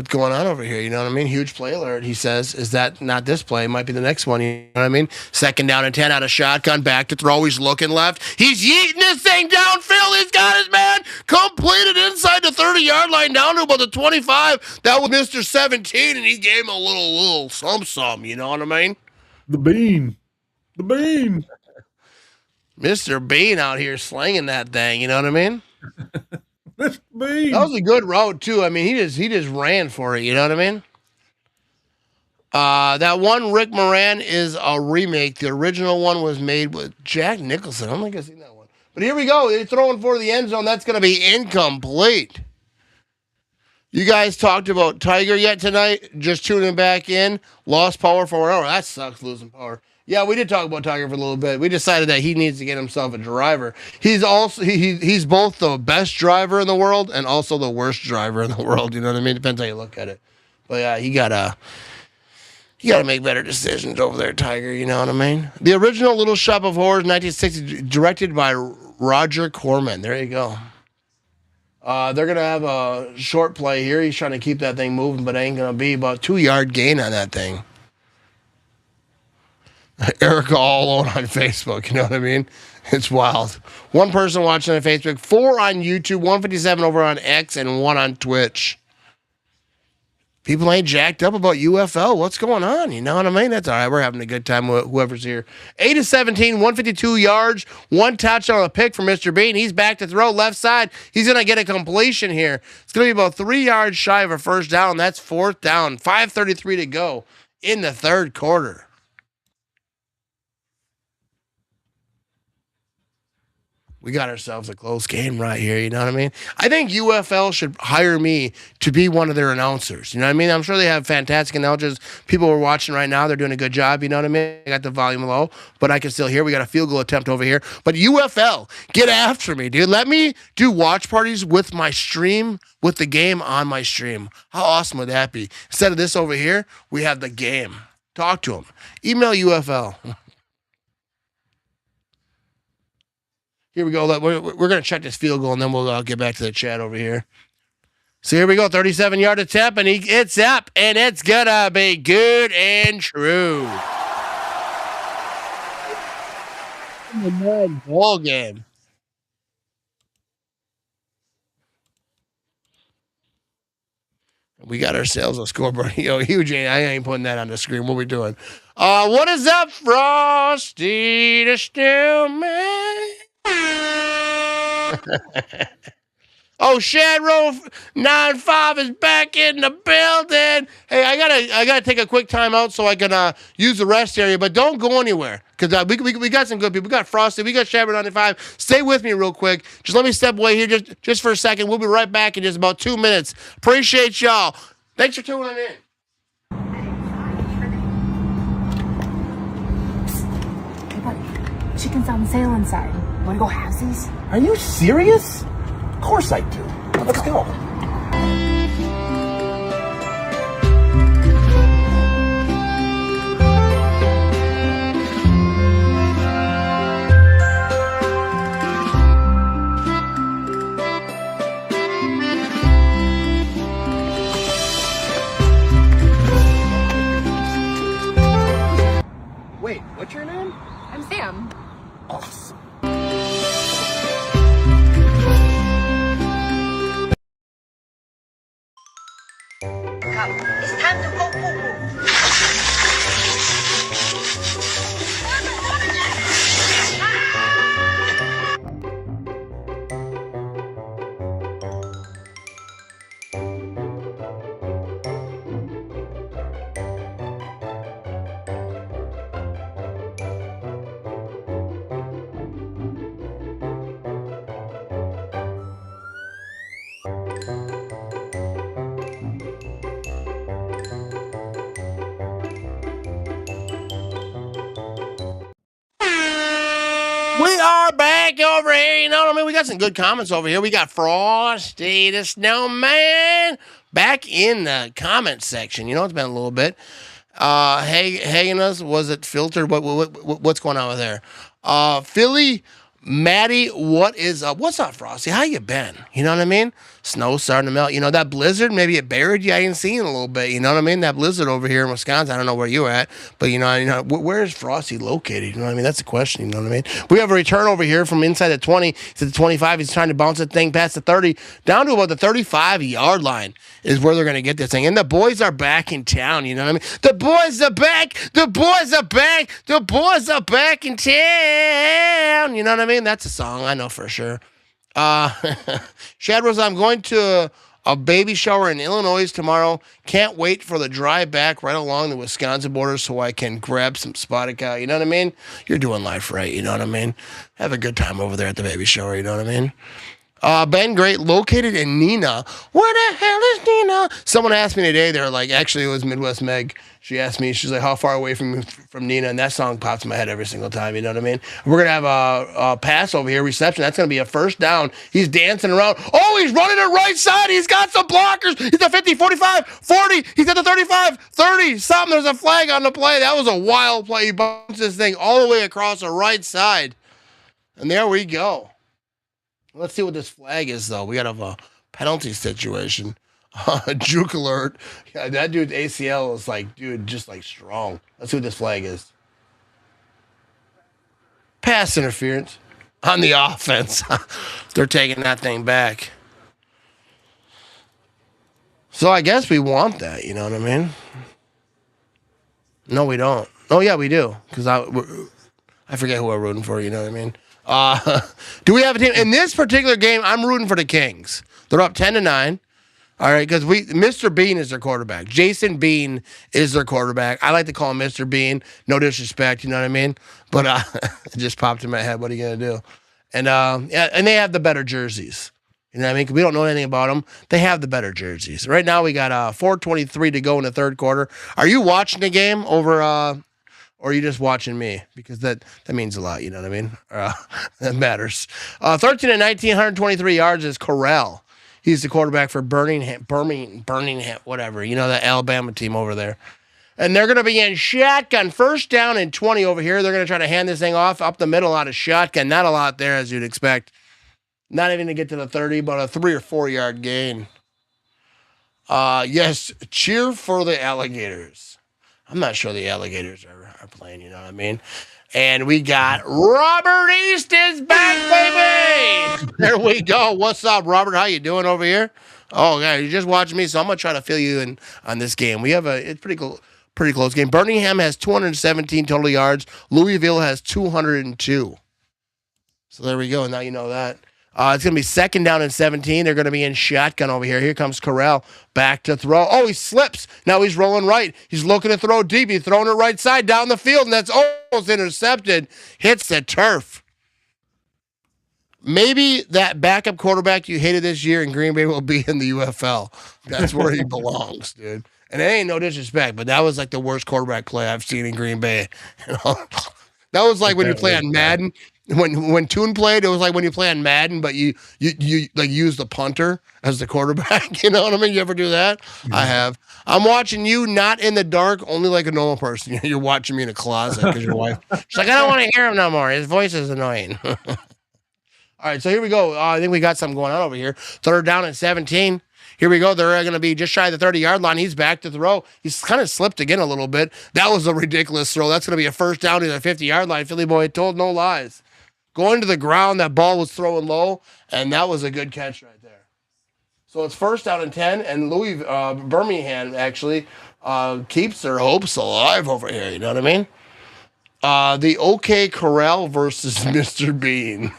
going on over here. You know what I mean? Huge play alert, he says. Is that not this play? Might be the next one. You know what I mean? Second down and 10 out of shotgun. Back to throw. He's looking left. He's yeeting this thing downfield. He's got his man completed inside the 30-yard line down to about the 25. That was Mr. 17, and he gave him a little some. You know what I mean? The bean. Mr. Bean out here slinging that thing, you know what I mean? Mr. Bean. That was a good route too. I mean, he just ran for it, you know what I mean? That one Rick Moran is a remake. The original one was made with Jack Nicholson. I don't think I've seen that one. But here we go. They're throwing for the end zone. That's going to be incomplete. You guys talked about Tiger yet tonight? Just tuning back in. Lost power for an hour. That sucks, losing power. Yeah, we did talk about Tiger for a little bit. We decided that he needs to get himself a driver. He's also he's both the best driver in the world and also the worst driver in the world. You know what I mean? Depends how you look at it. But yeah, you gotta make better decisions over there, Tiger. You know what I mean? The original Little Shop of Horrors, 1960, directed by Roger Corman. There you go. They're gonna have a short play here. He's trying to keep that thing moving, but it ain't gonna be about 2-yard gain on that thing. Erica all alone on Facebook. You know what I mean? It's wild. One person watching on Facebook, 4 on YouTube, 157 over on X, and 1 on Twitch. People ain't jacked up about UFL. What's going on? You know what I mean? That's all right. We're having a good time with whoever's here. 8-17, 152 yards, 1 touchdown on a pick for Mr. Bean. He's back to throw left side. He's going to get a completion here. It's going to be about 3 yards shy of a first down. That's 4th down. 5:33 to go in the third quarter. We got ourselves a close game right here, you know what I mean? I think UFL should hire me to be one of their announcers, you know what I mean? I'm sure they have fantastic announcers. People are watching right now. They're doing a good job, you know what I mean? I got the volume low, but I can still hear. We got a field goal attempt over here. But UFL, get after me, dude. Let me do watch parties with my stream, with the game on my stream. How awesome would that be? Instead of this over here, we have the game. Talk to them. Email UFL. Here we go. We're going to check this field goal, and then we'll get back to the chat over here. So here we go. 37-yard attempt, and it's up, and it's going to be good and true. Ball game. We got ourselves a scoreboard. Yo, huge. I ain't putting that on the screen. What we doing? What is up, Frosty the Snowman? Oh, Shadrow 95 is back in the building. Hey, I gotta take a quick time out so I can use the rest area, but don't go anywhere because we got some good people. We got Frosty, we got Shadrow 95. Stay with me real quick. Just let me step away here just for a second. We'll be right back in just about 2 minutes. Appreciate y'all. Thanks for tuning in. Hey, buddy. Chicken's on sale inside. Wanna go halvesies? Are you serious? Of course I do. Let's go. Wait, what's your name? I'm Sam. Awesome. It's time to go poo-poo. We are back over here. You know what I mean? We got some good comments over here. We got Frosty the Snowman back in the comment section. You know, it's been a little bit. Hating us, was it filtered? What's going on with there? Philly, Maddie, what is up? What's up, Frosty? How you been? You know what I mean? Snow starting to melt. You know, that blizzard, maybe it buried you. I ain't seen in a little bit. You know what I mean? That blizzard over here in Wisconsin, I don't know where you're at, but you know, where is Frosty located? You know what I mean? That's the question. You know what I mean? We have a return over here from inside the 20 to the 25. He's trying to bounce that thing past the 30 down to about the 35-yard line is where they're going to get this thing. And the boys are back in town. You know what I mean? The boys are back. The boys are back. The boys are back in town. You know what I mean? That's a song. I know for sure. Shad Rose, I'm going to a baby shower in Illinois tomorrow. Can't wait for the drive back right along the Wisconsin border so I can grab some spotted cow. You know what I mean? You're doing life right. You know what I mean? Have a good time over there at the baby shower. You know what I mean? Ben Great, located in Neenah. Where the hell is Neenah? Someone asked me today, they're like, actually, it was Midwest Meg. She asked me, she's like, how far away from Neenah? And that song pops in my head every single time, you know what I mean? We're going to have a pass over here, reception. That's going to be a first down. He's dancing around. Oh, he's running it right side. He's got some blockers. He's at 50, 45, 40. He's at the 35, 30, something. There's a flag on the play. That was a wild play. He bounced this thing all the way across the right side. And there we go. Let's see what this flag is, though. We got to have a penalty situation. Juke alert. Yeah, that dude's ACL is like, dude, just like strong. Let's see what this flag is. Pass interference on the offense. They're taking that thing back. So I guess we want that, you know what I mean? No, we don't. Oh, yeah, we do. Because I forget who we're rooting for, you know what I mean? Do we have a team? In this particular game, I'm rooting for the Kings. They're up 10-9. All right, because Mr. Bean is their quarterback. Jason Bean is their quarterback. I like to call him Mr. Bean. No disrespect, you know what I mean? But it just popped in my head. What are you gonna do? And yeah, and they have the better jerseys. You know what I mean? 'Cause we don't know anything about them. They have the better jerseys. Right now, we got 4:23 to go in the third quarter. Are you watching the game over? Or are you just watching me? Because that means a lot. You know what I mean? That matters. 13-19, 123 yards is Corral. He's the quarterback for Birmingham, whatever. You know, the Alabama team over there. And they're going to be in shotgun. First down and 20 over here. They're going to try to hand this thing off up the middle out of shotgun. Not a lot there, as you'd expect. Not even to get to the 30, but a 3 or 4 yard gain. Yes, cheer for the Alligators. I'm not sure the Alligators are playing, you know what I mean? And we got Robert East is back, baby! There we go. What's up, Robert? How you doing over here? Oh, yeah, you're just watching me, so I'm going to try to fill you in on this game. We have it's pretty close game. Birmingham has 217 total yards. Louisville has 202. So there we go. Now you know that. It's going to be second down and 17. They're going to be in shotgun over here. Here comes Corral back to throw. Oh, he slips. Now he's rolling right. He's looking to throw deep. He's throwing it right side down the field, and that's almost intercepted. Hits the turf. Maybe that backup quarterback you hated this year in Green Bay will be in the UFL. That's where he belongs, dude. And it ain't no disrespect, but that was like the worst quarterback play I've seen in Green Bay. You know? That was like when you play on Madden. When Toon played, it was like when you play on Madden, but you like use the punter as the quarterback. You know what I mean? You ever do that? Yeah. I have. I'm watching you not in the dark, only like a normal person. You're watching me in a closet because your wife. She's like, I don't want to hear him no more. His voice is annoying. All right, so here we go. I think we got something going on over here. Third down at 17. Here we go. They're going to be just shy of the 30-yard line. He's back to throw. He's kind of slipped again a little bit. That was a ridiculous throw. That's going to be a first down to the 50-yard line. Philly boy told no lies. Going to the ground, that ball was throwing low, and that was a good catch right there. So it's first down and 10, and Birmingham actually keeps their hopes alive over here. You know what I mean? The OK Corral versus Mr. Bean.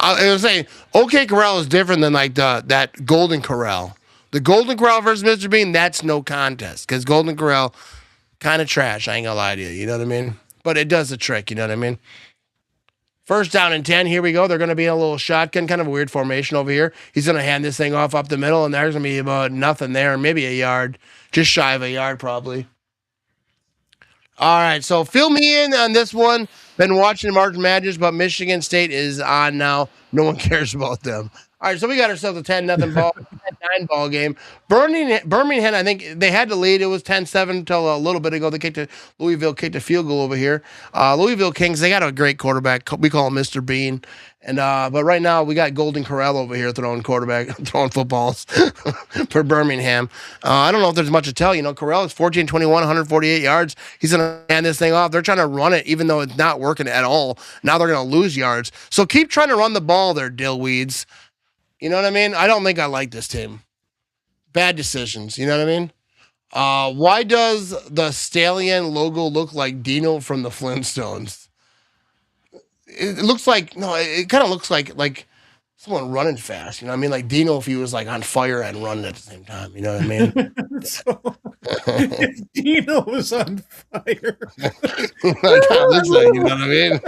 I was saying, OK Corral is different than like that Golden Corral. The Golden Corral versus Mr. Bean, that's no contest because Golden Corral kind of trash. I ain't gonna lie to you. You know what I mean? But it does the trick. You know what I mean? First down and 10. Here we go. They're going to be in a little shotgun, kind of a weird formation over here. He's going to hand this thing off up the middle, and there's going to be about nothing there, maybe a yard, just shy of a yard probably. All right, so fill me in on this one. Been watching March Madness, but Michigan State is on now. No one cares about them. All right, so we got ourselves a 10-0 ball, 10-9 ball game. Birmingham, I think they had to lead. It was 10-7 until a little bit ago. Louisville kicked a field goal over here. Louisville Kings, they got a great quarterback. We call him Mr. Bean. And but right now we got Golden Corral over here throwing footballs for Birmingham. I don't know if there's much to tell. You know, Corral is 14-21, 148 yards. He's gonna hand this thing off. They're trying to run it, even though it's not working at all. Now they're gonna lose yards. So keep trying to run the ball there, Dillweeds. You know what I mean? I don't think I like this team. Bad decisions. You know what I mean? Why does the Stallion logo look like Dino from the Flintstones? It looks like, no, it kind of looks like someone running fast. You know what I mean? Like Dino if he was like on fire and running at the same time. You know what I mean? If Dino was on fire. Looks like, you know what I mean?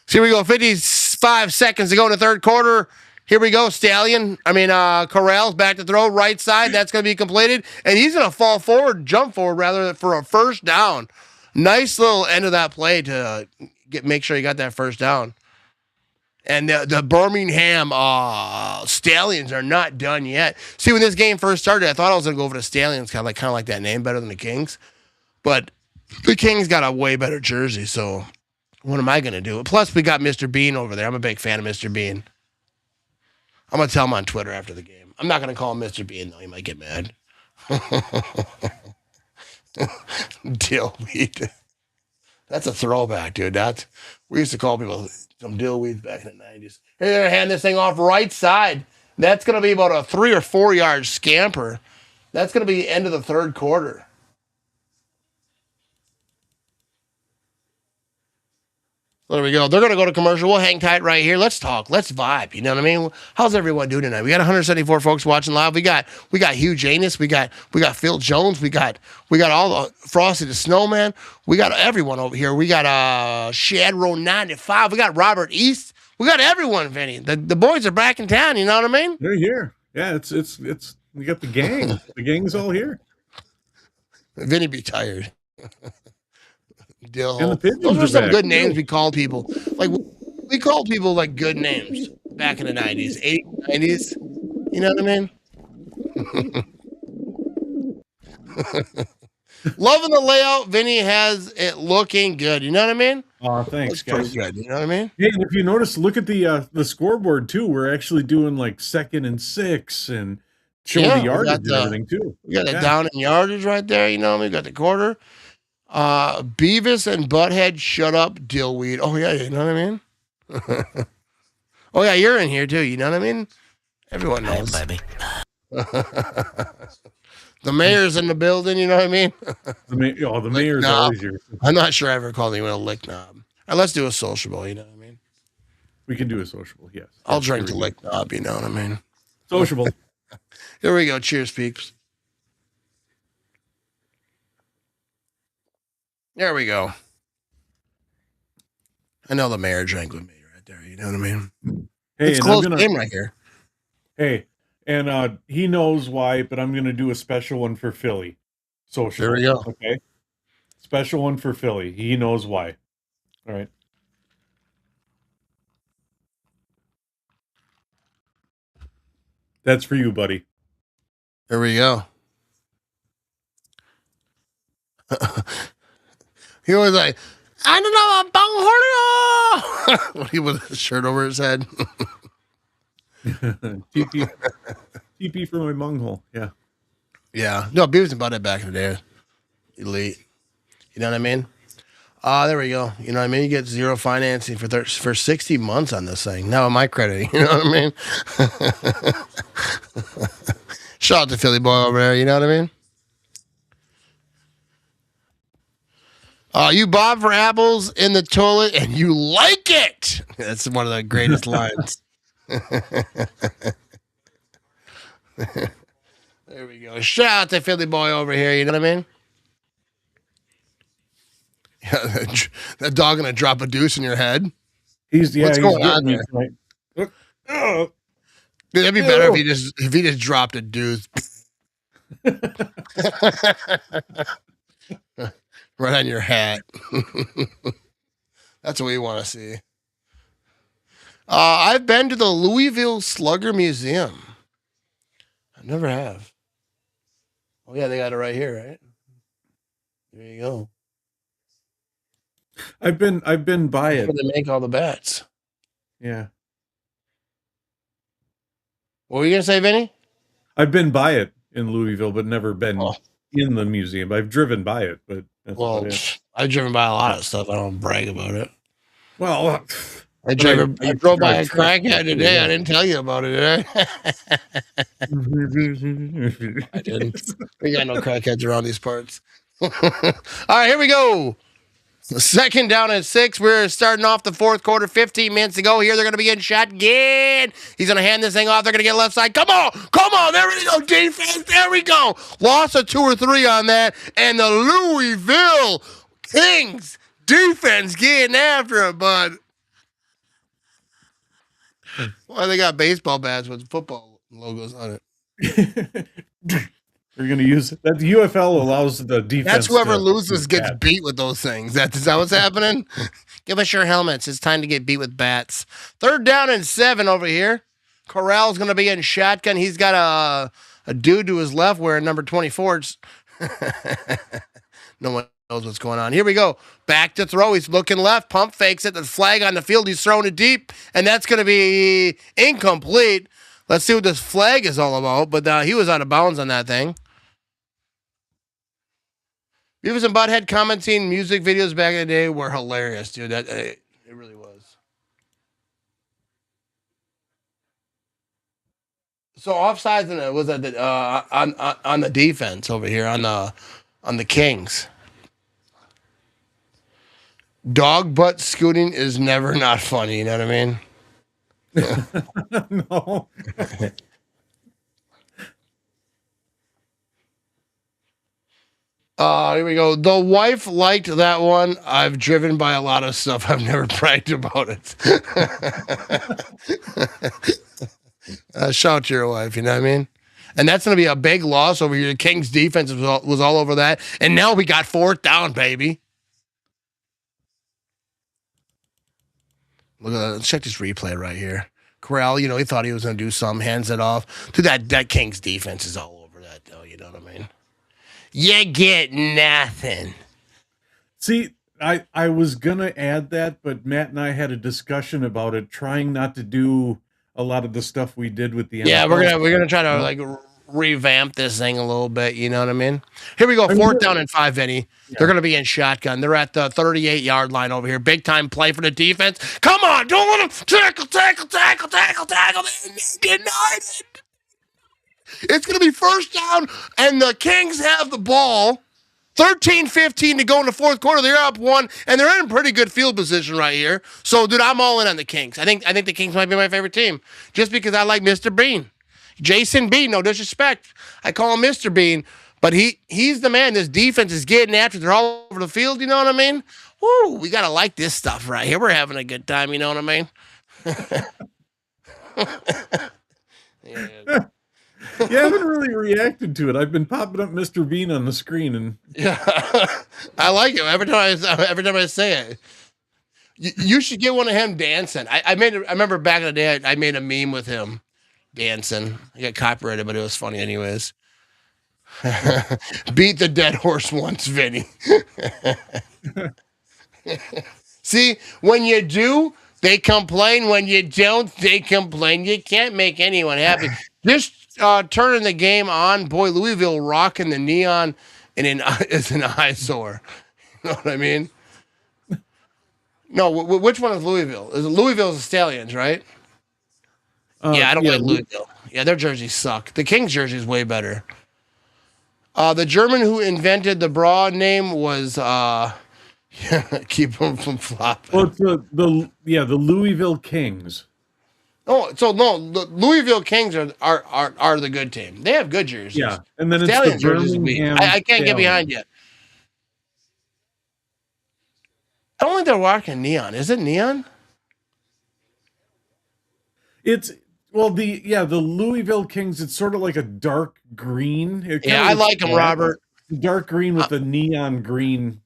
So here we go. 55 seconds to go in the third quarter. Here we go. Corral's back to throw. Right side. That's going to be completed. And he's going to jump forward rather for a first down. Nice little end of that play to make sure you got that first down. And the Birmingham Stallions are not done yet. See, when this game first started, I thought I was going to go over the Stallions, kind of like that name better than the Kings. But the Kings got a way better jersey, so what am I going to do? Plus, we got Mr. Bean over there. I'm a big fan of Mr. Bean. I'm going to tell him on Twitter after the game. I'm not going to call him Mr. Bean, though. He might get mad. Deal, That's a throwback, dude. We used to call people some dillweeds back in the 90s. Here, they're gonna hand this thing off right side. That's gonna be about a 3 or 4 yard scamper. That's gonna be the end of the third quarter. There we go. They're going to go to commercial. We'll hang tight right here. Let's talk. Let's vibe. You know what I mean? How's everyone doing tonight? We got 174 folks watching live. We got Hugh Janus. We got Phil Jones. We got all the Frosty the Snowman. We got everyone over here. We got Shadrow 95. We got Robert East. We got everyone, Vinny. The boys are back in town. You know what I mean? They're here. Yeah, it's we got the gang. The gang's all here. Vinny be tired. Dill. And the pigeons Those were are some back. good names we called people. Like we called people like good names back in the 90s, 80s, 90s. You know what I mean? Loving the layout. Vinny has it looking good. You know what I mean? Oh, thanks, Looks guys. pretty good. You know what I mean? Hey, and if you notice, look at the scoreboard too. We're actually doing like 2nd and 6 and showing the yardage and everything too. We got the down in yardage right there. You know what I mean? We got the quarter. Beavis and Butthead, shut up, dillweed. Oh yeah, you know what I mean? Oh yeah, you're in here too. You know what I mean? Everyone knows. Hey, baby. The mayor's in the building. You know what I mean? The mayor's always here. I'm not sure I ever called anyone a lick knob. All right, let's do a sociable. You know what I mean? We can do a sociable. Yes. I'll drink the lick knob. You know what I mean? Sociable. Here we go. Cheers, peeps. There we go. I know the mayor drank with me right there. You know what I mean? Hey, it's close game right here. Hey, and he knows why, but I'm going to do a special one for Philly. Social. There we go. Okay. Special one for Philly. He knows why. All right. That's for you, buddy. There we go. He was like, I don't know about Bang He with his shirt over his head. TP for my bunghole. Yeah. Yeah. No, Beavis and Butthead back in the day. Elite. You know what I mean? There we go. You know what I mean? You get zero financing for 60 months on this thing. Now am I crediting? You know what I mean? Shout out to Philly boy over there. You know what I mean? You bob for apples in the toilet and you like it. That's one of the greatest lines. There we go. Shout out to Philly boy over here. You know what I mean? Yeah, that dog gonna drop a deuce in your head. What's going on there? Dude, that'd be better if he just dropped a deuce. Right on your hat. That's what we want to see. I've been to the Louisville Slugger Museum. I never have. Oh yeah, they got it right here, right? There you go. I've been by it. That's where they make all the bats. Yeah. What were you gonna say, Vinny? I've been by it in Louisville, but never been in the museum. I've driven by it, but that's about it. I've driven by a lot of stuff. I don't brag about it. Well, I drove by a crackhead today. I didn't tell you about it, did I? I didn't. We got no crackheads around these parts. All right, here we go. Second down at 6. We're starting off the fourth quarter. 15 minutes to go here. They're going to be getting shot again. He's going to hand this thing off. They're going to get left side. Come on. There we go. Defense. There we go. Loss of 2 or 3 on that. And the Louisville Kings defense getting after it, bud. Well, they got baseball bats with football logos on it. We're going to use it. That the UFL allows the defense. That's whoever loses gets beat with those things. Is that what's happening? Give us your helmets. It's time to get beat with bats. Third down and 7 over here. Corral's going to be in shotgun. He's got a dude to his left wearing number 24. No one knows what's going on. Here we go. Back to throw. He's looking left. Pump fakes it. The flag on the field. He's throwing it deep. And that's going to be incomplete. Let's see what this flag is all about. But he was out of bounds on that thing. Beavis and Butthead commenting music videos back in the day were hilarious, dude. That it really was. So offsides and was at the on the defense over here on the Kings. Dog butt scooting is never not funny. You know what I mean? No. Here we go. The wife liked that one. I've driven by a lot of stuff. I've never bragged about it. Shout out to your wife, you know what I mean? And that's going to be a big loss over here. The Kings defense was all over that. And now we got 4th down, baby. Look at that. Let's check this replay right here. Corral, he thought he was going to do something, hands it off. Dude, that Kings defense is all over that, though. You know what I mean? You get nothing. See, I was going to add that, but Matt and I had a discussion about it, trying not to do a lot of the stuff we did with the Yeah, NFL. we're gonna try to revamp this thing a little bit. You know what I mean? Here we go. 4th down and 5, Vinny. Yeah. They're gonna be in shotgun. They're at the 38-yard line over here. Big time play for the defense. Come on, don't let them tackle. Denied it. It's gonna be 1st down, and the Kings have the ball. 13-15 to go in the 4th quarter. They're up 1, and they're in pretty good field position right here. So, dude, I'm all in on the Kings. I think the Kings might be my favorite team just because I like Mr. Bean. Jason Bean, no disrespect. I call him Mr. Bean, but he's the man. This defense is getting after. They're all over the field, you know what I mean? Woo, we got to like this stuff right here. We're having a good time, you know what I mean? Yeah. You haven't really reacted to it. I've been popping up Mr. Bean on the screen, and yeah, I like it every time I say it. You should get one of him dancing. I remember back in the day I made a meme with him dancing. I got copyrighted, but it was funny anyways. Beat the dead horse once, Vinny. See, when you do, they complain. When you don't, they complain. You can't make anyone happy. Just turning the game on, boy, Louisville rocking the neon is an eyesore. You know what I mean? No, which one is Louisville? Louisville's the Stallions, right? Yeah, I don't like Louisville. Yeah, their jerseys suck. The Kings jersey is way better. The German who invented the bra name was keep them from flopping. Well, it's the Louisville Kings. Oh, so no, the Louisville Kings are the good team. They have good jerseys. Yeah, and then Stallions it's the Birmingham. I can't get behind you. I don't think they're rocking neon. Is it neon? It's the Louisville Kings. It's sort of like a dark green. I like them, Robert. Dark green with the neon green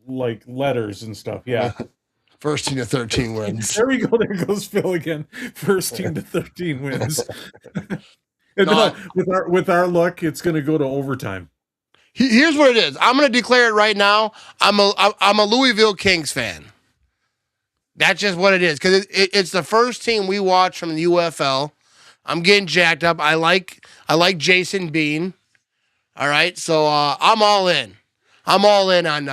like letters and stuff. Yeah. First team to 13 wins. There we go. There goes Phil again. First team to 13 wins. With our luck, it's going to go to overtime. Here's what it is. I'm going to declare it right now. I'm a Louisville Kings fan. That's just what it is because it's the first team we watch from the UFL. I'm getting jacked up. I like Jason Bean. All right, so I'm all in. I'm all in on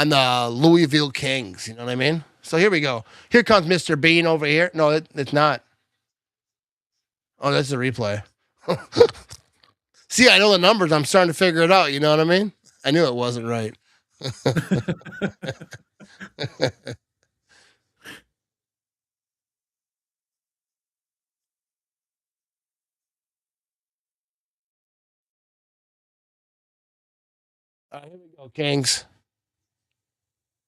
the Louisville Kings. You know what I mean? So here we go. Here comes Mr. Bean over here. No, it's not. Oh, that's the replay. See, I know the numbers. I'm starting to figure it out. You know what I mean? I knew it wasn't right. All right, here we go, Kings.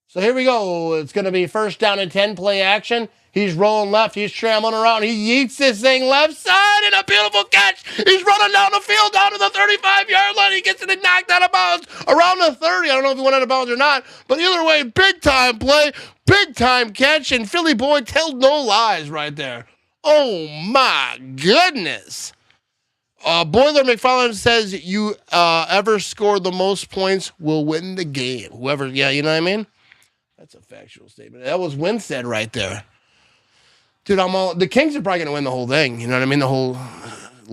So here we go. It's going to be 1st down and 10 play action. He's rolling left. He's scrambling around. He yeets this thing left side and a beautiful catch. He's running down the field down to the 35-yard line. He gets it knocked out of bounds around the 30. I don't know if he went out of bounds or not. But either way, big time play, big time catch, and Philly boy told no lies right there. Oh, my goodness. Boiler McFarland says you ever score the most points will win the game. Whoever, yeah, you know what I mean? That's a factual statement. That was Winstead right there. Dude, the Kings are probably going to win the whole thing. You know what I mean? The whole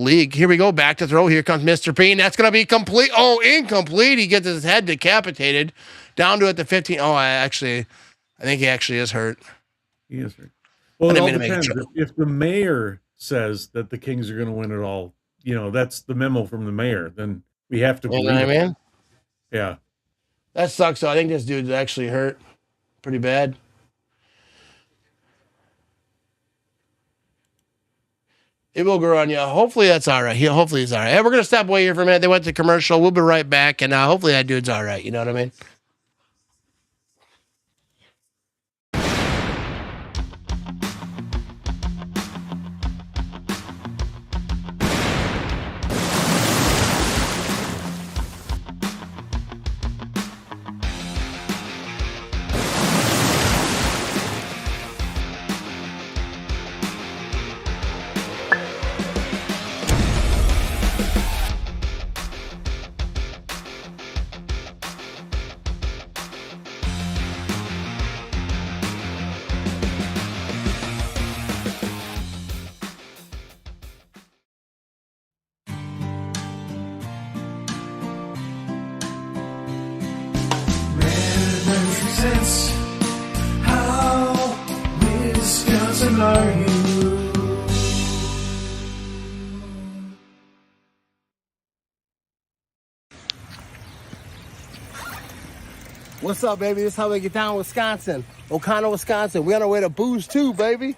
league. Here we go. Back to throw. Here comes Mr. Bean. That's going to be complete. Oh, incomplete. He gets his head decapitated down to at the 15. Oh, I think he actually is hurt. He is hurt. Well, I it didn't all mean to make it depends. If the mayor says that the Kings are going to win it all, that's the memo from the mayor, then we have to believe You know what I it. mean? Yeah. That sucks. So I think this dude's actually hurt pretty bad. It will grow on you. Hopefully that's all right. Hopefully he's all right. Hey, we're going to step away here for a minute. They went to commercial. We'll be right back. And hopefully that dude's all right. You know what I mean? Presents how Wisconsin are you? What's up, baby? This is how we get down Wisconsin. O'Connor, Wisconsin. We on our way to Booze 2, baby.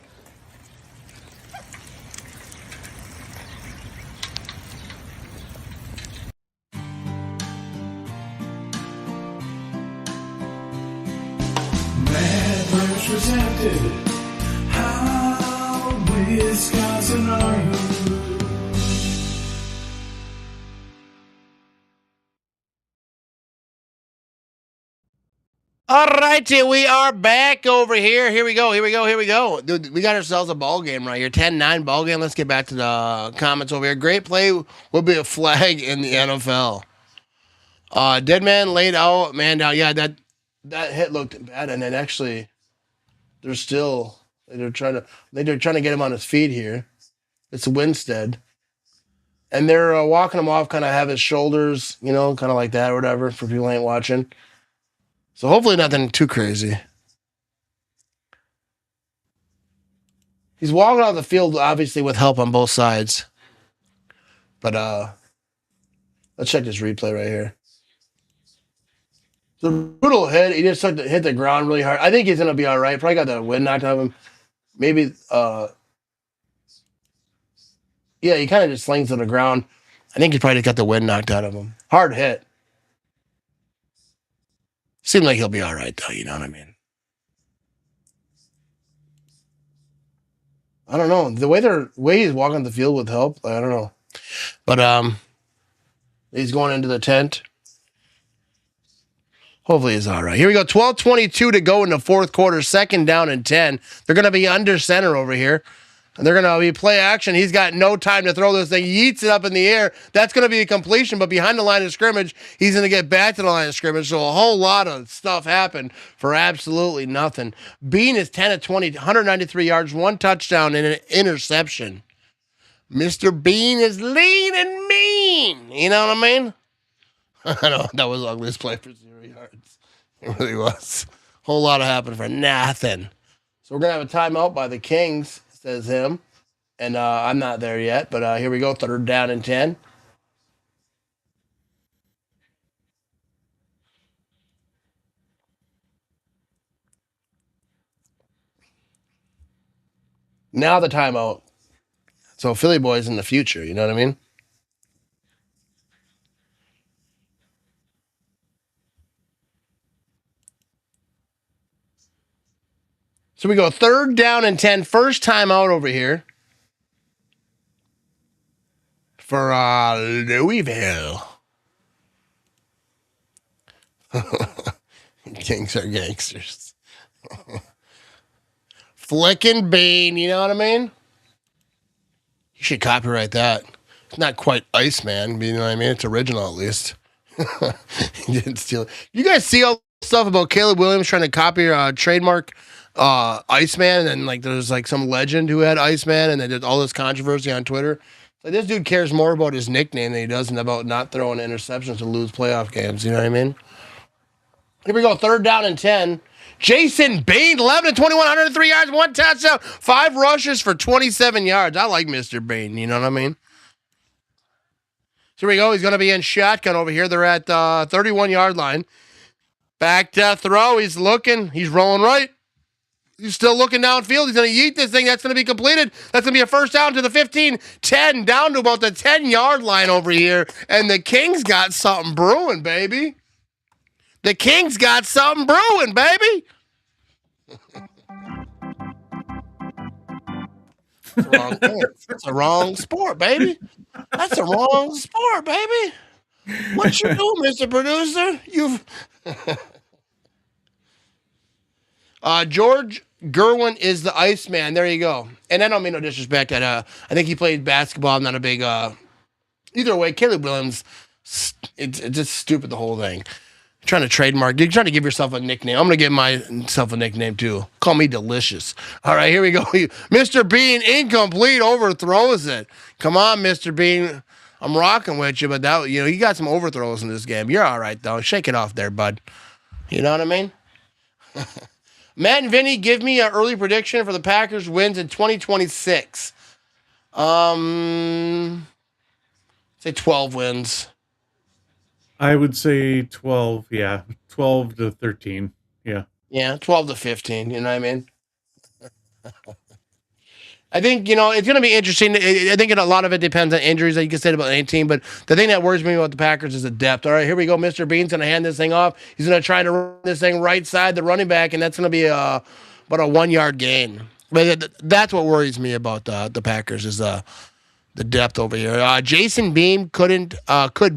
Madlands presented how Wisconsin are you? All righty, we are back over here. Here we go. Dude, we got ourselves a ball game right here. 10-9 ball game. Let's get back to the comments over here. Great play will be a flag in the NFL. Dead man laid out, man down. Yeah, that hit looked bad, and then actually they're trying to get him on his feet here. It's Winstead. And they're walking him off, kind of have his shoulders, kind of like that or whatever, for people who ain't watching. So hopefully nothing too crazy. He's walking off the field, obviously, with help on both sides. But let's check this replay right here. The brutal hit. He just hit the ground really hard. I think he's gonna be all right. Probably got the wind knocked out of him. Maybe yeah, he kind of just slings to the ground. I think he probably got the wind knocked out of him. Hard hit. Seems like he'll be all right, though. You know what I mean? I don't know. The way he's walking the field with help, I don't know. But he's going into the tent. Hopefully he's all right. Here we go. 12:22 to go in the fourth quarter. 2nd down and 10. They're going to be under center over here. And they're going to be play action. He's got no time to throw this thing. He yeets it up in the air. That's going to be a completion, but behind the line of scrimmage, he's going to get back to the line of scrimmage. So a whole lot of stuff happened for absolutely nothing. Bean is 10 of 20, 193 yards, 1 touchdown, and an interception. Mr. Bean is lean and mean. You know what I mean? I know, that was the ugliest play for 0 yards. It really was. Whole lot of happened for nothing. So we're going to have a timeout by the Kings, says him. And I'm not there yet, but here we go. 3rd down and 10. Now the timeout. So Philly boys in the future, you know what I mean? So we go 3rd down and 10. First timeout over here for Louisville. Kings are gangsters. Flickin' Bean, you know what I mean? You should copyright that. It's not quite Iceman, but you know what I mean? It's original at least. He didn't steal it. You guys see all the stuff about Caleb Williams trying to copy trademark Iceman, and then there's some legend who had Iceman, and then there's all this controversy on Twitter. So this dude cares more about his nickname than he does about not throwing interceptions to lose playoff games. You know what I mean? Here we go. 3rd down and 10. Jason Bain, 11 to 21, 103 yards, 1 touchdown, 5 rushes for 27 yards. I like Mr. Bain. You know what I mean? Here we go. He's going to be in shotgun over here. They're at 31-yard line. Back to throw. He's looking. He's rolling right. He's still looking downfield. He's going to yeet this thing. That's going to be completed. That's going to be a first down to the 15, 10, down to about the 10-yard line over here. And the Kings got something brewing, baby. The Kings got something brewing, baby. It's the wrong thing. It's the wrong sport, baby. That's the wrong sport, baby. What you do, Mr. Producer? You've George Gerwin is the Iceman. There you go. And I don't mean no disrespect. I think he played basketball. I'm not a big either way. Caleb Williams, it's just stupid, the whole thing. You're trying to trademark. You're trying to give yourself a nickname. I'm going to give myself a nickname too. Call me Delicious. All right, here we go. Mr. Bean, incomplete, overthrows it. Come on, Mr. Bean. I'm rocking with you, but that, you got some overthrows in this game. You're all right, though. Shake it off there, bud. You know what I mean? Matt and Vinny, give me an early prediction for the Packers wins in 2026. Say 12 wins. I would say 12, yeah. 12 to 13, yeah. Yeah, 12 to 15, you know what I mean? I think, it's going to be interesting. I think a lot of it depends on injuries, like you said about any team, but the thing that worries me about the Packers is the depth. All right, here we go. Mr. Bean's going to hand this thing off. He's going to try to run this thing right side the running back, and that's going to be about a 1-yard gain. But that's what worries me about the Packers is the depth over here. Jason Beam could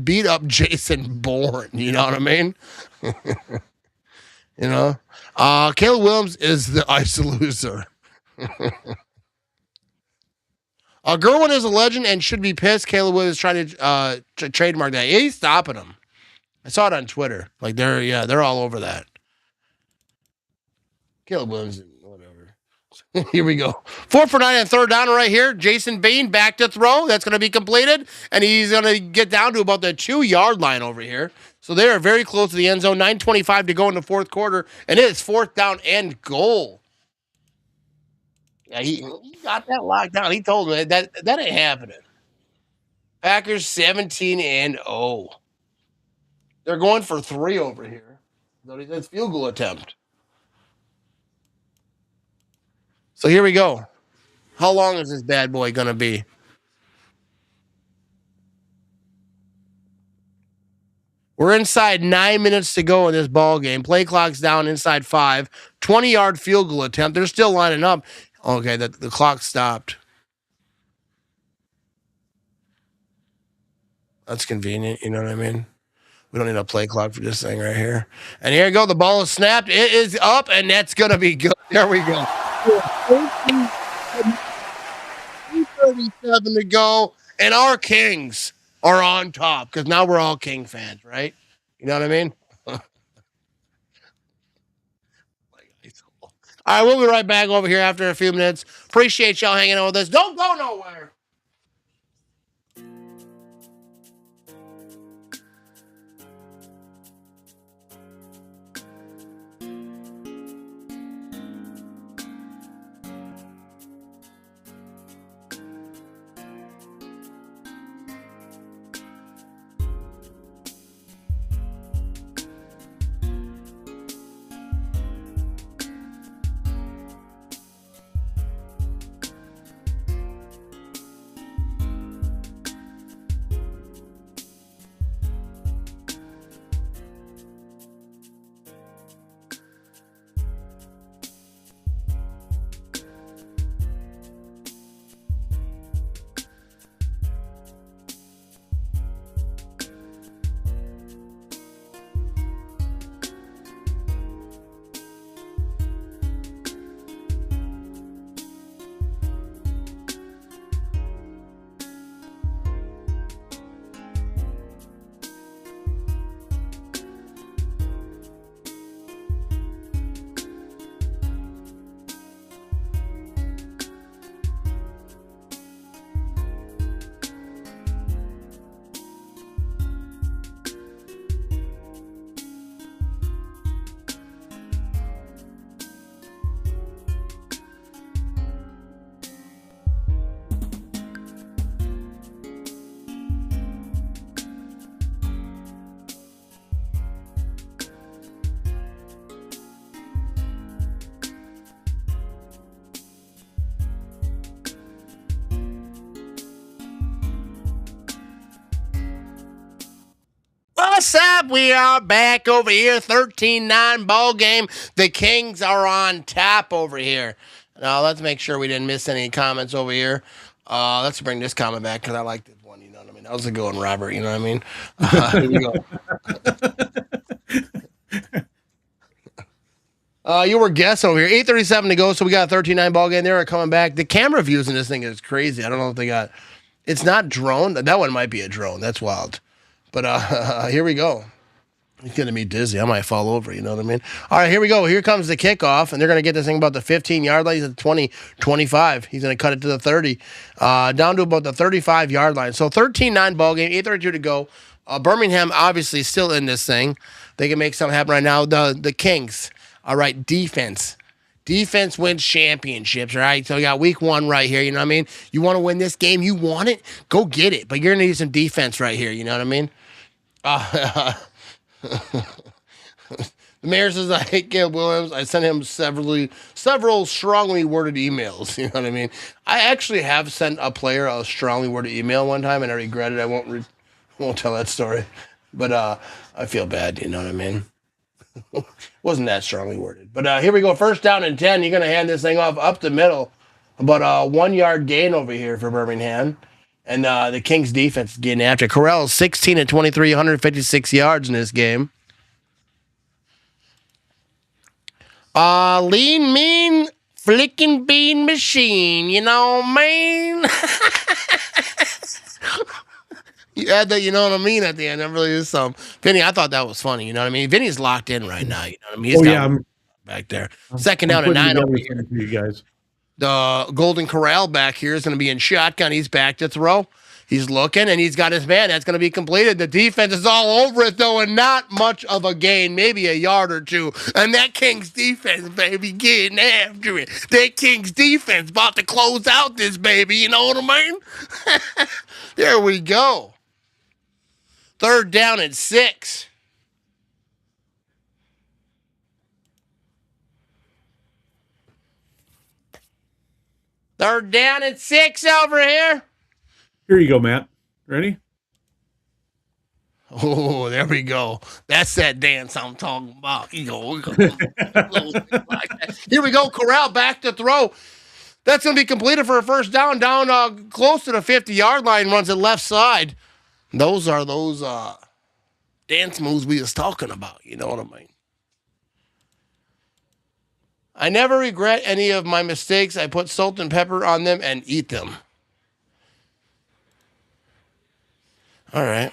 beat up Jason Bourne. You know what I mean? Caleb Williams is the ice loser. Gerwin is a legend and should be pissed. Caleb Williams trying to trademark that. Yeah, he's stopping him. I saw it on Twitter. Like they're all over that. Caleb Williams, whatever. Here we go. 4 for 9 and 3rd down right here. Jason Bean back to throw. That's going to be completed, and he's going to get down to about the 2-yard line over here. So they are very close to the end zone. 9:25 to go in the 4th quarter, and it is 4th down and goal. Yeah, he got that locked down. He told me that ain't happening. Packers 17-0. They're going for 3 over here. So he says field goal attempt. So here we go. How long is this bad boy going to be? We're inside 9 minutes to go in this ball game. Play clock's down inside 5. 20-yard field goal attempt. They're still lining up. Okay, the clock stopped. That's convenient, you know what I mean? We don't need a play clock for this thing right here. And here you go. The ball is snapped. It is up, and that's going to be good. There we go. 2:37 to go, and our Kings are on top because now we're all King fans, right? You know what I mean? All right, we'll be right back over here after a few minutes. Appreciate y'all hanging out with us. Don't go nowhere. What's up? We are back over here. 13-9 ball game. The Kings are on top over here. Now, let's make sure we didn't miss any comments over here. Let's bring this comment back because I like this one. You know what I mean? That was a good one, Robert. You know what I mean? Here we go. You were guests over here. 8:37 to go, so we got a 13-9 ball game. They're coming back. The camera views in this thing is crazy. I don't know if they got... It's not drone. That one might be a drone. That's wild. But here we go. He's going to be dizzy. I might fall over, you know what I mean? All right, here we go. Here comes the kickoff, and they're going to get this thing about the 15-yard line. He's at the 20, 25. He's going to cut it to the 30, down to about the 35-yard line. So 13-9 ball game, 8:32 to go. Birmingham obviously still in this thing. They can make something happen right now. The Kings, all right, defense. Defense wins championships, right? So you got week 1 right here, you know what I mean? You want to win this game, you want it, go get it. But you're going to need some defense right here, you know what I mean? The mayor says, I hate Caleb Williams. I sent him several strongly worded emails. You know what I mean? I actually have sent a player a strongly worded email one time, and I regret it. I won't tell that story. But I feel bad, you know what I mean? Wasn't that strongly worded. But here we go. First down and 10. You're going to hand this thing off up the middle. About a 1-yard gain over here for Birmingham. And the Kings defense is getting after it. Correll 16 of 23, 156 yards in this game. Lean, mean, flicking bean machine. You know what I mean? You add that, you know what I mean, at the end. That really is something. Vinny, I thought that was funny. You know what I mean? Vinny's locked in right now. You know what I mean? He's I'm back there. Second down and 9 over here. For you guys. The Golden Corral back here is going to be in shotgun. He's back to throw. He's looking, and he's got his man. That's going to be completed. The defense is all over it, though, and not much of a gain, maybe a yard or two. And that Kings defense, baby, getting after it. That Kings defense about to close out this baby. You know what I mean? There we go. Third down and 6. Third down and 6 over here. Here you go, Matt. Ready? Oh, there we go. That's that dance I'm talking about. Here we go. Corral back to throw. That's going to be completed for a first down. Down close to the 50-yard line. Runs it left side. Those are those dance moves we was talking about. You know what I mean? I never regret any of my mistakes. I put salt and pepper on them and eat them. All right.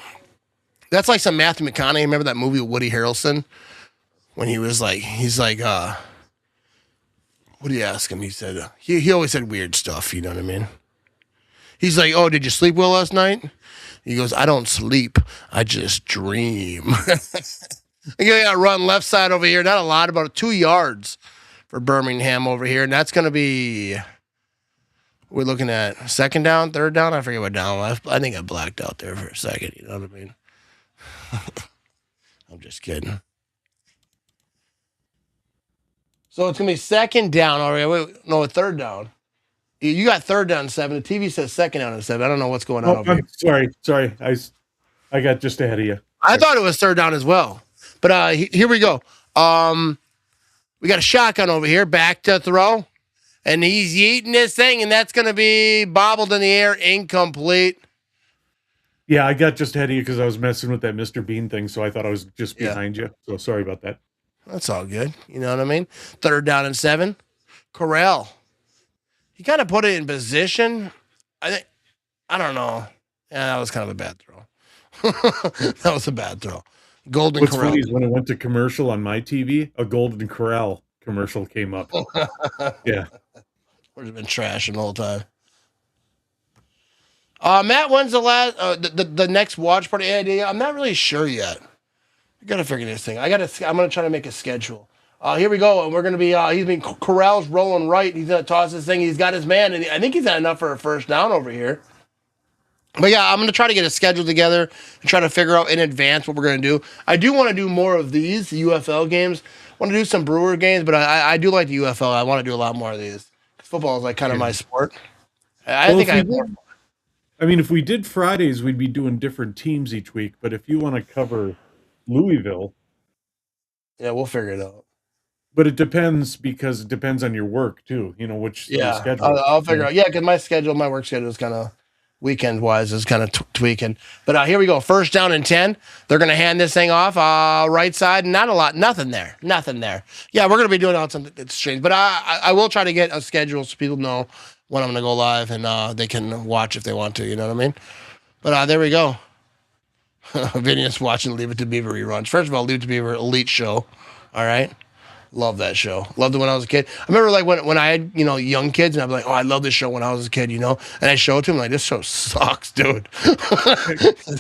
That's like some Matthew McConaughey. Remember that movie with Woody Harrelson? When he was like, what do you ask him? He said, he always said weird stuff, you know what I mean? He's like, oh, did you sleep well last night? He goes, I don't sleep. I just dream. You got to run left side over here. Not a lot, about 2 yards for Birmingham over here. And that's going to be, we're looking at second down, third down. I forget what down left. I think I blacked out there for a second. You know what I mean? I'm just kidding. So it's going to be second down already. Wait, no, third down. You got third down and 7. The TV says second down and 7. I don't know what's going on over here. Sorry. I got just ahead of you. I thought it was third down as well. But here we go. We got a shotgun over here, back to throw. And he's yeeting this thing, and that's going to be bobbled in the air, incomplete. Yeah, I got just ahead of you because I was messing with that Mr. Bean thing, so I thought I was just behind you. So sorry about that. That's all good. You know what I mean? Third down and 7. Corral. He kind of put it in position. I don't know. Yeah, that was kind of a bad throw. That was a bad throw. Golden What's Corral. funny is when I went to commercial on my TV, a Golden Corral commercial came up. Yeah. Would have been trashing the whole time. Matt, when's the last the next watch party? I'm not really sure yet. I gotta figure this thing. I'm gonna try to make a schedule. Here we go, and we're gonna be. Corral's rolling right. He's gonna toss this thing. He's got his man, and I think he's got enough for a first down over here. But yeah, I'm gonna try to get a schedule together and try to figure out in advance what we're gonna do. I do want to do more of these UFL games. I want to do some Brewer games, but I do like the UFL. I want to do a lot more of these. Football is like kind of my sport. If we did Fridays, we'd be doing different teams each week. But if you want to cover Louisville. Yeah, we'll figure it out. But it depends because it depends on your work too. You know, which your Yeah, schedule. I'll figure out. Yeah, because my work schedule is kind of weekend wise is kind of tweaking. But here we go. First down and 10. They're going to hand this thing off. Right side. Not a lot. Nothing there. Yeah, we're going to be doing out something that's strange. But I will try to get a schedule so people know when I'm going to go live and they can watch if they want to. You know what I mean? But there we go. Vinny's watching Leave It to Beaver reruns. First of all, Leave It to Beaver elite show. All right. Love that show. Loved it when I was a kid. I remember like when I had, young kids and I'd be like, oh, I love this show when I was a kid, and I show it to them like, this show sucks, dude.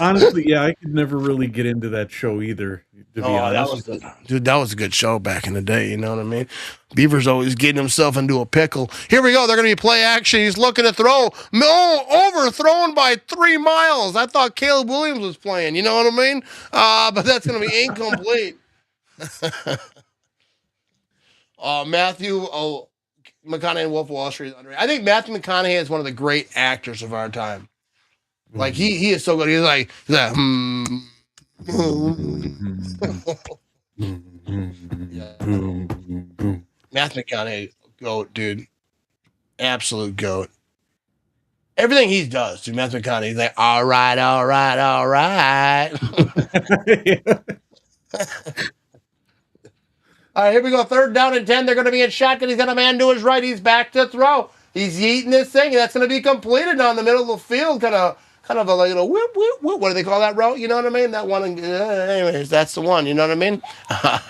Honestly, yeah, I could never really get into that show either, to be honest. That was a good show back in the day, you know what I mean? Beaver's always getting himself into a pickle. Here we go. They're going to be play action. He's looking to throw. No, overthrown by 3 miles. I thought Caleb Williams was playing, you know what I mean? But that's going to be incomplete. Matthew McConaughey in Wolf of Wall Street is underrated. I think Matthew McConaughey is one of the great actors of our time. Like he is so good. He's like yeah. Matthew McConaughey, goat, dude. Absolute goat. Everything he does, dude. Matthew McConaughey, he's like, all right. All right, here we go. Third down and 10. They're going to be in shotgun. He's got a man to his right. He's back to throw. He's eating this thing, and that's going to be completed down the middle of the field. Kind of a like, whoop, whoop, whoop. What do they call that route? You know what I mean? That one. Anyways, that's the one. You know what I mean?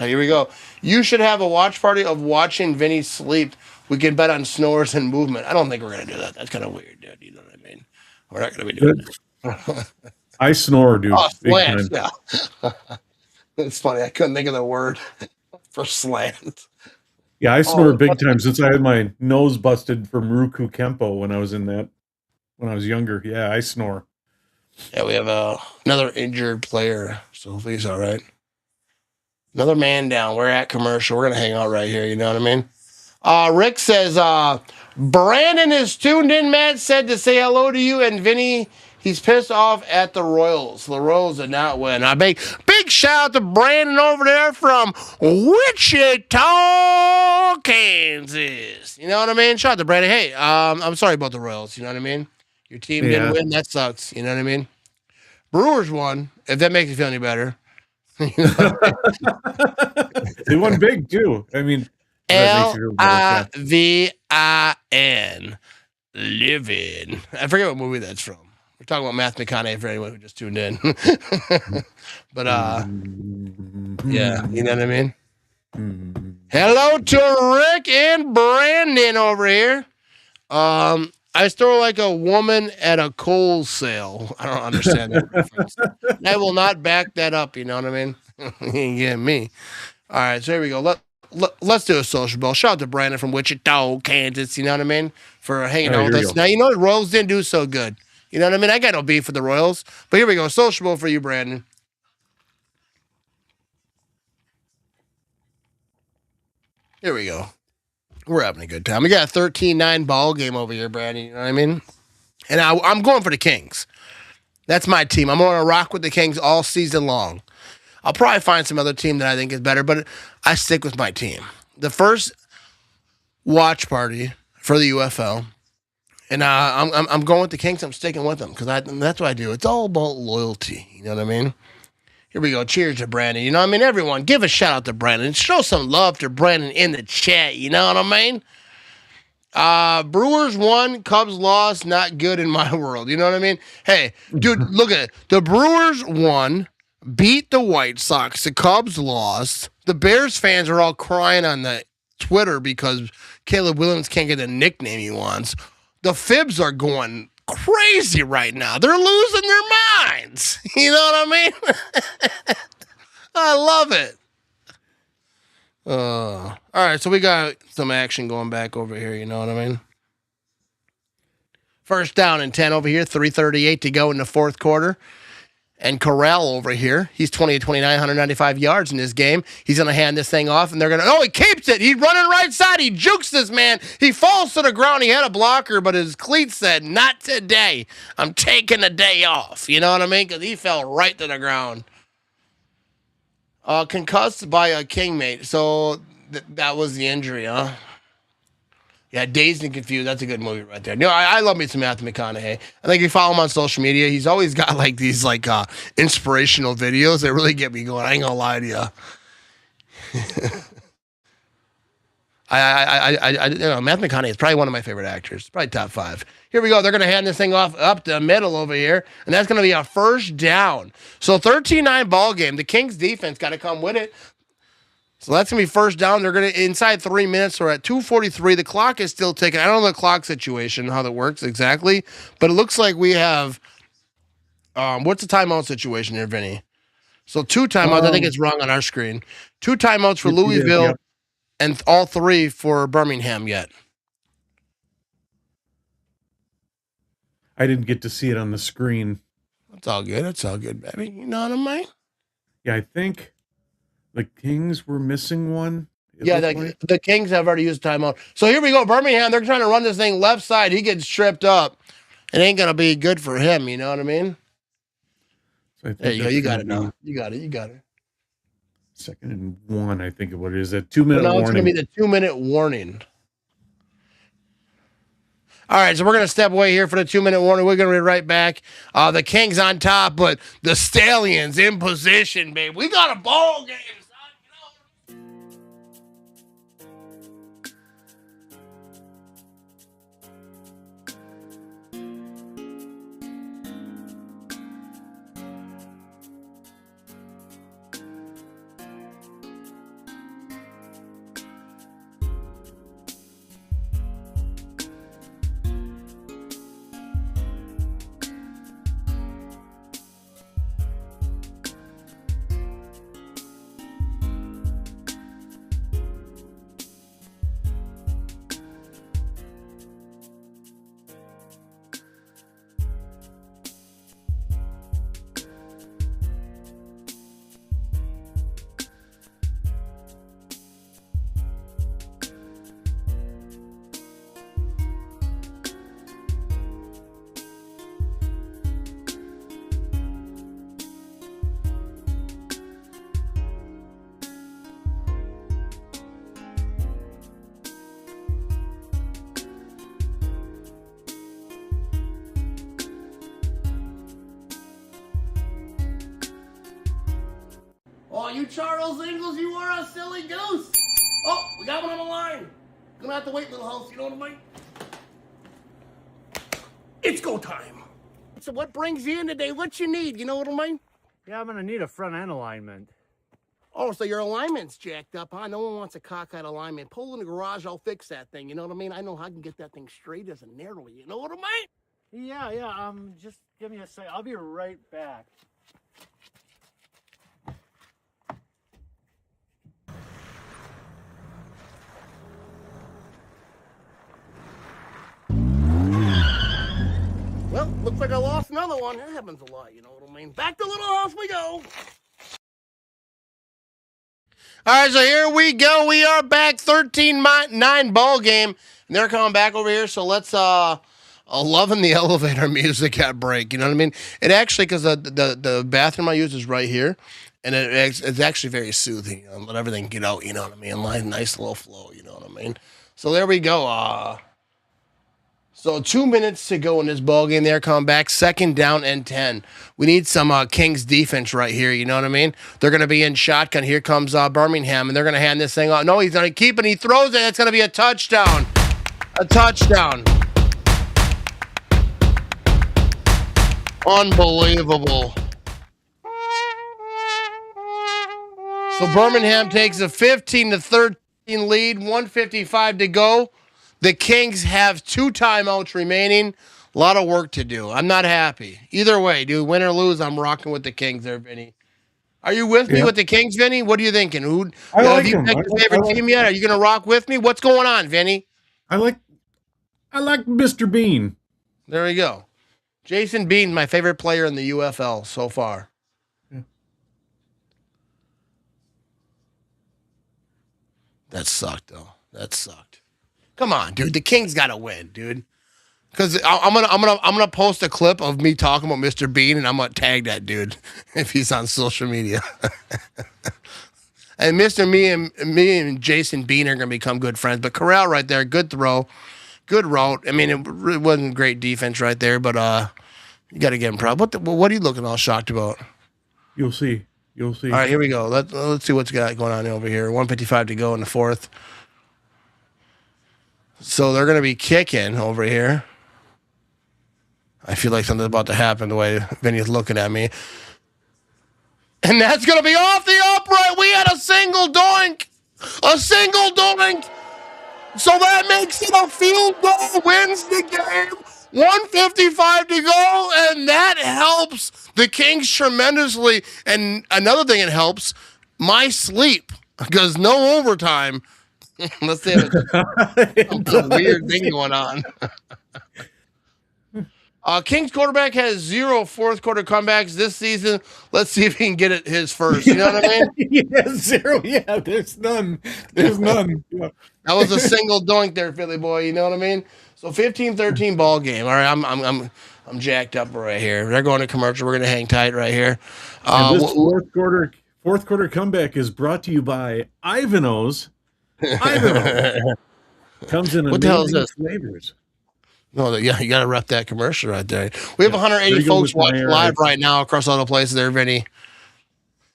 Here we go. You should have a watch party of watching Vinny sleep. We can bet on snores and movement. I don't think we're going to do that. That's kind of weird, dude. You know what I mean? We're not going to be doing that. I snore, dude. Oh, slants, yeah. It's funny. I couldn't think of the word for slant. Yeah, I snore big time since I had my nose busted from Ruku Kempo when I was younger. Yeah, I snore. Yeah, we have another injured player, so hopefully he's all right. Another man down. We're at commercial. We're going to hang out right here. You know what I mean? Rick says, Brandon is tuned in. Matt said to say hello to you, and Vinny, he's pissed off at the Royals. The Royals did not win. Big shout out to Brandon over there from Wichita, Kansas. You know what I mean? Shout out to Brandon. Hey, I'm sorry about the Royals. You know what I mean? Your team didn't win. That sucks. You know what I mean? Brewers won. If that makes you feel any better. They won big too. I mean, Livin. Livin. I forget what movie that's from. We're talking about Matthew McConaughey for anyone who just tuned in. But yeah, you know what I mean? Hello to Rick and Brandon over here. I store like a woman at a coal sale. I don't understand that reference. I will not back that up, you know what I mean? You ain't getting me. All right, so here we go. Let's do a social ball. Shout out to Brandon from Wichita, Kansas, you know what I mean? For hanging out with us. Now, you know the Royals didn't do so good. You know what I mean? I got no beef with the Royals. But here we go. Social ball for you, Brandon. Here we go. We're having a good time. We got a 13-9 ball game over here, Brandon. You know what I mean? And I'm going for the Kings. That's my team. I'm going to rock with the Kings all season long. I'll probably find some other team that I think is better, but I stick with my team. The first watch party for the UFL, and I'm going with the Kings. I'm sticking with them because that's what I do. It's all about loyalty. You know what I mean? Here we go. Cheers to Brandon. You know what I mean? Everyone, give a shout out to Brandon. Show some love to Brandon in the chat. You know what I mean? Brewers won, Cubs lost. Not good in my world. You know what I mean? Hey, dude, look at it. The Brewers won, beat the White Sox. The Cubs lost. The Bears fans are all crying on the Twitter because Caleb Williams can't get the nickname he wants. The Fibs are going crazy right now. They're losing their minds. You know what I mean? I love it. All right, so we got some action going back over here. You know what I mean? First down and 10 over here. 3:38 to go in the fourth quarter. And Corral over here, he's 20-29, 195 yards in this game. He's going to hand this thing off, and they're going to, he keeps it. He's running right side. He jukes this man. He falls to the ground. He had a blocker, but his cleat said, not today. I'm taking a day off. You know what I mean? Because he fell right to the ground. Concussed by a kingmate. So that was the injury, huh? Yeah, Dazed and Confused. That's a good movie right there. I love me some Matthew McConaughey. I think you follow him on social media. He's always got like these inspirational videos that really get me going. I ain't gonna lie to you. Matthew McConaughey is probably one of my favorite actors. Probably top 5. Here we go. They're going to hand this thing off up the middle over here, and that's going to be a first down. So 13-9 ball game. The Kings defense got to come with it. So that's going to be first down. They're going to, inside 3 minutes, we're at 2:43. The clock is still ticking. I don't know the clock situation, how that works exactly, but it looks like we have, what's the timeout situation here, Vinny? So 2 timeouts. I think it's wrong on our screen. 2 timeouts for Louisville. Yep. And all 3 for Birmingham yet. I didn't get to see it on the screen. That's all good. That's all good, baby. You know what I mean? Yeah, I think the Kings were missing one. Yeah, the Kings have already used timeout. So here we go. Birmingham, they're trying to run this thing left side. He gets tripped up. It ain't going to be good for him. You know what I mean? So there you go. You got it now. You got it. 2nd and 1, I think what is it? 2-minute warning. It's going to be the 2-minute warning. All right, so we're going to step away here for the 2-minute warning. We're going to be right back. The Kings on top, but the Stallions in position, babe. We got a ball game. Oh, you Charles Ingalls, you are a silly goose. Oh, we got one on the line. Gonna have to wait, little house, you know what I mean? It's go time. So what brings you in today? What you need, you know what I mean? Yeah, I'm gonna need a front end alignment. Oh, so your alignment's jacked up, huh? No one wants a cockeyed alignment. Pull in the garage, I'll fix that thing, you know what I mean? I know how I can get that thing straight as a narrow, you know what I mean? Yeah, just give me a sec. I'll be right back. Well, looks like I lost another one. That happens a lot, you know what I mean? Back to Little House we go. All right, so here we go. We are back, 13-9 ball game. And they're coming back over here, so let's loving the elevator music at break, you know what I mean? It actually, because the bathroom I use is right here, and it's actually very soothing. Let everything get out, you know what I mean? Nice little flow, you know what I mean? So there we go. So 2 minutes to go in this ball game. They're coming back, 2nd down and 10. We need some Kings defense right here. You know what I mean? They're going to be in shotgun. Here comes Birmingham, and they're going to hand this thing off. No, he's going to keep it. He throws it. It's going to be a touchdown. A touchdown. Unbelievable. So Birmingham takes a 15-13 lead. 1:55 to go. The Kings have 2 timeouts remaining. A lot of work to do. I'm not happy. Either way, dude, win or lose, I'm rocking with the Kings there, Vinny. Are you with me with the Kings, Vinny? What are you thinking? Have you picked your favorite team yet? Are you going to rock with me? What's going on, Vinny? I like Mr. Bean. There we go. Jason Bean, my favorite player in the UFL so far. Yeah. That sucked, though. That sucked. Come on, dude. The Kings got to win, dude. Because I'm gonna post a clip of me talking about Mr. Bean, and I'm gonna tag that dude if he's on social media. And me and Jason Bean are gonna become good friends. But Corral right there, good throw, good route. I mean, it really wasn't great defense right there, but you got to give him proud. What are you looking all shocked about? You'll see. You'll see. All right, here we go. Let's see what's got going on over here. 1:55 to go in the fourth. So they're gonna be kicking over here. I feel like something's about to happen the way Vinny's looking at me. And that's going to be off the upright. We had a single doink. A single doink. So that makes it a field goal, wins the game. 1:55 to go, and that helps the Kings tremendously. And another thing it helps, my sleep, because no overtime. Let's see. Some weird thing going on. Kings quarterback has 0 fourth quarter comebacks this season. Let's see if he can get it his first. You know what I mean? Yeah, 0. Yeah, there's none. There's none. Yeah. That was a single doink there, Philly boy. You know what I mean? So 15-13 ball game. All right, I'm jacked up right here. They're going to commercial. We're going to hang tight right here. And this fourth quarter comeback is brought to you by Ivanhoe's. Ivanhoe's comes in what the hell is amazing this? flavors. No, yeah, you got to rep that commercial right there. We have 180 folks watching live right now across all the places there, Vinny.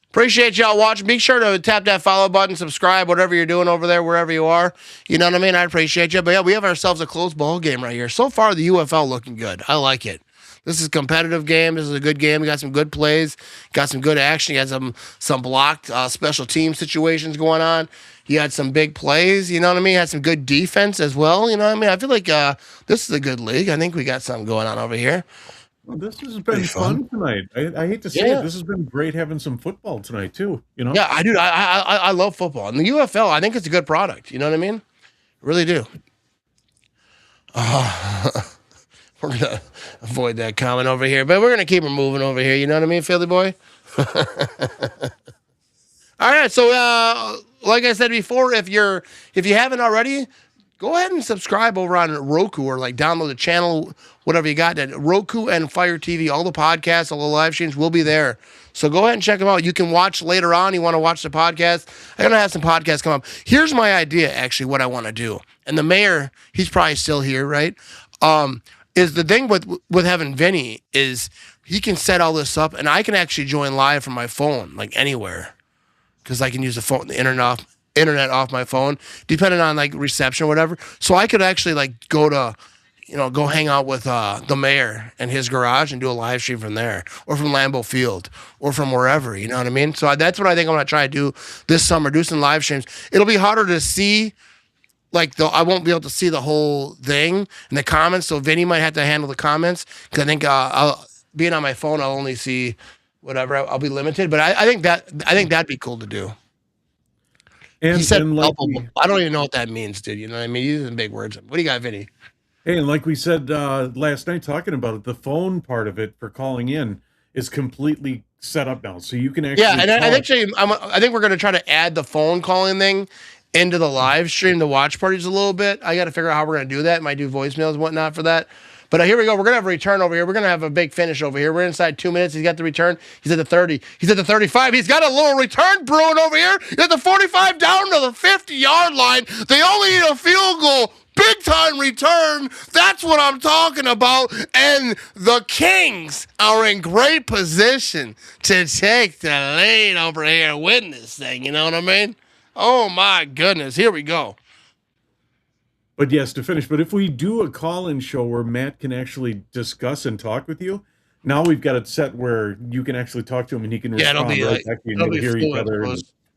Appreciate y'all watching. Be sure to tap that follow button, subscribe, whatever you're doing over there, wherever you are. You know what I mean? I appreciate you. But yeah, we have ourselves a close ball game right here. So far, the UFL looking good. I like it. This is a competitive game. This is a good game. We got some good plays, got some good action. You had some blocked special team situations going on. You had some big plays, you know what I mean? Had some good defense as well, you know what I mean? I feel like this is a good league. I think we got something going on over here. Well, this has been fun tonight. I hate to say it. This has been great having some football tonight, too. You know? Yeah, I do. I love football. And the UFL, I think it's a good product. You know what I mean? I really do. We're going to avoid that comment over here, but we're going to keep it moving over here. You know what I mean, Philly boy? All right, so like I said before, if you haven't already, go ahead and subscribe over on Roku or like download the channel, whatever you got. That Roku and Fire TV, all the podcasts, all the live streams will be there. So go ahead and check them out. You can watch later on. You want to watch the podcast? I'm gonna have some podcasts come up. Here's my idea, actually, what I want to do. And the mayor, he's probably still here, right? Is the thing with having Vinny is he can set all this up, and I can actually join live from my phone, like anywhere. Because I can use the internet off my phone, depending on like reception or whatever. So I could actually like go hang out with the mayor in his garage and do a live stream from there, or from Lambeau Field, or from wherever. You know what I mean? So that's what I think I'm gonna try to do this summer. Do some live streams. It'll be harder to see. I won't be able to see the whole thing in the comments. So Vinny might have to handle the comments because I think being on my phone, I'll only see. Whatever, I'll be limited, but I think that'd be cool to do. And, he said, and I don't even know what that means, dude. You know what I mean? Using big words. What do you got, Vinny? Hey, and like we said last night talking about it, the phone part of it for calling in is completely set up now, so you can actually. Yeah, and I think we're going to try to add the phone calling thing into the live stream, the watch parties a little bit. I got to figure out how we're going to do that. Might do voicemails and whatnot for that. But here we go. We're going to have a return over here. We're going to have a big finish over here. We're inside 2 minutes. He's got the return. He's at the 30. He's at the 35. He's got a little return brewing over here. He's at the 45 down to the 50-yard line. They only need a field goal. Big time return. That's what I'm talking about. And the Kings are in great position to take the lead over here and win this thing. You know what I mean? Oh, my goodness. Here we go. But yes, to finish, but if we do a call-in show where Matt can actually discuss and talk with you, now we've got it set where you can actually talk to him and he can respond right back to you and you'll hear each other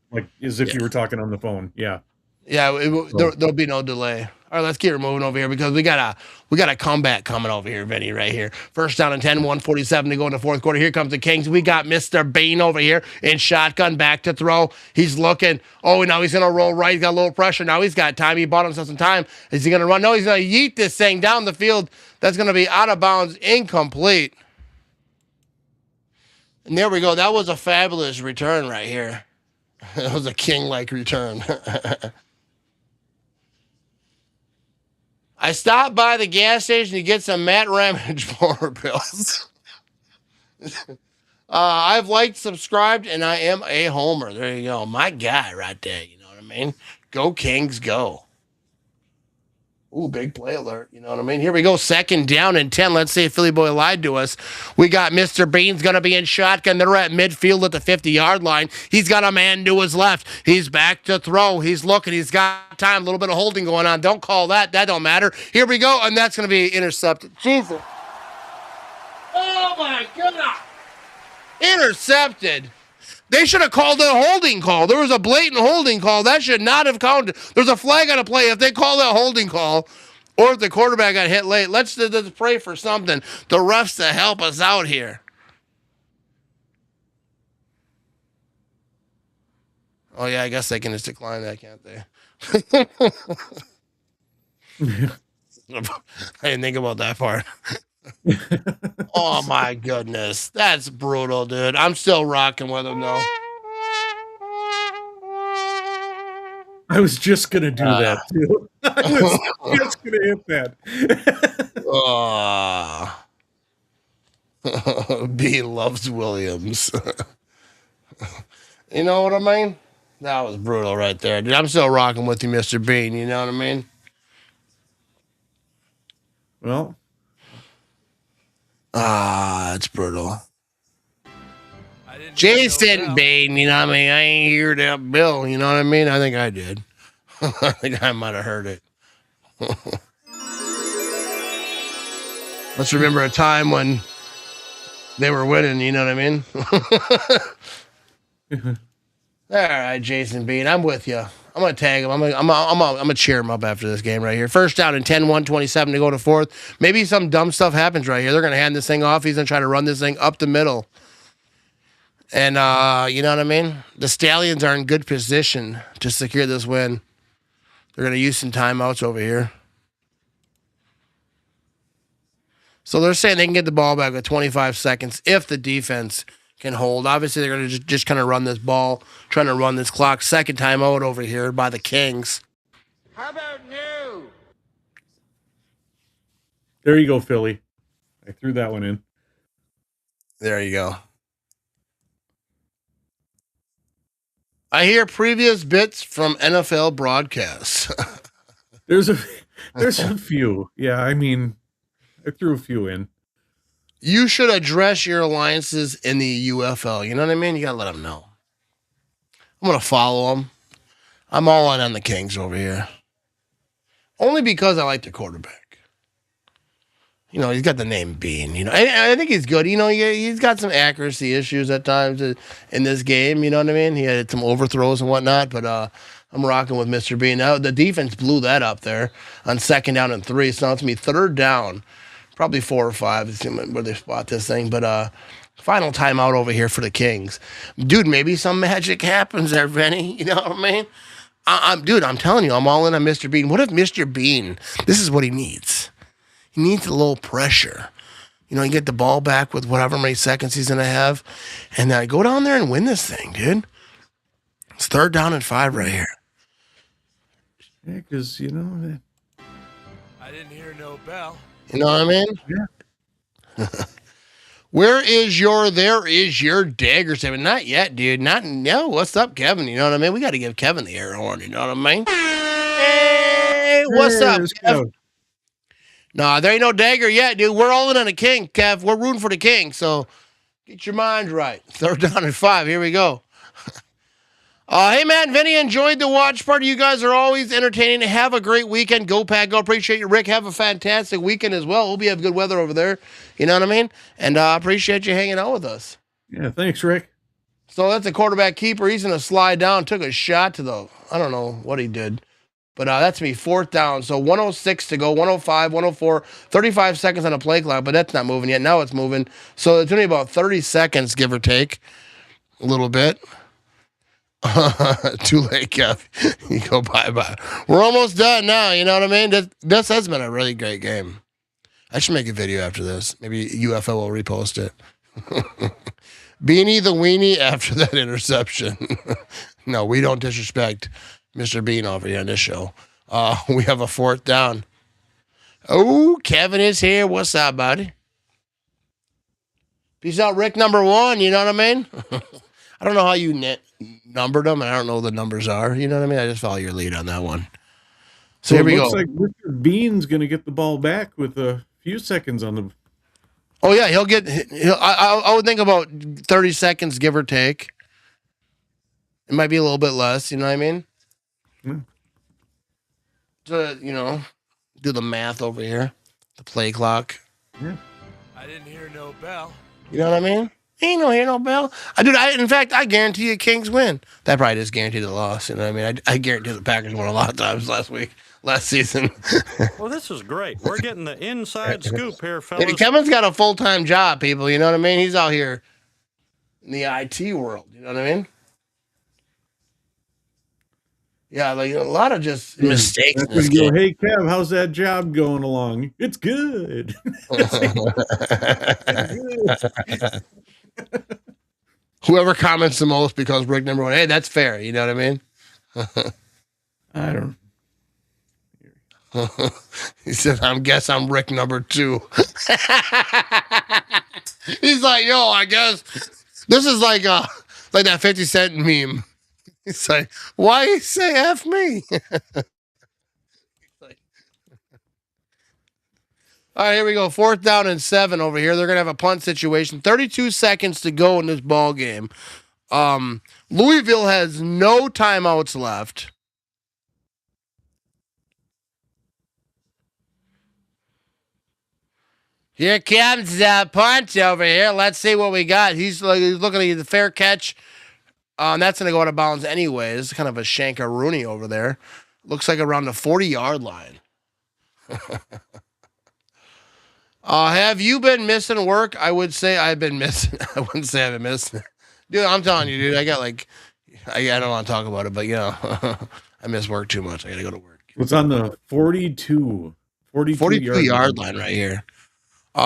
like as if you were talking on the phone. Yeah. Yeah, there'll be no delay. All right, let's keep it moving over here because we got a comeback coming over here, Vinny, right here. First down and 10, 1:47 to go in the fourth quarter. Here comes the Kings. We got Mr. Bean over here in shotgun, back to throw. He's looking. Oh, now he's going to roll right. He's got a little pressure. Now he's got time. He bought himself some time. Is he going to run? No, he's going to yeet this thing down the field. That's going to be out of bounds, incomplete. And there we go. That was a fabulous return right here. That was a king-like return. I stopped by the gas station to get some Matt Ramage motor pills. I've liked, subscribed, and I am a homer. There you go. My guy right there. You know what I mean? Go Kings, go. Ooh, big play alert. You know what I mean? Here we go. 2nd down and 10. Let's see if Philly Boy lied to us. We got Mr. Bean's going to be in shotgun. They're at midfield at the 50-yard line. He's got a man to his left. He's back to throw. He's looking. He's got time. A little bit of holding going on. Don't call that. That don't matter. Here we go. And that's going to be intercepted. Jesus. Oh, my God. Intercepted. They should have called a holding call. There was a blatant holding call. That should not have counted. There's a flag on a play. If they call that holding call, or if the quarterback got hit late, let's pray for something. The refs to help us out here. Oh, yeah, I guess they can just decline that, can't they? I didn't think about that part. Oh, my goodness. That's brutal, dude. I'm still rocking with him, though. I was just going to do that, too. I was just going to hit that. B loves Williams. You know what I mean? That was brutal right there, dude. I'm still rocking with you, Mr. Bean. You know what I mean? Well. It's brutal. Jason Bean, you know what I mean? I ain't hear that bill, you know what I mean? I think I did. I think I might have heard it. Let's remember a time when they were winning, you know what I mean? All right, Jason Bean, I'm with you. I'm going to tag him. I'm gonna cheer him up after this game right here. 1st down and 10, 127 to go to 4th. Maybe some dumb stuff happens right here. They're going to hand this thing off. He's going to try to run this thing up the middle. And, you know what I mean? The Stallions are in good position to secure this win. They're going to use some timeouts over here. So they're saying they can get the ball back with 25 seconds if the defense can hold. Obviously, they're going to just kind of run this ball, trying to run this clock. 2nd timeout over here by the Kings. How about new? There you go, Philly. I threw that one in. There you go. I hear previous bits from NFL broadcasts. There's a few. Yeah, I mean, I threw a few in. You should address your alliances in the UFL. You know what I mean? You got to let them know. I'm going to follow them. I'm all in on the Kings over here. Only because I like the quarterback. You know, he's got the name Bean. You know, I think he's good. You know, he's got some accuracy issues at times in this game. You know what I mean? He had some overthrows and whatnot, but I'm rocking with Mr. Bean. Now, the defense blew that up there on 2nd down and 3. So now it's going to be 3rd down. Probably 4 or 5 is where they spot this thing. But final timeout over here for the Kings. Dude, maybe some magic happens there, Vinny. You know what I mean? Dude, I'm telling you, I'm all in on Mr. Bean. What if Mr. Bean, this is what he needs. He needs a little pressure. You know, you get the ball back with whatever many seconds he's going to have. And go down there and win this thing, dude. It's 3rd down and 5 right here. Yeah, because, you know. I didn't hear no bell. You know what I mean? Yeah. There is your dagger statement. Not yet, dude. No. What's up, Kevin? You know what I mean? We got to give Kevin the air horn. You know what I mean? Hey, what's up, Kev? No, there ain't no dagger yet, dude. We're all in on the King, Kev. We're rooting for the King, so get your mind right. 3rd down and 5. Here we go. Hey, man, Vinny, enjoyed the watch party. You guys are always entertaining. Have a great weekend. Go, Pack, go. Appreciate you, Rick. Have a fantastic weekend as well. Hope you have good weather over there. You know what I mean? And appreciate you hanging out with us. Yeah, thanks, Rick. So that's a quarterback keeper. He's going to slide down. Took a shot to I don't know what he did. But that's me, 4th down. So 106 to go, 105, 104, 35 seconds on a play clock, but that's not moving yet. Now it's moving. So it's only about 30 seconds, give or take, a little bit. Too late, Kev. You go bye-bye. We're almost done now, you know what I mean? This has been a really great game. I should make a video after this. Maybe UFL will repost it. Beanie the Weenie after that interception. No, we don't disrespect Mr. Bean over here on this show. We have a 4th down. Oh, Kevin is here. What's up, buddy? Peace out, Rick number 1. You know what I mean? I don't know how you numbered them, and I don't know what the numbers are. You know what I mean? I just follow your lead on that one. So here we go. Looks like Mr. Bean's going to get the ball back with a few seconds on the. Oh yeah, he'll get. I would think about 30 seconds, give or take. It might be a little bit less. You know what I mean? To do the math over here, the play clock. Yeah. I didn't hear no bell. You know what I mean? Ain't no hear no bell. In fact, I guarantee you Kings win. That probably just guaranteed the loss. You know what I mean? I guarantee the Packers won a lot of times last season. Well, this is great. We're getting the inside scoop here, fellas. And Kevin's got a full-time job, people. You know what I mean? He's out here in the IT world. You know what I mean? Yeah, like a lot of just mistakes. That's when you go, hey, Kev, how's that job going along? It's good. Whoever comments the most because Rick number 1. Hey, that's fair. You know what I mean? I don't. He said, I'm Rick number 2. He's like, yo, I guess this is like that 50 Cent meme. He's like, why you say F me? All right, here we go. 4th down and 7 over here. They're going to have a punt situation. 32 seconds to go in this ball game. Louisville has no timeouts left. Here comes the punt over here. Let's see what we got. He's looking at the fair catch. That's going to go out of bounds anyways. Kind of a Shankaroonie over there. Looks like around the 40-yard line. Have you been missing work? I would say I've been missing. I wouldn't say I've been missing. Dude, I'm telling you, dude. I got I don't want to talk about it, but I miss work too much. I got to go to work. It's on the 42 yard line right here.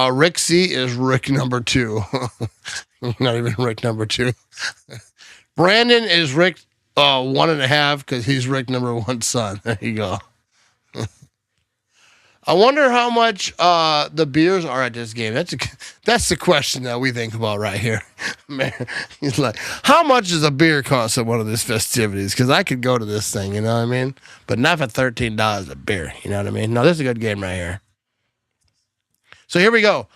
Rick C is Rick number 2. Not even Rick number 2. Brandon is Rick 1.5 because he's Rick number 1's son. There you go. I wonder how much the beers are at this game. That's the question that we think about right here. Man, he's like, how much does a beer cost at one of these festivities? Because I could go to this thing, you know what I mean? But not for $13 a beer, you know what I mean? No, this is a good game right here. So here we go.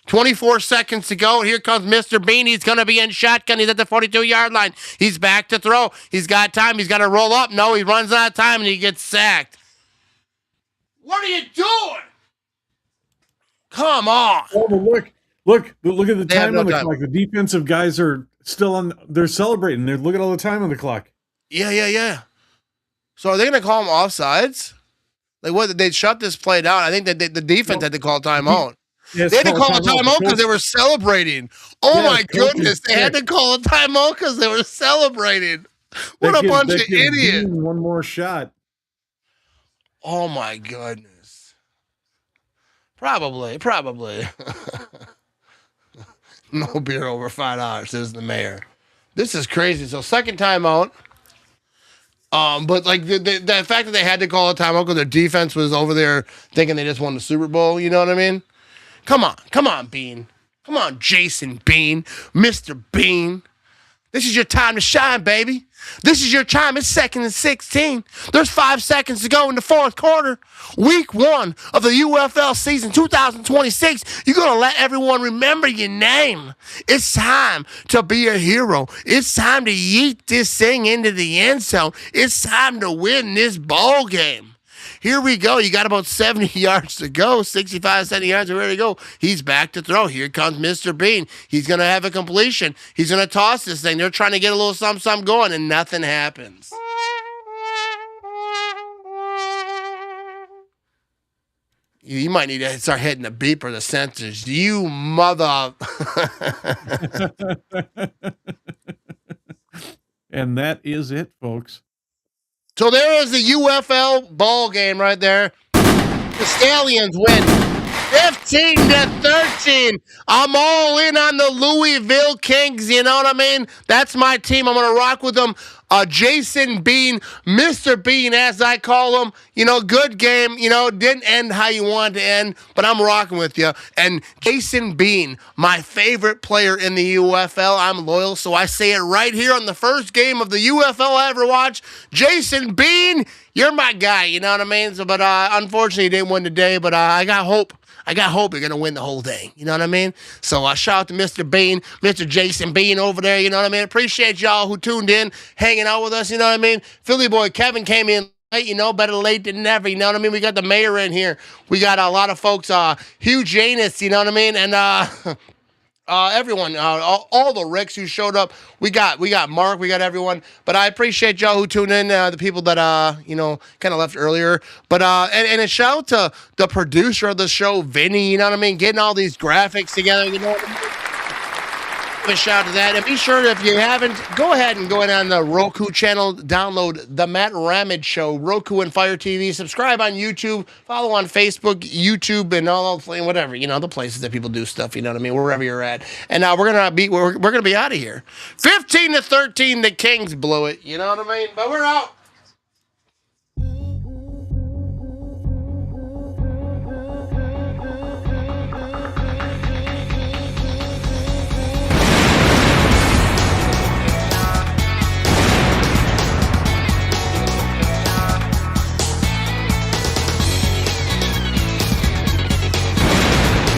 24 seconds to go. Here comes Mr. Bean. He's going to be in shotgun. He's at the 42-yard line. He's back to throw. He's got time. He's got to roll up. No, he runs out of time, and he gets sacked. What are you doing? Come on. Oh, but look at the time on the clock. The defensive guys are still on. They're celebrating. They're looking at all the time on the clock. Yeah. So are they going to call them offsides? Like what? They shut this play down. I think that the defense had to call timeout. Yes, they had to call a timeout because they were celebrating. Oh my goodness! They had to call a timeout because they were celebrating. What a bunch of idiots! One more shot. Oh my goodness! Probably. No beer over $5, says the mayor. This is crazy. So second timeout. But like the fact that they had to call a timeout because their defense was over there thinking they just won the Super Bowl. You know what I mean? Come on, Bean. Come on, Jason Bean, Mr. Bean. This is your time to shine, baby. This is your time. It's 2nd and 16. There's 5 seconds to go in the 4th quarter. Week 1 of the UFL season 2026. You're going to let everyone remember your name. It's time to be a hero. It's time to yeet this thing into the end zone. It's time to win this ball game. Here we go. You got about 70 yards to go. 65, 70 yards are ready to go. He's back to throw. Here comes Mr. Bean. He's going to have a completion. He's going to toss this thing. They're trying to get a little something going, and nothing happens. You might need to start hitting the beep or the sensors. You mother... And that is it, folks. So there is the UFL ball game right there. The Stallions win 15-13. I'm all in on the Louisville Kings. You know what I mean? That's my team. I'm going to rock with them. Jason Bean, Mr. Bean, as I call him. You know, good game. You know, didn't end how you wanted to end, but I'm rocking with you. And Jason Bean, my favorite player in the UFL. I'm loyal, so I say it right here on the first game of the UFL I ever watched. Jason Bean, you're my guy. You know what I mean? So, but unfortunately, he didn't win today, but I got hope. I got hope you're going to win the whole thing. You know what I mean? So shout out to Mr. Bean, Mr. Jason Bean over there. You know what I mean? Appreciate y'all who tuned in, hanging out with us. You know what I mean? Philly boy Kevin came in late, you know, better late than never. You know what I mean? We got the mayor in here. We got a lot of folks, Hugh Janus, you know what I mean? And everyone, all the Ricks who showed up. We got Mark, we got everyone. But I appreciate y'all who tuned in, the people that, you know, kind of left earlier. But, and a shout out to the producer of the show, Vinny, you know what I mean? Getting all these graphics together, you know what I mean? A shout out to that. And be sure, if you haven't, go ahead and go in on the Roku channel, download the Matt Ramage Show, Roku and Fire TV. Subscribe on YouTube, follow on Facebook, YouTube, and all whatever, you know, the places that people do stuff. You know what I mean? Wherever you're at. And now we're gonna be out of here. 15-13, the Kings blew it. You know what I mean? But we're out.